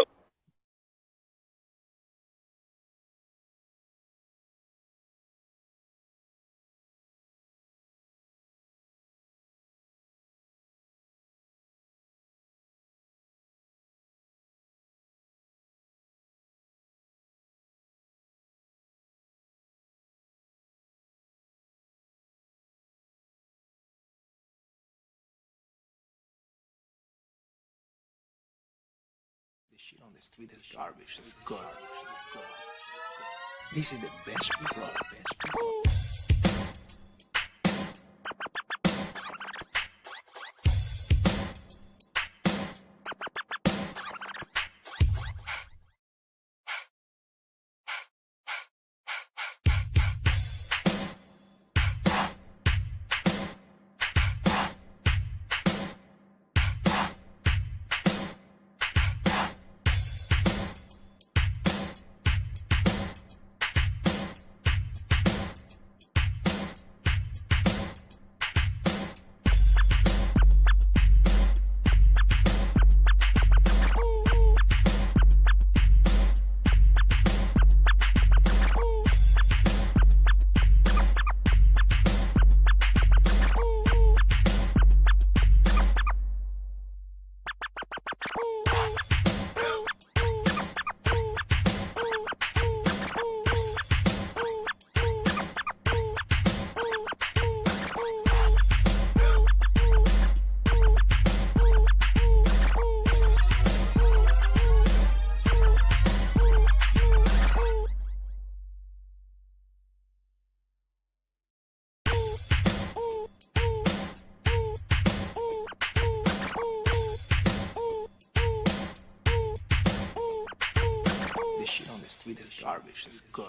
A: This shit on the street is garbage. It's good. This is the best result. This shit on the street is garbage. It's good.